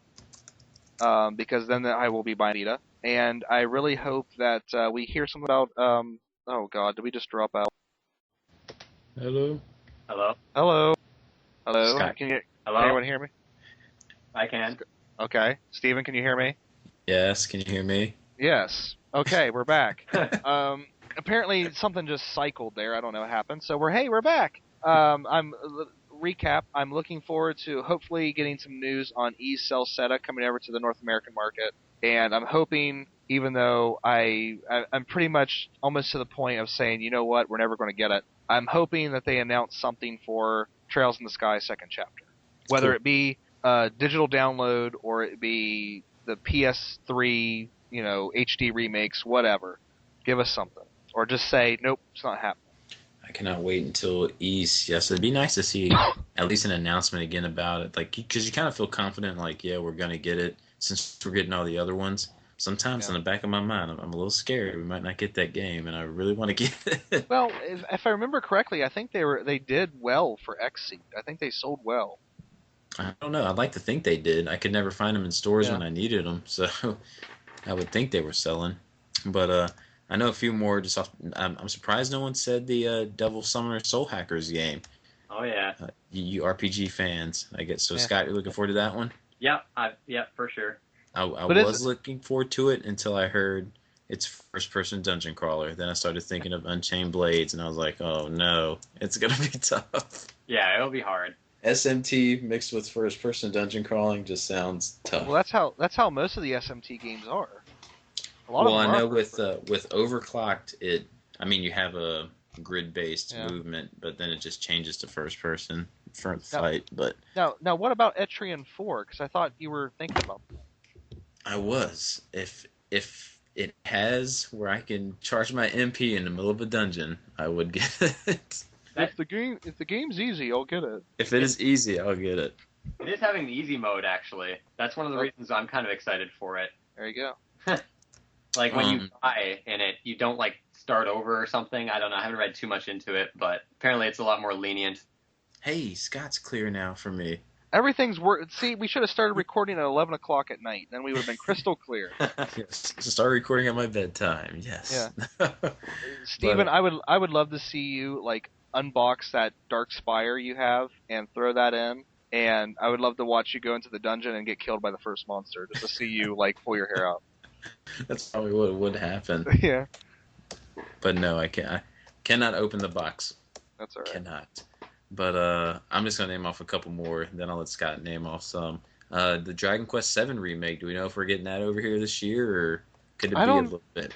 because then I will be buying Vita, and I really hope that we hear something about. Oh God, did we just drop out? Hello. Hello. Hello. Hello. Scott. Can Hello. anyone hear me? I can. Okay. Steven, can you hear me? Yes, can you hear me? Yes. Okay, we're back. Apparently something just cycled there. I don't know what happened. So we're back. Recap. I'm looking forward to hopefully getting some news on eCell SETA coming over to the North American market, and I'm hoping, even though I'm pretty much almost to the point of saying, you know what, we're never going to get it. I'm hoping that they announce something for Trails in the Sky second chapter, whether it be a digital download or it be the PS3, HD remakes, whatever. Give us something, or just say, nope, it's not happening. I cannot wait until East. Yes, it'd be nice to see at least an announcement again about it, like because you kind of feel confident, like we're gonna get it since we're getting all the other ones. Sometimes in the back of my mind, I'm a little scared we might not get that game, and I really want to get it. Well, if I remember correctly, I think they did well for Xseed. I think they sold well. I don't know. I'd like to think they did. I could never find them in stores when I needed them, so I would think they were selling. But I know a few more. I'm surprised no one said the Devil Summoner Soul Hackers game. Oh yeah. You RPG fans, I guess. So Scott, you're looking forward to that one? Yep. For sure. I was looking forward to it until I heard it's first-person dungeon crawler. Then I started thinking of Unchained Blades, and I was like, oh no, it's gonna be tough. Yeah, it'll be hard. SMT mixed with first-person dungeon crawling just sounds tough. Well, that's how most of the SMT games are. I know with Overclocked, you have a grid-based movement, but then it just changes to first-person for the fight. But now, what about Etrian 4? Because I thought you were thinking about that. I was. If it has where I can charge my MP in the middle of a dungeon, I would get it. If the game's easy, I'll get it. If it is easy, I'll get it. It is having the easy mode, actually. That's one of the reasons I'm kind of excited for it. There you go. Like, when you die in it, you don't, start over or something. I don't know. I haven't read too much into it, but apparently it's a lot more lenient. Hey, Scott's clear now for me. Everything's See, we should have started recording at 11 o'clock at night. Then we would have been crystal clear. Yes. So start recording at my bedtime. Yes. Yeah. Steven, I would love to see you, unbox that Dark Spire you have and throw that in. And I would love to watch you go into the dungeon and get killed by the first monster, just to see you, pull your hair out. That's probably what would happen. Yeah. But no, I cannot open the box. That's all right. Cannot. But I'm just gonna name off a couple more. Then I'll let Scott name off some. The Dragon Quest VII remake. Do we know if we're getting that over here this year, or could it be a little bit?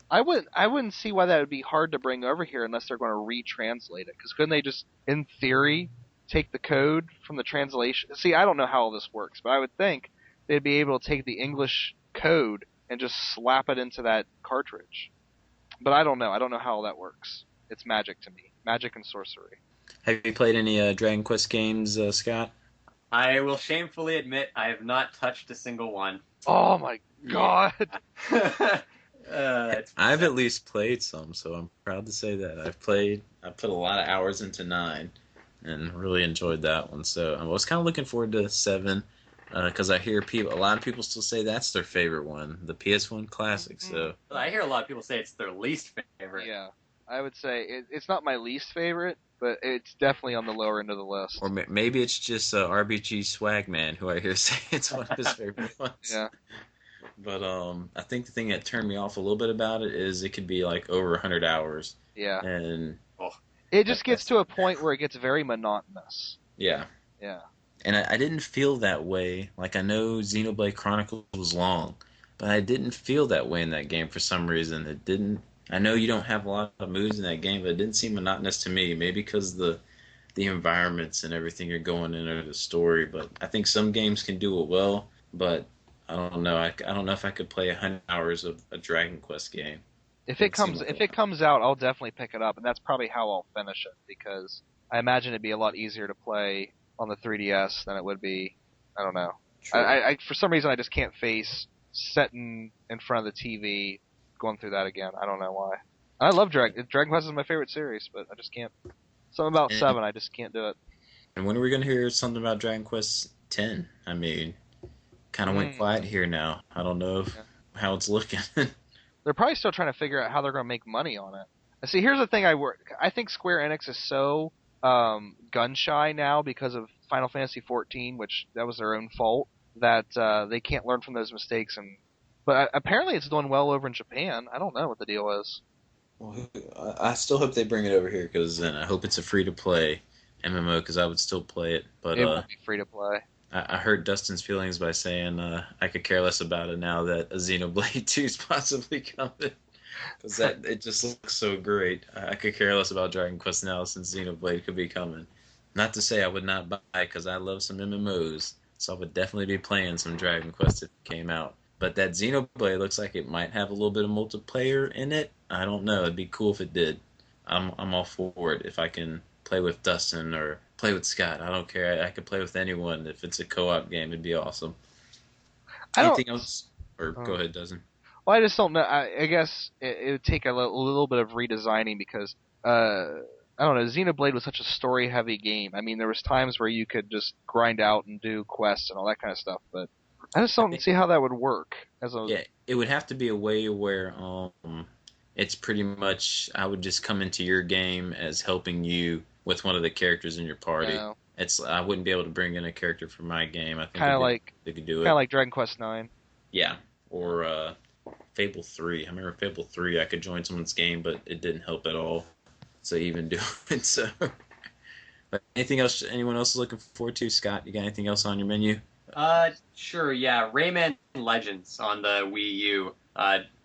I wouldn't see why that would be hard to bring over here unless they're going to retranslate it. Because couldn't they just, in theory, take the code from the translation? See, I don't know how all this works, but I would think they'd be able to take the English code and just slap it into that cartridge. But I don't know. I don't know how all that works. It's magic to me. Magic and sorcery. Have you played any Dragon Quest games, Scott? I will shamefully admit I have not touched a single one. Oh my god! I've at least played some, so I'm proud to say that. I put a lot of hours into 9 and really enjoyed that one. So I was kind of looking forward to 7 because I hear a lot of people still say that's their favorite one, the PS1 classic. So I hear a lot of people say it's their least favorite. Yeah, I would say it's not my least favorite, but it's definitely on the lower end of the list. Or maybe it's just RBG Swagman, who I hear say it's one of his favorite ones. Yeah. But I think the thing that turned me off a little bit about it is it could be over 100 hours. Yeah. And it just gets to a point where it gets very monotonous. Yeah. Yeah. And I didn't feel that way. I know Xenoblade Chronicles was long, but I didn't feel that way in that game for some reason. It didn't. I know you don't have a lot of moves in that game, but it didn't seem monotonous to me. Maybe because the the environments and everything you're going into the story. But I think some games can do it well, but I don't know. I don't know if I could play 100 hours of a Dragon Quest game. If it comes out, I'll definitely pick it up, and that's probably how I'll finish it, because I imagine it'd be a lot easier to play on the 3DS than it would be. I don't know. I for some reason I just can't face sitting in front of the TV going through that again. I don't know why. I love Dragon Quest is my favorite series, but I just can't. Something about 7, I just can't do it. And when are we going to hear something about Dragon Quest 10? I mean, kind of went quiet here now. I don't know how it's looking. They're probably still trying to figure out how they're going to make money on it. See, here's the thing I think Square Enix is so gun shy now because of Final Fantasy XIV, which that was their own fault, that they can't learn from those mistakes. But apparently it's doing well over in Japan. I don't know what the deal is. Well, I still hope they bring it over here, because then I hope it's a free-to-play MMO, because I would still play it. But it won't be free-to-play. I hurt Dustin's feelings by saying I could care less about it now that a Xenoblade 2 is possibly coming. Because it just looks so great. I could care less about Dragon Quest now since Xenoblade could be coming. Not to say I would not buy it, because I love some MMOs. So I would definitely be playing some Dragon Quest if it came out. But that Xenoblade looks like it might have a little bit of multiplayer in it. I don't know. It'd be cool if it did. I'm all for it if I can play with Dustin or play with Scott. I don't care. I could play with anyone. If it's a co-op game, it'd be awesome. Anything else? Or go ahead, Dustin. Well, I just don't know. I guess it would take a little bit of redesigning, because I don't know. Xenoblade was such a story-heavy game. I mean, there was times where you could just grind out and do quests and all that kind of stuff, but I just don't see how that would work. Yeah, it would have to be a way where it's pretty much I would just come into your game as helping you with one of the characters in your party. Yeah. I wouldn't be able to bring in a character from my game. I think they could do it. Kind of like Dragon Quest 9. Yeah, or Fable 3. I remember Fable 3. I could join someone's game, but it didn't help at all to even do it. So, but anything else? Anyone else is looking forward to? Scott, you got anything else on your menu? Sure, yeah. Rayman Legends on the Wii U.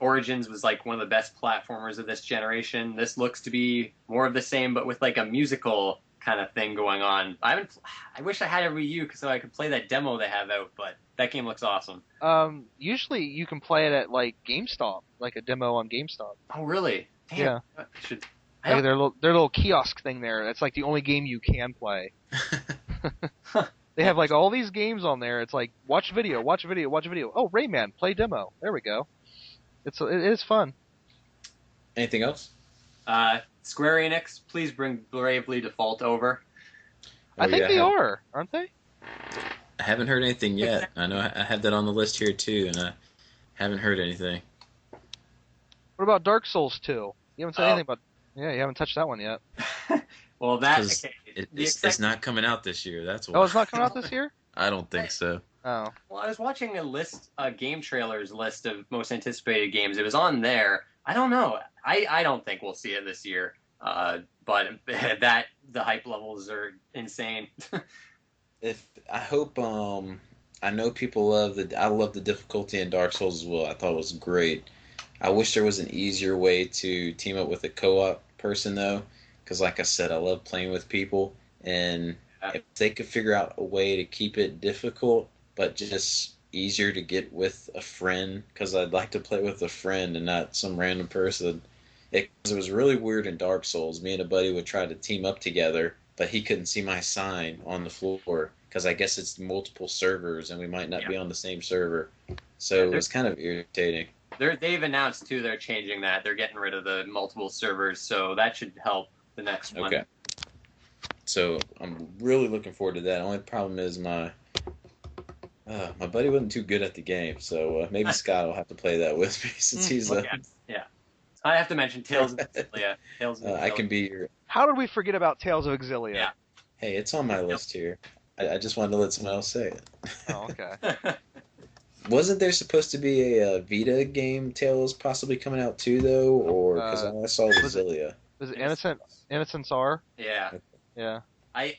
Origins was like one of the best platformers of this generation. This looks to be more of the same, but with like a musical kind of thing going on. I wish I had a Wii U so I could play that demo they have out, but that game looks awesome. Usually you can play it at like GameStop, like a demo on GameStop. Oh, really? Damn. Yeah. Like their little kiosk thing there. That's like the only game you can play. They have like all these games on there. It's like watch video. Oh, Rayman, play demo. There we go. It is fun. Anything else? Square Enix, please bring Bravely Default over. I think they are, aren't they? I haven't heard anything yet. I know I have that on the list here too, and I haven't heard anything. What about Dark Souls 2? You haven't said anything about. Yeah, you haven't touched that one yet. Well, it's not coming out this year. That's why. Oh, it's not coming out this year? I don't think so. Oh. Well, I was watching a game trailers list of most anticipated games. It was on there. I don't know. I don't think we'll see it this year. But the hype levels are insane. I hope I know people I love the difficulty in Dark Souls as well. I thought it was great. I wish there was an easier way to team up with a co-op person though, because like I said, I love playing with people, and if they could figure out a way to keep it difficult but just easier to get with a friend, because I'd like to play with a friend and not some random person. It was really weird in Dark Souls. Me and a buddy would try to team up together, but he couldn't see my sign on the floor because I guess it's multiple servers and we might not be on the same server. So it was kind of irritating. They've announced too they're changing that. They're getting rid of the multiple servers, so that should help the next one. Okay. So I'm really looking forward to that. Only problem is my buddy wasn't too good at the game, so maybe Scott will have to play that with me since he's yeah. I have to mention Tales of Xillia. I can be your. How did we forget about Tales of Xillia? Yeah. Hey, it's on my list here. I just wanted to let someone else say it. Oh, okay. Wasn't there supposed to be a Vita game, Tales, possibly coming out too, though? Or because all I saw was Xillia. Was it Innocence R? Yeah. Yeah. I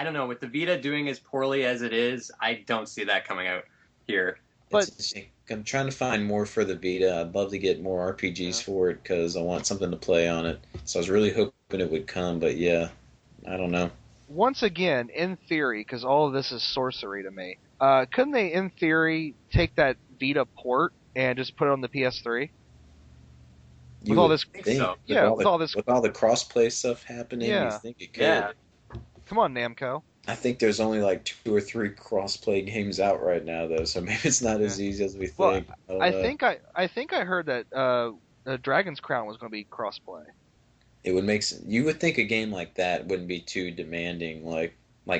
don't know. With the Vita doing as poorly as it is, I don't see that coming out here. But I'm trying to find more for the Vita. I'd love to get more RPGs for it because I want something to play on it. So I was really hoping it would come, but yeah, I don't know. once again, in theory, because all of this is sorcery to me, couldn't they, in theory, take that Vita port and just put it on the PS3? You With all would this, I think so. yeah, with all this, with all the crossplay stuff happening, you yeah, think it could. Yeah. come on, Namco. I think there's only like 2 or 3 crossplay games out right now, though, so maybe it's not as Yeah. easy as we Well, think. I think I heard that Dragon's Crown was going to be crossplay. It would make sense. You would think a game like that wouldn't be too demanding, like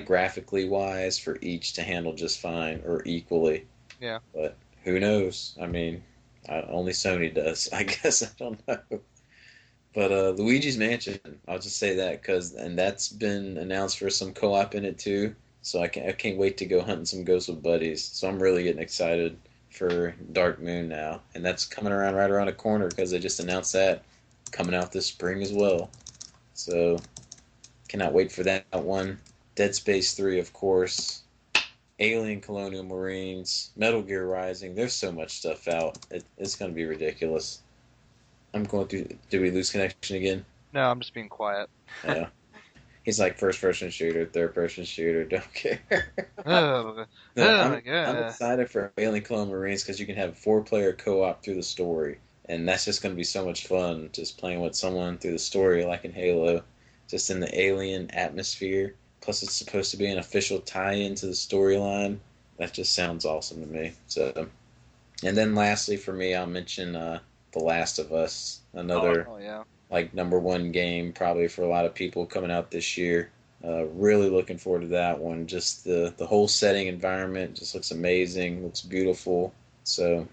graphically wise, for each to handle just fine or equally. Yeah. But who knows? I mean, only Sony does. I guess I don't know. But Luigi's Mansion, I'll just say that and that's been announced for some co-op in it too. So I can't wait to go hunting some ghosts with buddies. So I'm really getting excited for Dark Moon now, and that's coming right around the corner because they just announced that coming out this spring as well. So cannot wait for that one. Dead Space 3, of course. Alien Colonial Marines, Metal Gear Rising. There's so much stuff out. It's going to be ridiculous. I'm going through. Did we lose connection again? No, I'm just being quiet. Yeah. He's like first-person shooter, third-person shooter. Don't care. Oh, No, yeah. I'm excited for Alien Colonial Marines because you can have 4-player co-op through the story, and that's just going to be so much fun. Just playing with someone through the story, like in Halo, just in the alien atmosphere. Plus, it's supposed to be an official tie-in to the storyline. That just sounds awesome to me. So, and then lastly, for me, I'll mention The Last of Us, another Oh yeah. like #1 game probably for a lot of people coming out this year. Really looking forward to that one. Just the whole setting environment just looks amazing, looks beautiful. So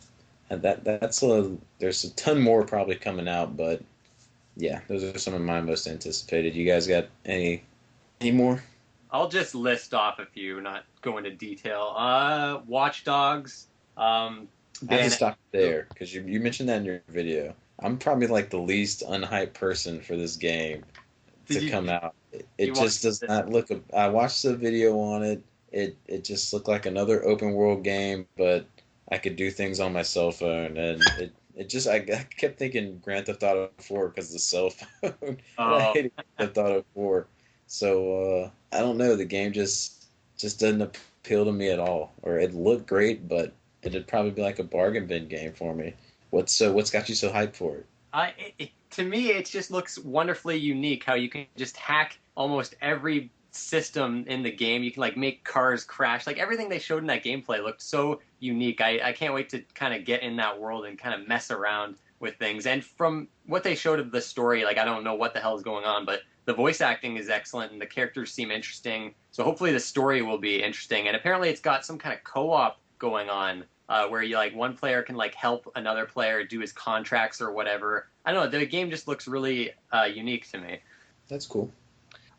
and there's a ton more probably coming out, but yeah, those are some of my most anticipated. You guys got any more? I'll just list off a few, not go into detail. Watch Dogs. I have to stop there because you mentioned that in your video. I'm probably like the least unhyped person for this game to come out. It just does not look. I watched the video on it. It just looked like another open world game, but I could do things on my cell phone, and it just I kept thinking Grand Theft Auto 4 because of the cell phone. And I hated Grand Theft Auto 4, so I don't know. The game just doesn't appeal to me at all. Or it looked great, but it'd probably be like a bargain bin game for me. What's got you so hyped for it? To me, it just looks wonderfully unique. How you can just hack almost every system in the game. You can like make cars crash. Like everything they showed in that gameplay looked so unique. I can't wait to kind of get in that world and kind of mess around with things. And from what they showed of the story, like I don't know what the hell is going on, but the voice acting is excellent and the characters seem interesting. So hopefully the story will be interesting. And apparently it's got some kind of co-op going on. Where you like one player can like help another player do his contracts or whatever. I don't know. The game just looks really unique to me. That's cool.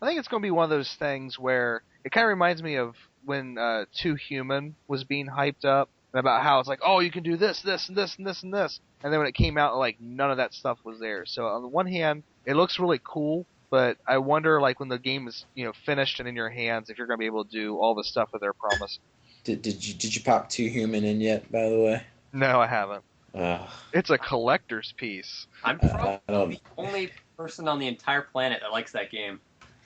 I think it's going to be one of those things where it kind of reminds me of when Too Human was being hyped up about how it's like, oh, you can do this, this, and this, and this, and this. And then when it came out, like none of that stuff was there. So on the one hand, it looks really cool, but I wonder like when the game is finished and in your hands, if you're going to be able to do all the stuff that they're promised. Did you pop Too Human in yet? By the way, no, I haven't. It's a collector's piece. I'm probably the only person on the entire planet that likes that game.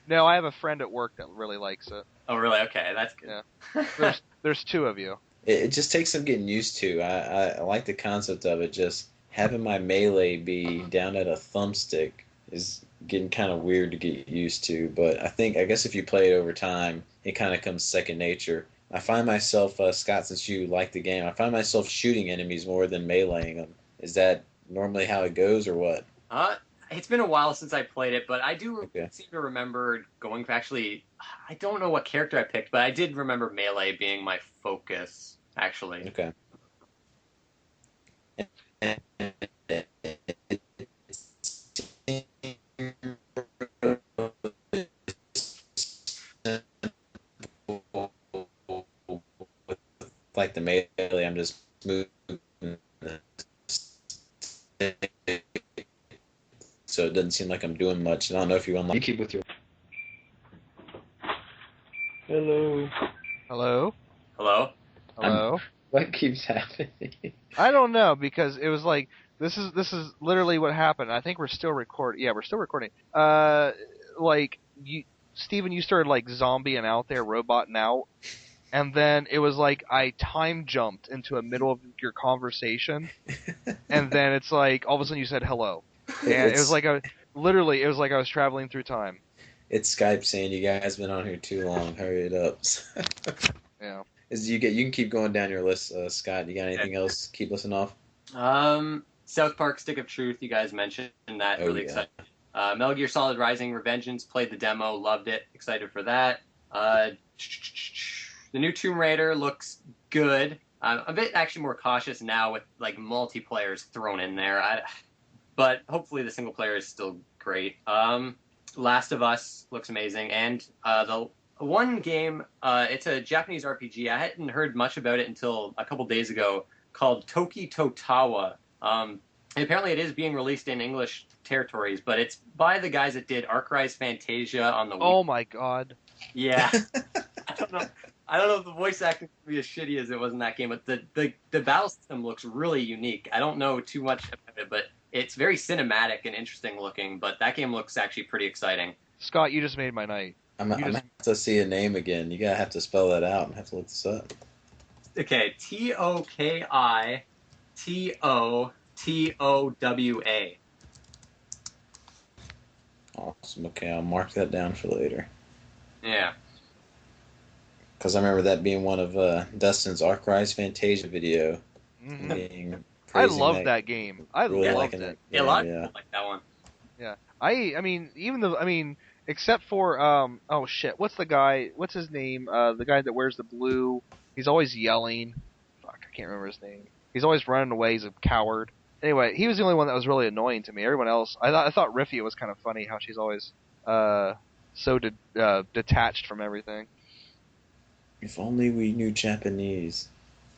No, I have a friend at work that really likes it. Oh, really? Okay, that's good. Yeah. There's 2 of you. It just takes some getting used to. I like the concept of it. Just having my melee be down at a thumbstick is getting kind of weird to get used to. But I guess if you play it over time, it kind of comes second nature. I find myself, Scott, since you like the game, I find myself shooting enemies more than meleeing them. Is that normally how it goes, or what? It's been a while since I played it, but I do seem to remember going. Actually, I don't know what character I picked, but I did remember melee being my focus. Actually. Okay. Like the melee, I'm just moving, so it doesn't seem like I'm doing much. And I don't know if you unlock. You keep with your. Hello. Hello. Hello. Hello. What keeps happening? I don't know, because it was like this is literally what happened. I think we're still recording. Yeah, we're still recording. Like Steven, you started like zombieing out there, roboting out, and then it was like I time jumped into a middle of your conversation, and then it's like all of a sudden you said hello, and it was like literally it was like I was traveling through time. It's Skype saying you guys been on here too long. Hurry it up. Yeah. You can keep going down your list, Scott. You got anything else? Keep listening off. South Park: Stick of Truth. You guys mentioned that. Oh, Really yeah. excited. Metal Gear Solid: Rising: Revengeance. Played the demo. Loved it. Excited for that. The new Tomb Raider looks good. I'm a bit actually more cautious now with like multiplayers thrown in there. But hopefully the single player is still great. Last of Us looks amazing, and the one game, it's a Japanese RPG. I hadn't heard much about it until a couple days ago, called Toki Totawa. And apparently it is being released in English territories, but it's by the guys that did Ark-Rise Fantasia on the Wii. Oh my god. Yeah. I don't know if the voice acting will be as shitty as it was in that game, but the battle system looks really unique. I don't know too much about it, but it's very cinematic and interesting looking, but that game looks actually pretty exciting. Scott, you just made my night. I'm gonna have to see a name again. You gotta have to spell that out and have to look this up. Okay, Tokitotowa. Awesome. Okay, I'll mark that down for later. Yeah. Because I remember that being one of Dustin's Ark-Rise Fantasia video. Mm-hmm. I love that game. I really loved it. Yeah, a lot of people like that one. Yeah. I mean, except for, oh shit, what's his name? The guy that wears the blue, he's always yelling. Fuck, I can't remember his name. He's always running away, he's a coward. Anyway, he was the only one that was really annoying to me. Everyone else, I thought Riffy was kind of funny, how she's always, so detached from everything. If only we knew Japanese,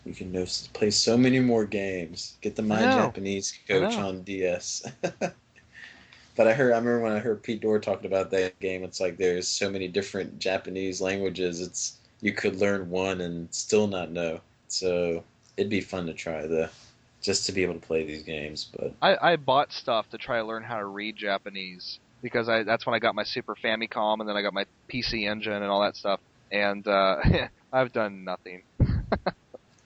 we could play so many more games. Get the My Japanese Coach on DS. But I remember when I heard Pete Dorr talking about that game, it's like there's so many different Japanese languages. You could learn one and still not know. So it'd be fun to try just to be able to play these games. But I bought stuff to try to learn how to read Japanese because that's when I got my Super Famicom and then I got my PC Engine and all that stuff. And I've done nothing.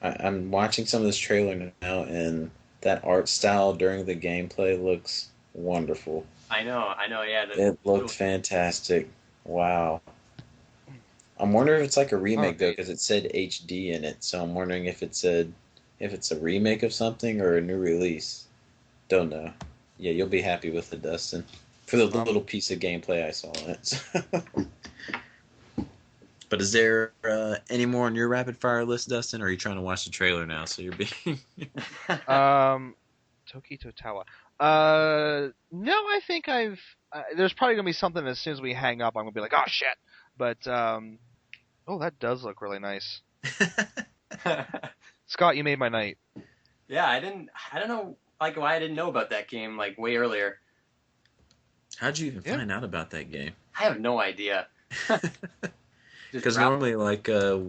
I'm watching some of this trailer now, and that art style during the gameplay looks wonderful. I know, yeah. It looked fantastic. Wow. I'm wondering if it's like a remake, though, because it said HD in it, so I'm wondering if it's a remake of something or a new release. Don't know. Yeah, you'll be happy with it, Dustin. For the little piece of gameplay I saw in it. But is there any more on your rapid fire list, Dustin, or are you trying to watch the trailer now? So you're being Toki Totawa. No, I think there's probably gonna be something as soon as we hang up. I'm gonna be like, oh shit. But that does look really nice. Scott, you made my night. Yeah, I don't know like why I didn't know about that game like way earlier. How'd you even find out about that game? I have no idea. Because normally, like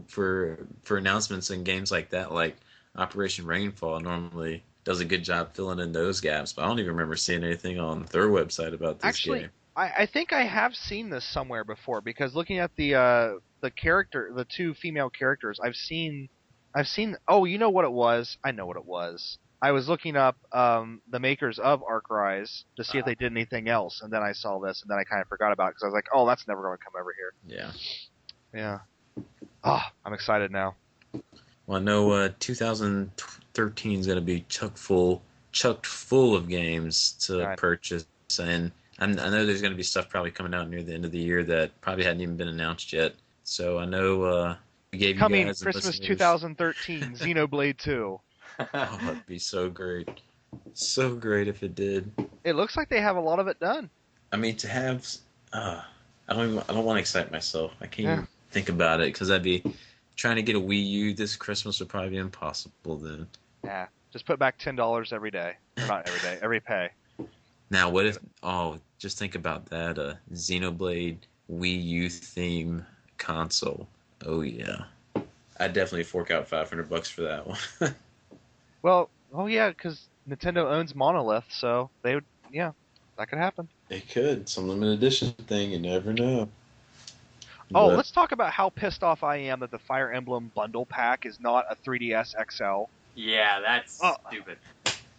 for announcements and games like that, like Operation Rainfall, normally does a good job filling in those gaps. But I don't even remember seeing anything on their website about this game. I think I have seen this somewhere before because looking at the two female characters, I've seen. Oh, you know what it was? I know what it was. I was looking up the makers of Ark-Rise to see if they did anything else, and then I saw this, and then I kind of forgot about it because I was like, oh, that's never going to come over here. Yeah. Yeah. Oh, I'm excited now. Well, I know 2013 is going to be chucked full of games to purchase, and I know there's going to be stuff probably coming out near the end of the year that probably hadn't even been announced yet. So I know we gave you coming guys Christmas 2013, Xenoblade 2. Oh, it'd be so great. So great if it did. It looks like they have a lot of it done. I mean, to have... I don't want to excite myself. I can't even think about it, because that'd be... Trying to get a Wii U this Christmas would probably be impossible then. Yeah, just put back $10 every day. Or not every day, every pay. Now, what if... Oh, just think about that. A Xenoblade Wii U theme console. Oh, yeah. I'd definitely fork out $500 for that one. Well, yeah, because Nintendo owns Monolith, so they would, that could happen. It could. Some limited edition thing, you never know. Oh, But let's talk about how pissed off I am that the Fire Emblem bundle pack is not a 3DS XL. Yeah, that's Oh. stupid.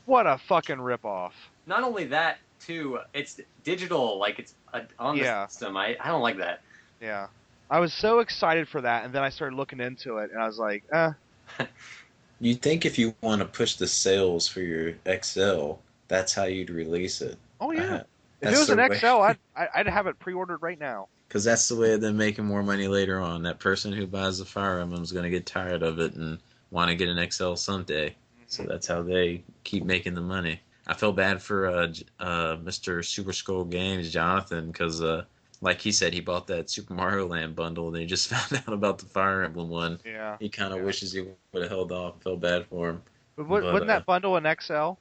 What a fucking ripoff. Not only that, too, it's digital, like it's on the system. I don't like that. Yeah. I was so excited for that, and then I started looking into it, and I was like, you'd think if you want to push the sales for your XL, that's how you'd release it. oh yeah. If That's it was the an way- XL, I'd have it pre-ordered right now. Because that's the way of them making more money later on. That person who buys the Fire Emblem is going to get tired of it and want to get an XL someday. So that's how they keep making the money. I feel bad for Mr. Super Skull Games, Jonathan, because like he said, he bought that Super Mario Land bundle and he just found out about the Fire Emblem one. Yeah. He kind of wishes he would have held off. Felt bad for him. But wasn't that bundle an XL?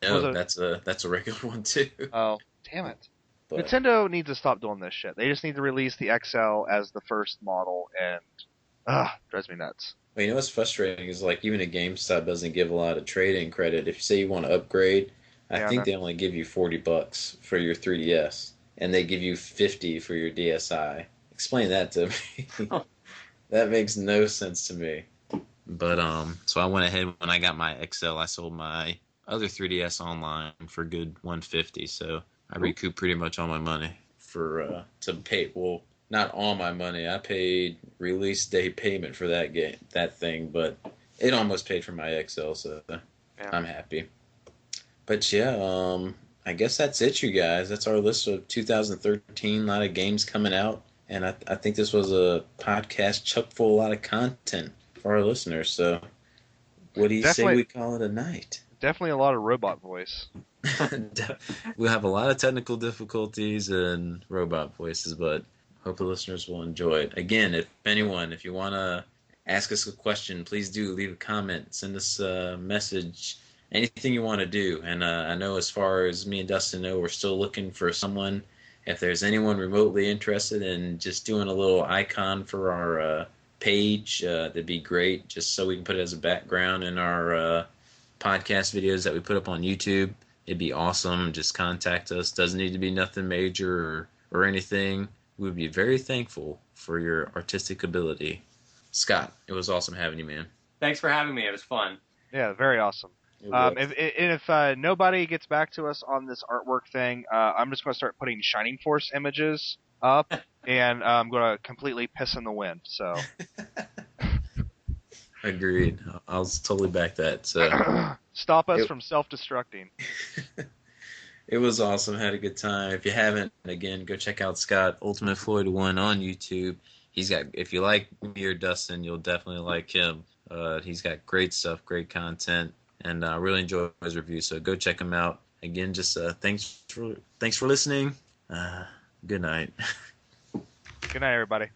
No, that's a regular one too. Oh, damn it. But Nintendo needs to stop doing this shit. They just need to release the XL as the first model, and drives me nuts. well, you know what's frustrating is like even a GameStop doesn't give a lot of trade-in credit. If you say you want to upgrade, I think they only give you $40 for your 3DS, and they give you $50 for your DSi. Explain that to me. That makes no sense to me. But so I went ahead when I got my XL. I sold my other 3DS online for good $150. So I recouped pretty much all my money for to pay. Well, not all my money. I paid release day payment for that thing, but it almost paid for my XL. So I'm happy. But yeah, I guess that's it, you guys. That's our list of 2013. A lot of games coming out, and I think this was a podcast chock full of a lot of content for our listeners. So, what do you say we call it a night? Definitely a lot of robot voice. We'll have a lot of technical difficulties and robot voices, but hope the listeners will enjoy it. Again, if you want to ask us a question, please do leave a comment, send us a message, anything you want to do. And I know as far as me and Dustin know, we're still looking for someone. If there's anyone remotely interested in just doing a little icon for our page, that'd be great, just so we can put it as a background in our podcast videos that we put up on YouTube. It'd be awesome. Just contact us. Doesn't need to be nothing major or anything. We'd be very thankful for your artistic ability. Scott, it was awesome having you, man. Thanks for having me. It was fun. Yeah, very awesome. If nobody gets back to us on this artwork thing, I'm just going to start putting Shining Force images up, and I'm going to completely piss in the wind. So. Agreed. I'll totally back that. So stop us from self-destructing. It was awesome. Had a good time. If you haven't, again, go check out Scott Ultimate Floyd 1 on YouTube. He's got. If you like me or Dustin, you'll definitely like him. He's got great stuff, great content, and I really enjoy his review. So go check him out. Again, just thanks for listening. Good night. Good night, everybody.